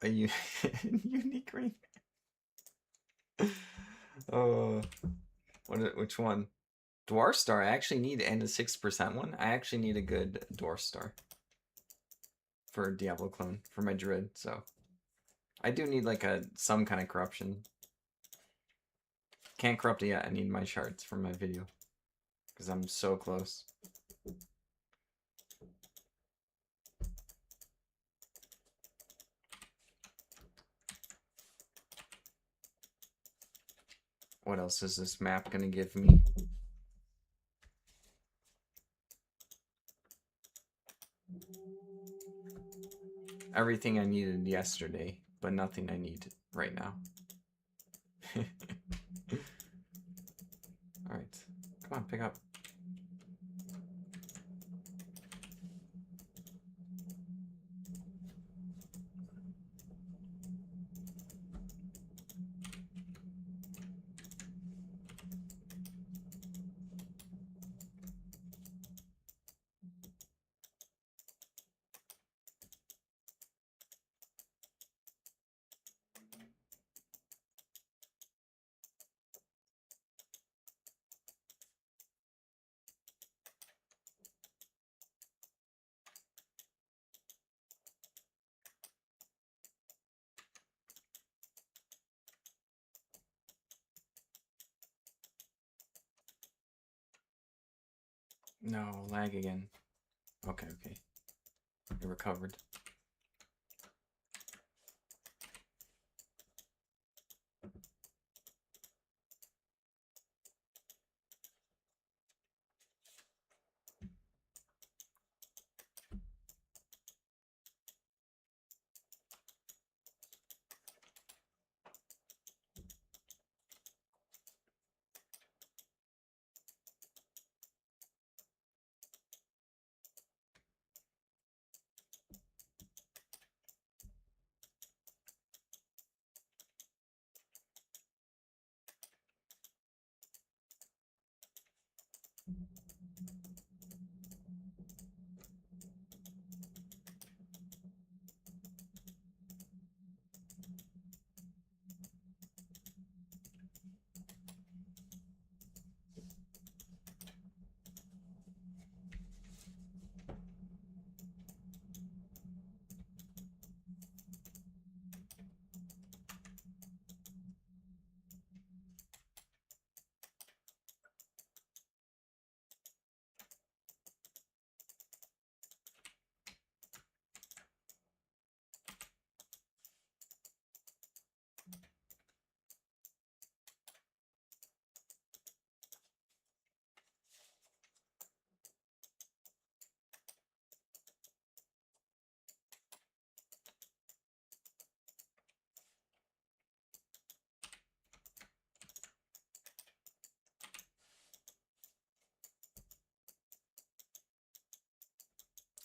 A unique ring. Oh, which one? Dwarf Star. I actually need and a 6% one. I actually need a good Dwarf Star for Diablo clone for my druid. So I do need like some kind of corruption. Can't corrupt it yet. I need my shards for my video because I'm so close. What else is this map gonna give me? Everything I needed yesterday, but nothing I need right now. Alright. Come on, pick up. No, lag again. Okay, okay. I recovered.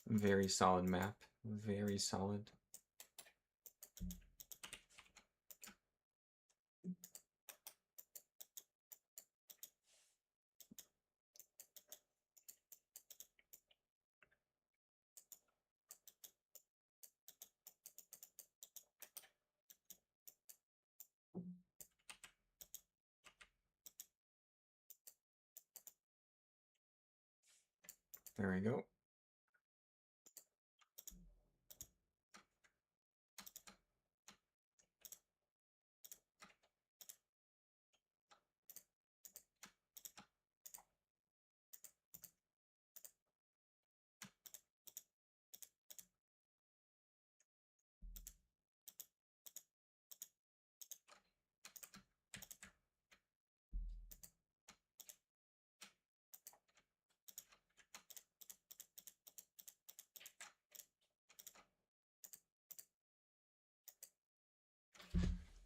Very solid map. Very solid. There we go.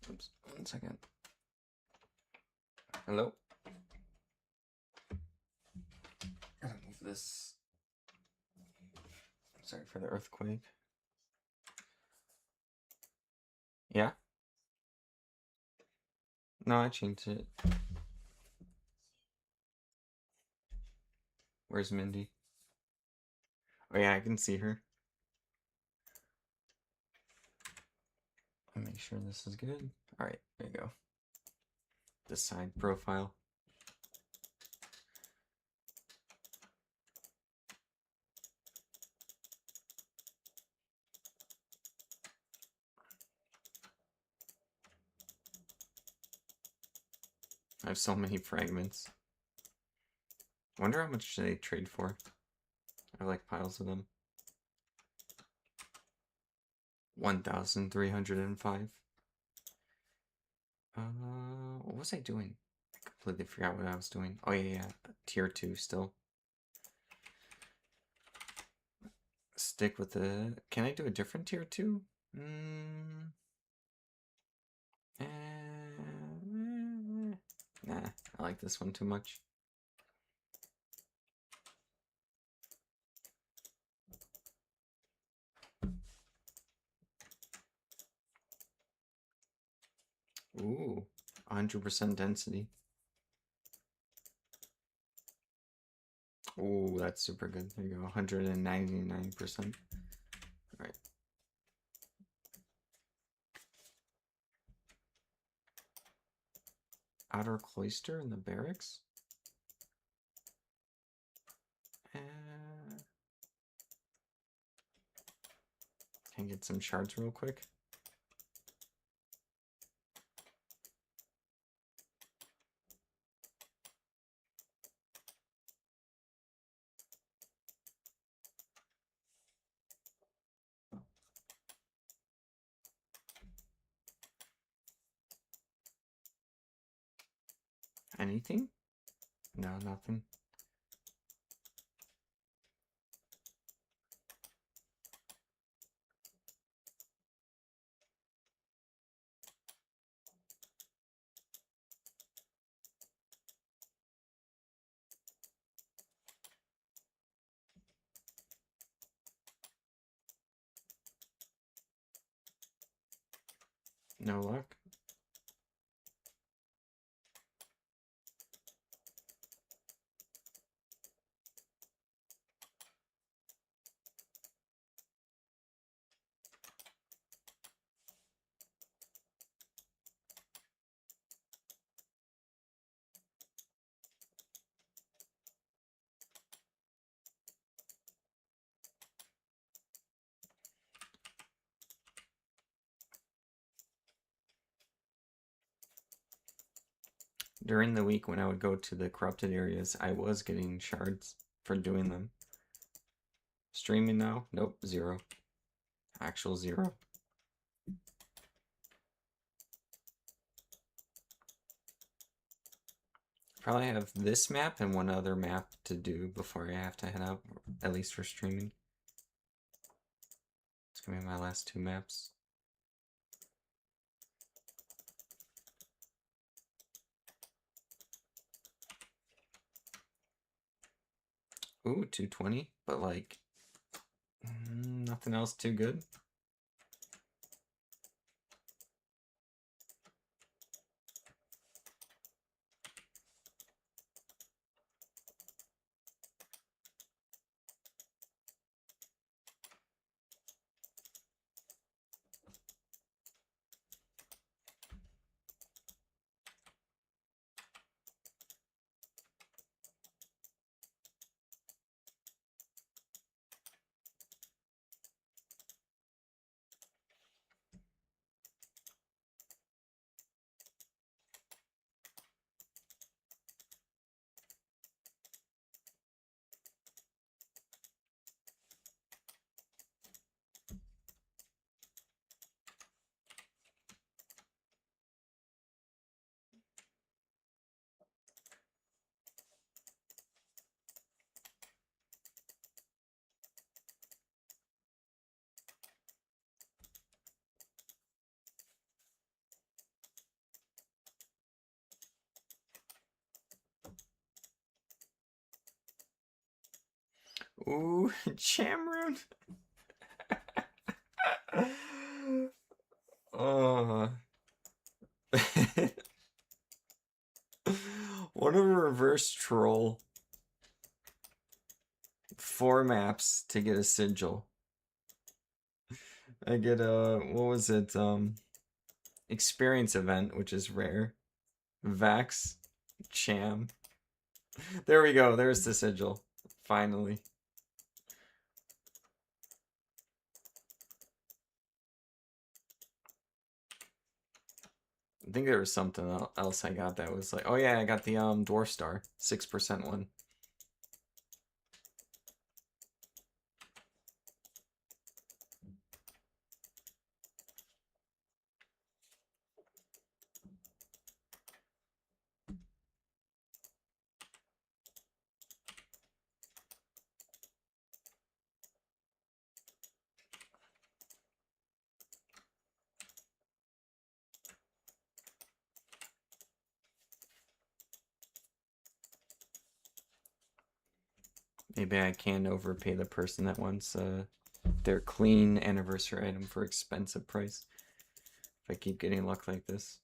Oops, 1 second. Hello? Gotta move this. Sorry for the earthquake. Yeah? No, I changed it. Where's Mindy? Oh yeah, I can see her. Make sure this is good. Alright, there you go. The side profile. I have so many fragments. Wonder how much they trade for. I have like piles of them. 1,305. What was I doing? I completely forgot what I was doing. Oh yeah, tier 2 still. Stick with the... Can I do a different tier 2? Nah, I like this one too much. Ooh, 100% density. Ooh, that's super good. There you go, 199%. Alright. Outer cloister in the barracks? Can I get some shards real quick? Anything? No, nothing. No luck. During the week when I would go to the corrupted areas, I was getting shards for doing them. Streaming now? Nope, 0. Actual 0. Probably have this map and one other map to do before I have to head out, at least for streaming. It's gonna be my last 2 maps. Ooh, 220, but like, nothing else too good. Ooh, Chamroon. Oh. What a reverse troll. 4 maps to get a sigil. I get a, what was it? experience event, which is rare. Vax, Cham. There we go. There's the sigil. Finally. I think there was something else I got that was like, oh yeah, I got the Dwarf Star, 6% one. Maybe I can overpay the person that wants their clean anniversary item for expensive price. If I keep getting luck like this.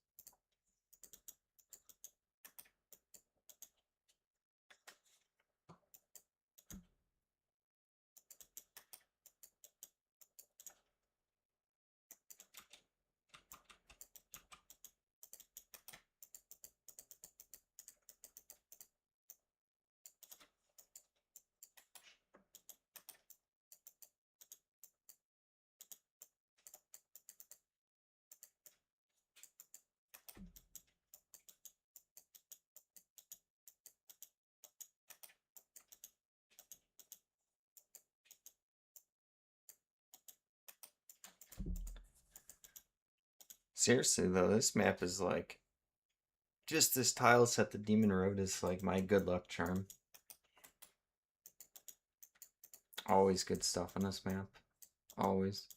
Seriously though, this map is like, just this tile set, the Demon Road, is like my good luck charm. Always good stuff on this map. Always.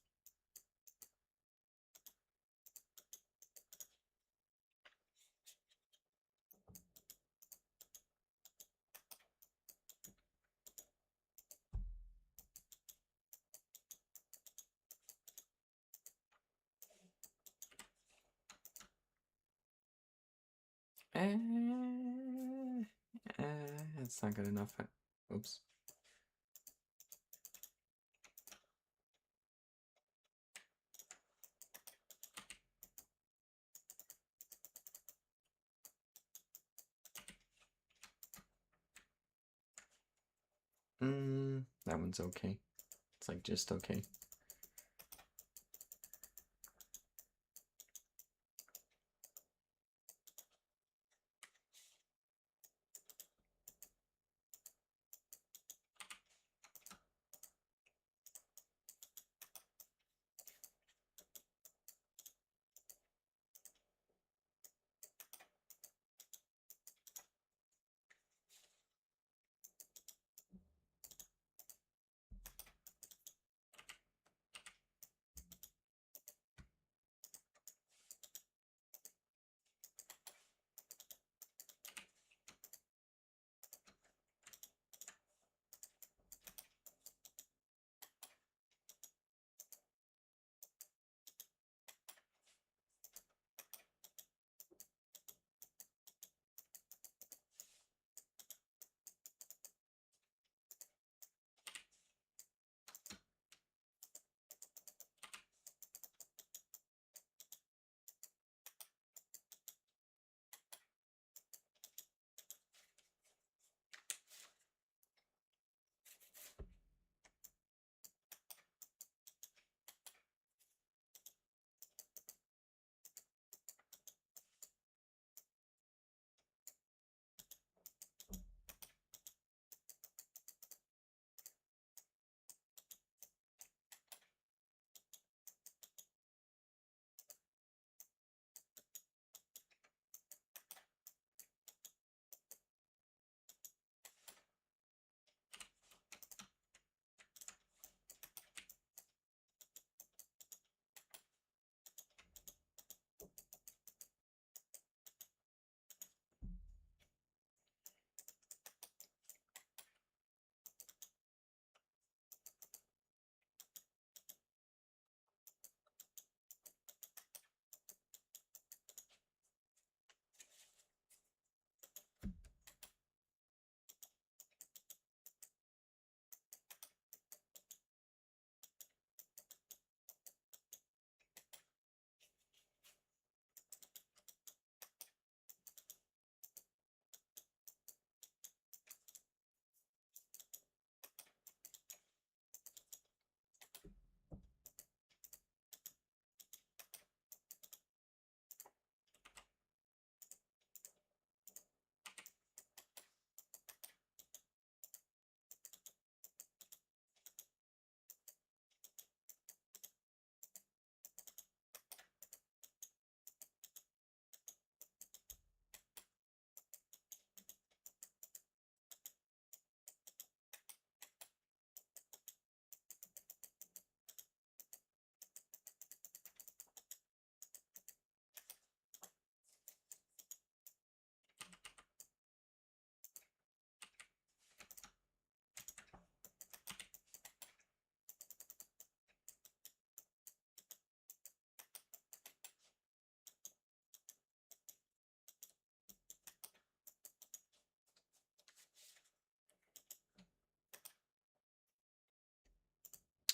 Eh, it's not good enough. Oops. That one's okay. It's like just okay.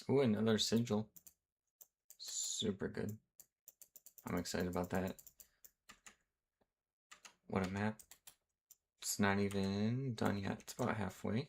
Ooh, another sigil. Super good. I'm excited about that. What a map. It's not even done yet. It's about halfway.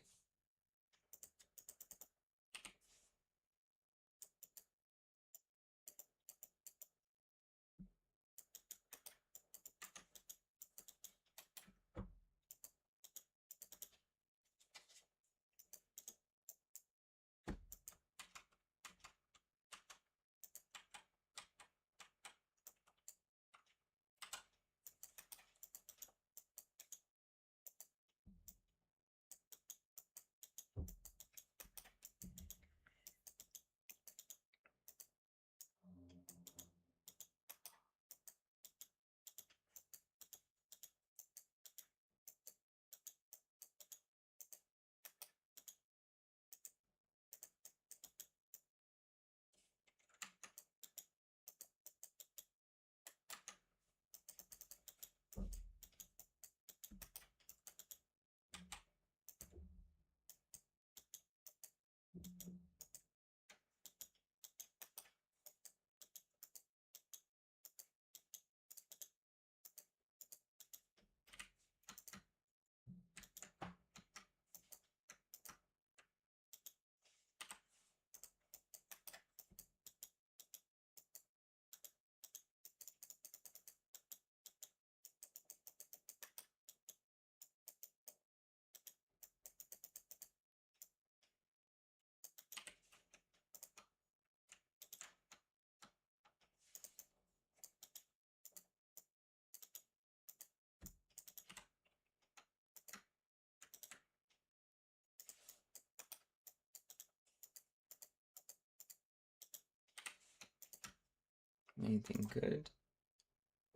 Anything good?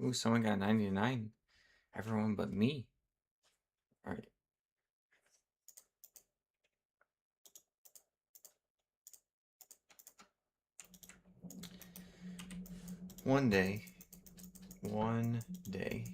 Ooh, someone got 99. Everyone but me. Alright. One day. One day.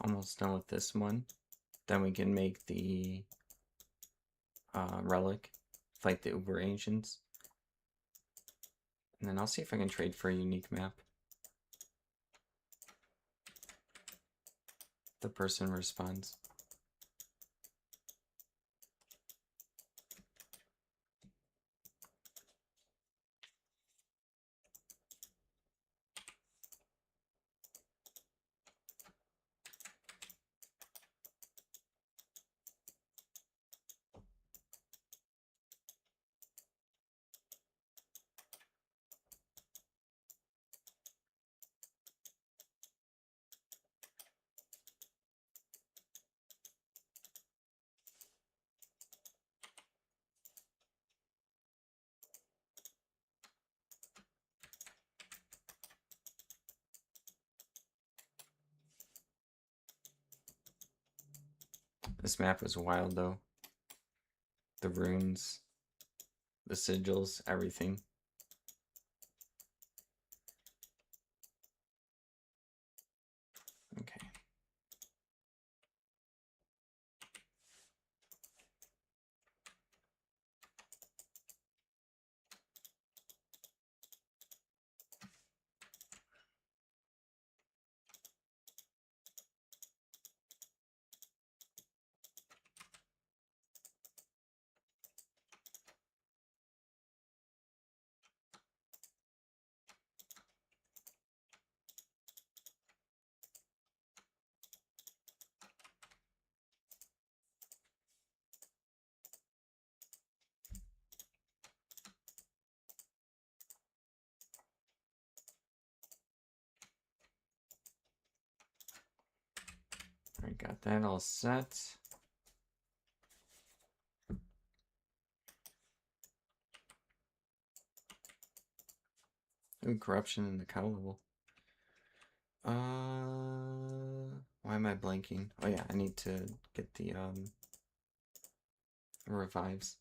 Almost done with this one. Then we can make the relic. Fight the Uber Ancients. And then I'll see if I can trade for a unique map. The person responds. This map was wild though. The runes, the sigils, everything. Okay. Alright, got that all set. Ooh, corruption in the cow level. Why am I blanking? Oh yeah, I need to get the revives.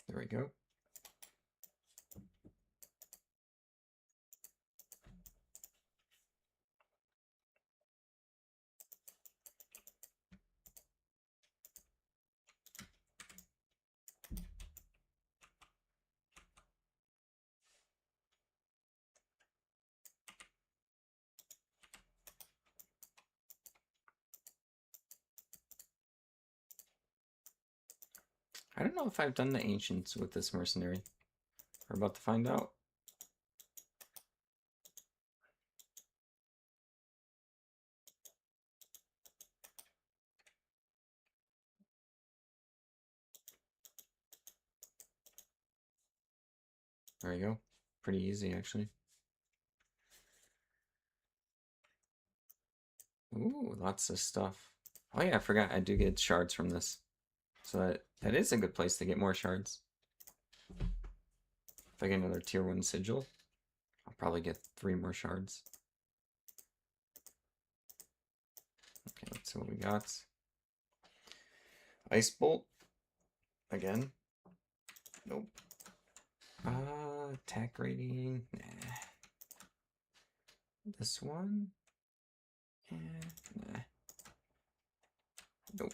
There we go. I don't know if I've done the ancients with this mercenary. We're about to find out. There we go. Pretty easy, actually. Ooh, lots of stuff. Oh yeah, I forgot. I do get shards from this. So that is a good place to get more shards. If I get another tier 1 sigil, I'll probably get 3 more shards. Okay, let's see what we got. Ice Bolt. Again. Nope. Attack rating. Nah. This one. Nah. Nope.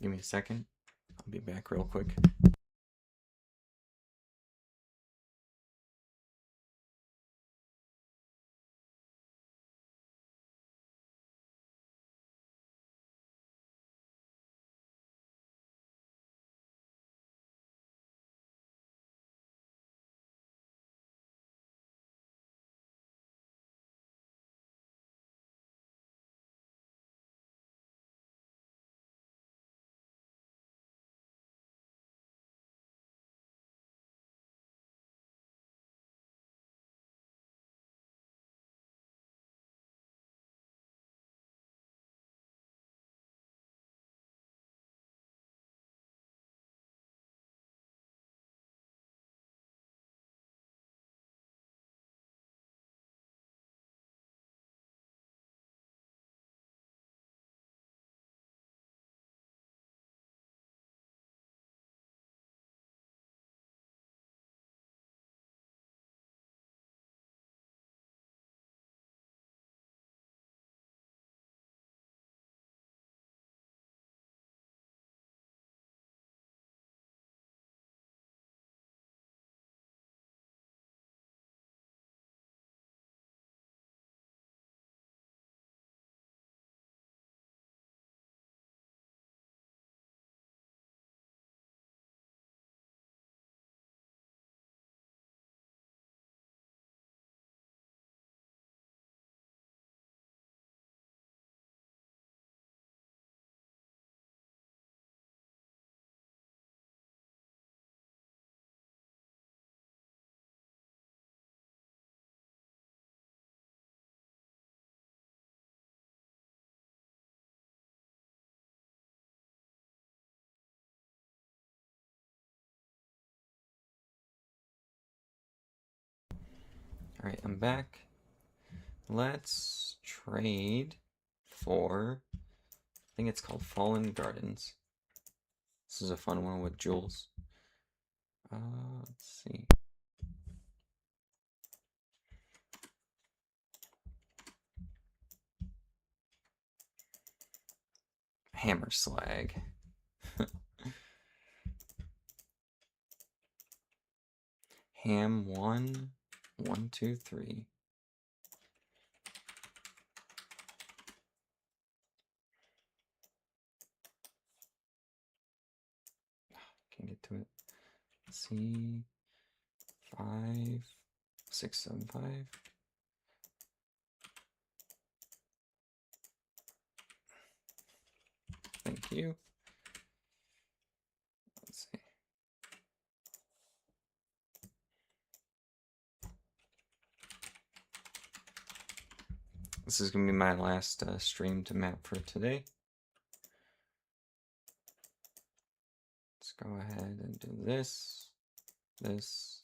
Give me a second. I'll be back real quick. Alright, I'm back. Let's trade for, I think it's called Fallen Gardens. This is a fun one with jewels. Let's see. Hammer Slag. Ham 1, 1, 2, 3. Can't get to it. C 5, 6, 7, 5. Thank you. Let's see. This is gonna be my last stream to map for today. Let's go ahead and do this. This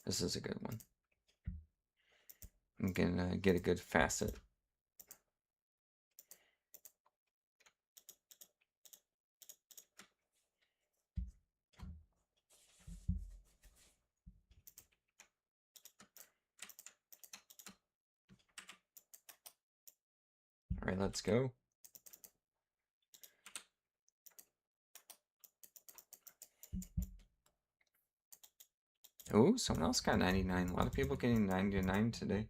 is a good one. I'm gonna get a good facet. All right, let's go. Oh, someone else got 99. A lot of people getting 99 today.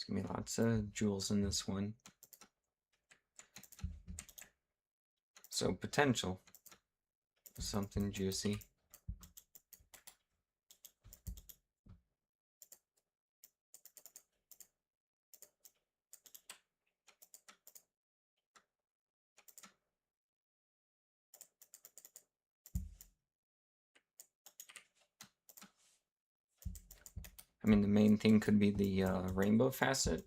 There's gonna be lots of jewels in this one. So potential. Something juicy. I mean, the main thing could be the rainbow facet.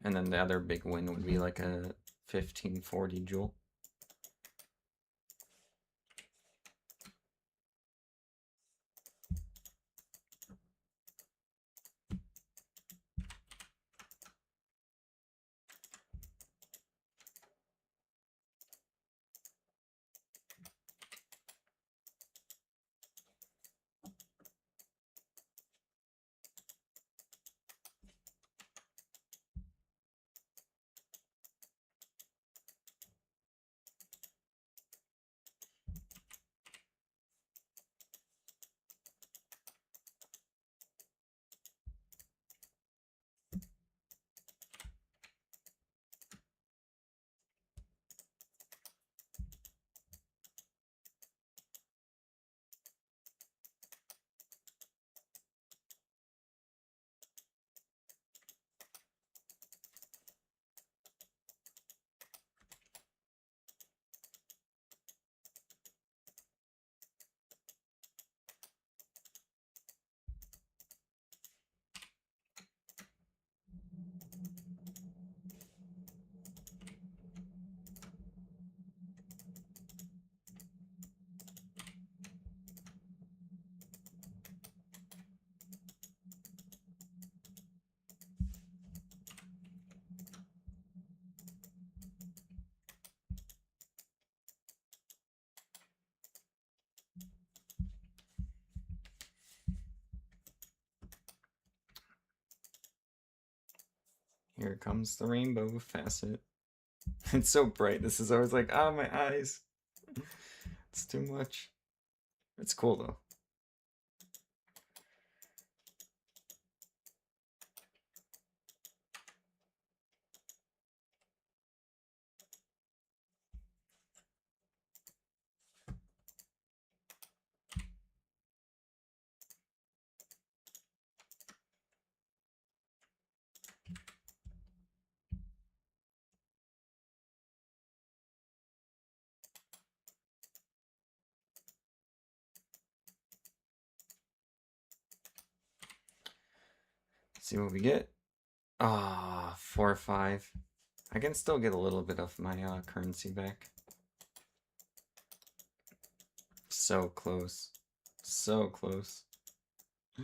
And then the other big win would be like a 1540 jewel. Here comes the rainbow facet. It's so bright. This is always like, ah, my eyes. It's too much. It's cool though. See what we get. Ah, 4 or 5. I can still get a little bit of my currency back. So close. So close. I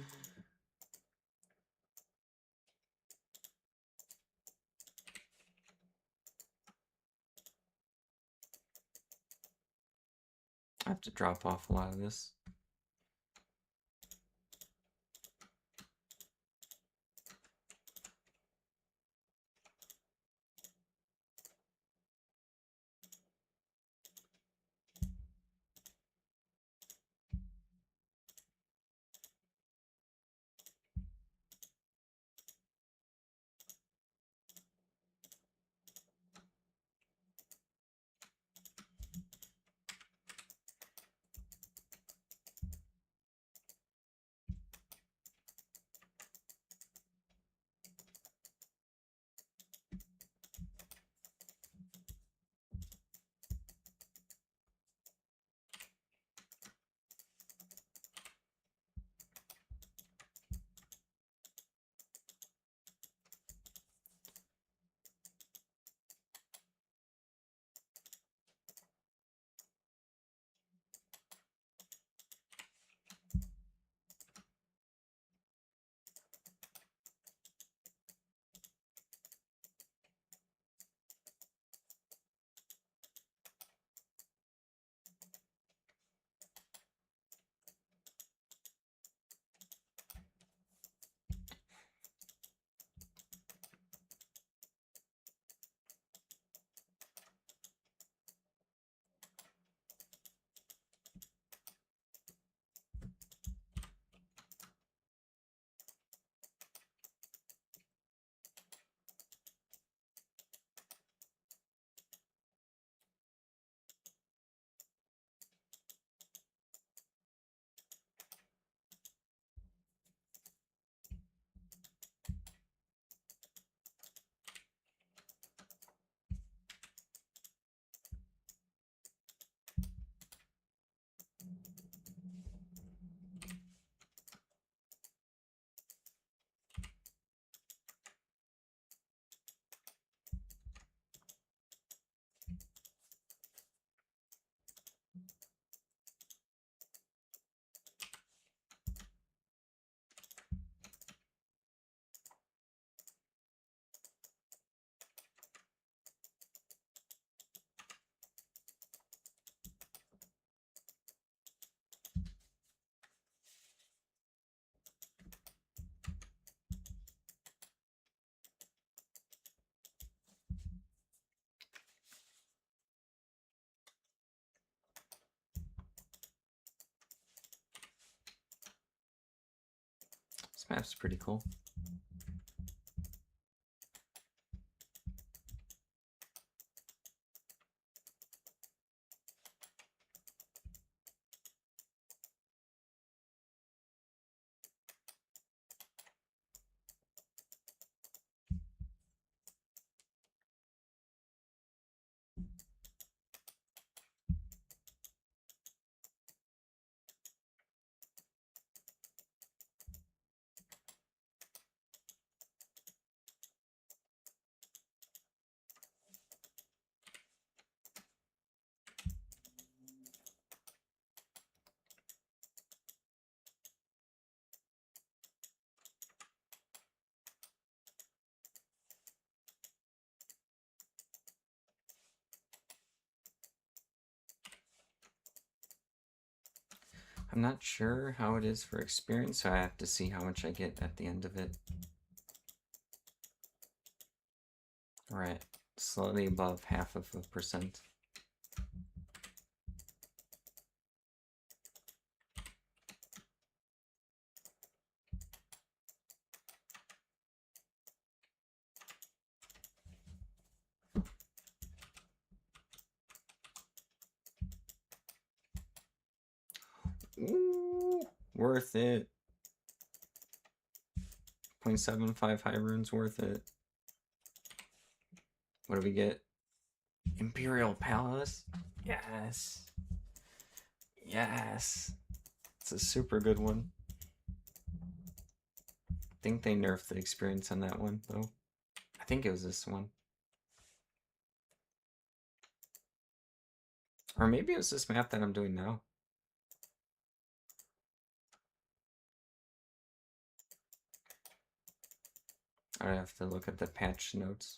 have to drop off a lot of this. This map's pretty cool. I'm not sure how it is for experience, so I have to see how much I get at the end of it. We're at slightly above 0.5%. Ooh, worth it. 0.75 high runes worth it. What do we get? Imperial Palace? Yes. Yes. It's a super good one. I think they nerfed the experience on that one, though. I think it was this one. Or maybe it was this map that I'm doing now. I have to look at the patch notes.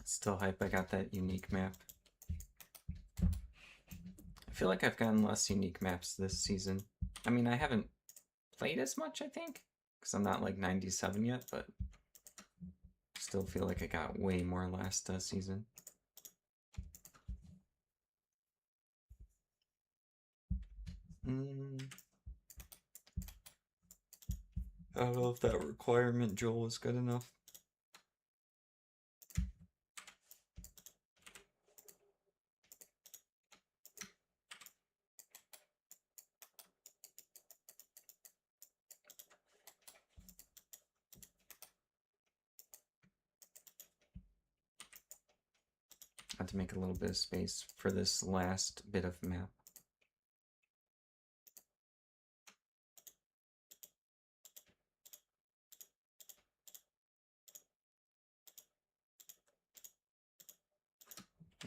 Still hype I got that unique map. I feel like I've gotten less unique maps this season. I mean, I haven't played as much, I think, because I'm not like 97 yet, but still feel like I got way more last season. I don't know if that requirement Joel is good enough. I have to make a little bit of space for this last bit of map.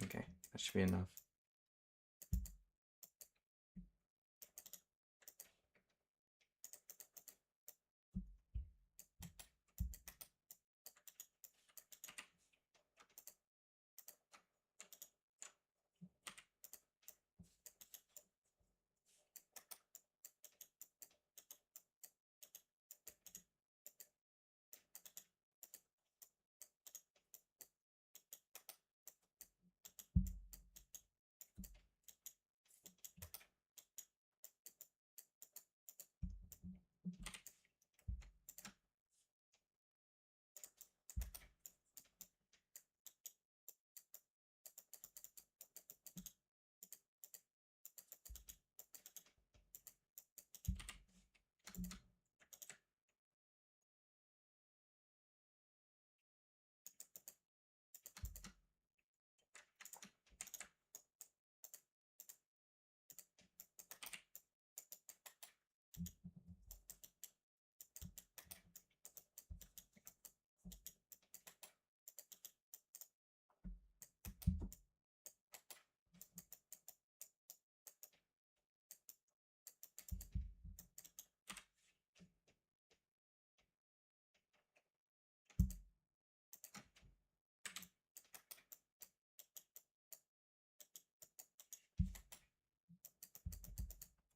Okay, that should be enough.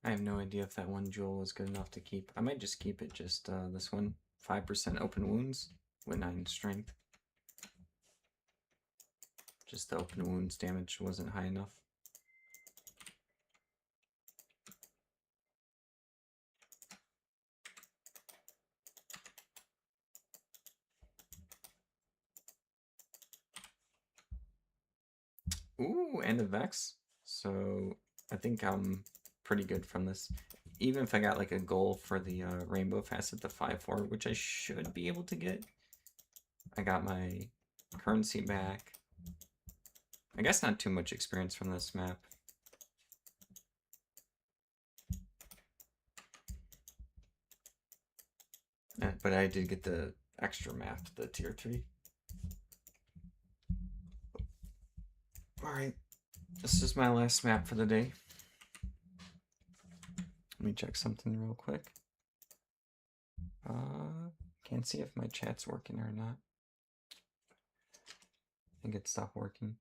I have no idea if that one jewel was good enough to keep. I might just keep it, just this one. 5% open wounds with 9 strength. Just the open wounds damage wasn't high enough. Ooh, and a Vex. So I think I'm pretty good from this. Even if I got like a goal for the Rainbow Facet, the 5-4, which I should be able to get. I got my currency back. I guess not too much experience from this map. But I did get the extra map, the tier 3. Alright, this is my last map for the day. Let me check something real quick. Can't see if my chat's working or not. I think it stopped working.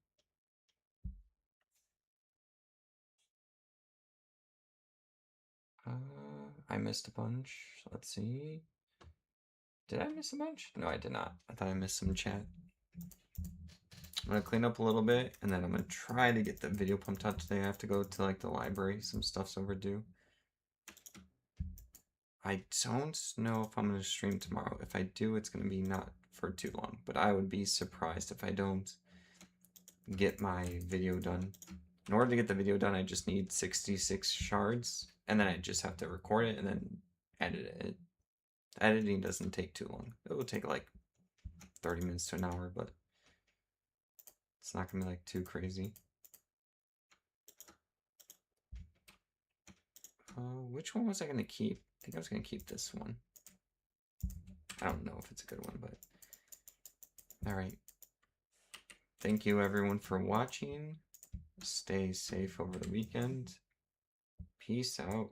I missed a bunch. Let's see. Did I miss a bunch? No, I did not. I thought I missed some chat. I'm gonna clean up a little bit, and then I'm gonna try to get the video pumped out today. I have to go to like the library. Some stuff's overdue. I don't know if I'm gonna stream tomorrow. If I do, it's gonna be not for too long. But I would be surprised if I don't get my video done. In order to get the video done, I just need 66 shards, and then I just have to record it and then edit it. Editing doesn't take too long. It will take like 30 minutes to an hour, but it's not gonna be like too crazy. Which one was I gonna keep? I think I was gonna keep this one. I don't know if it's a good one, but alright. Thank you everyone for watching. Stay safe over the weekend. Peace out.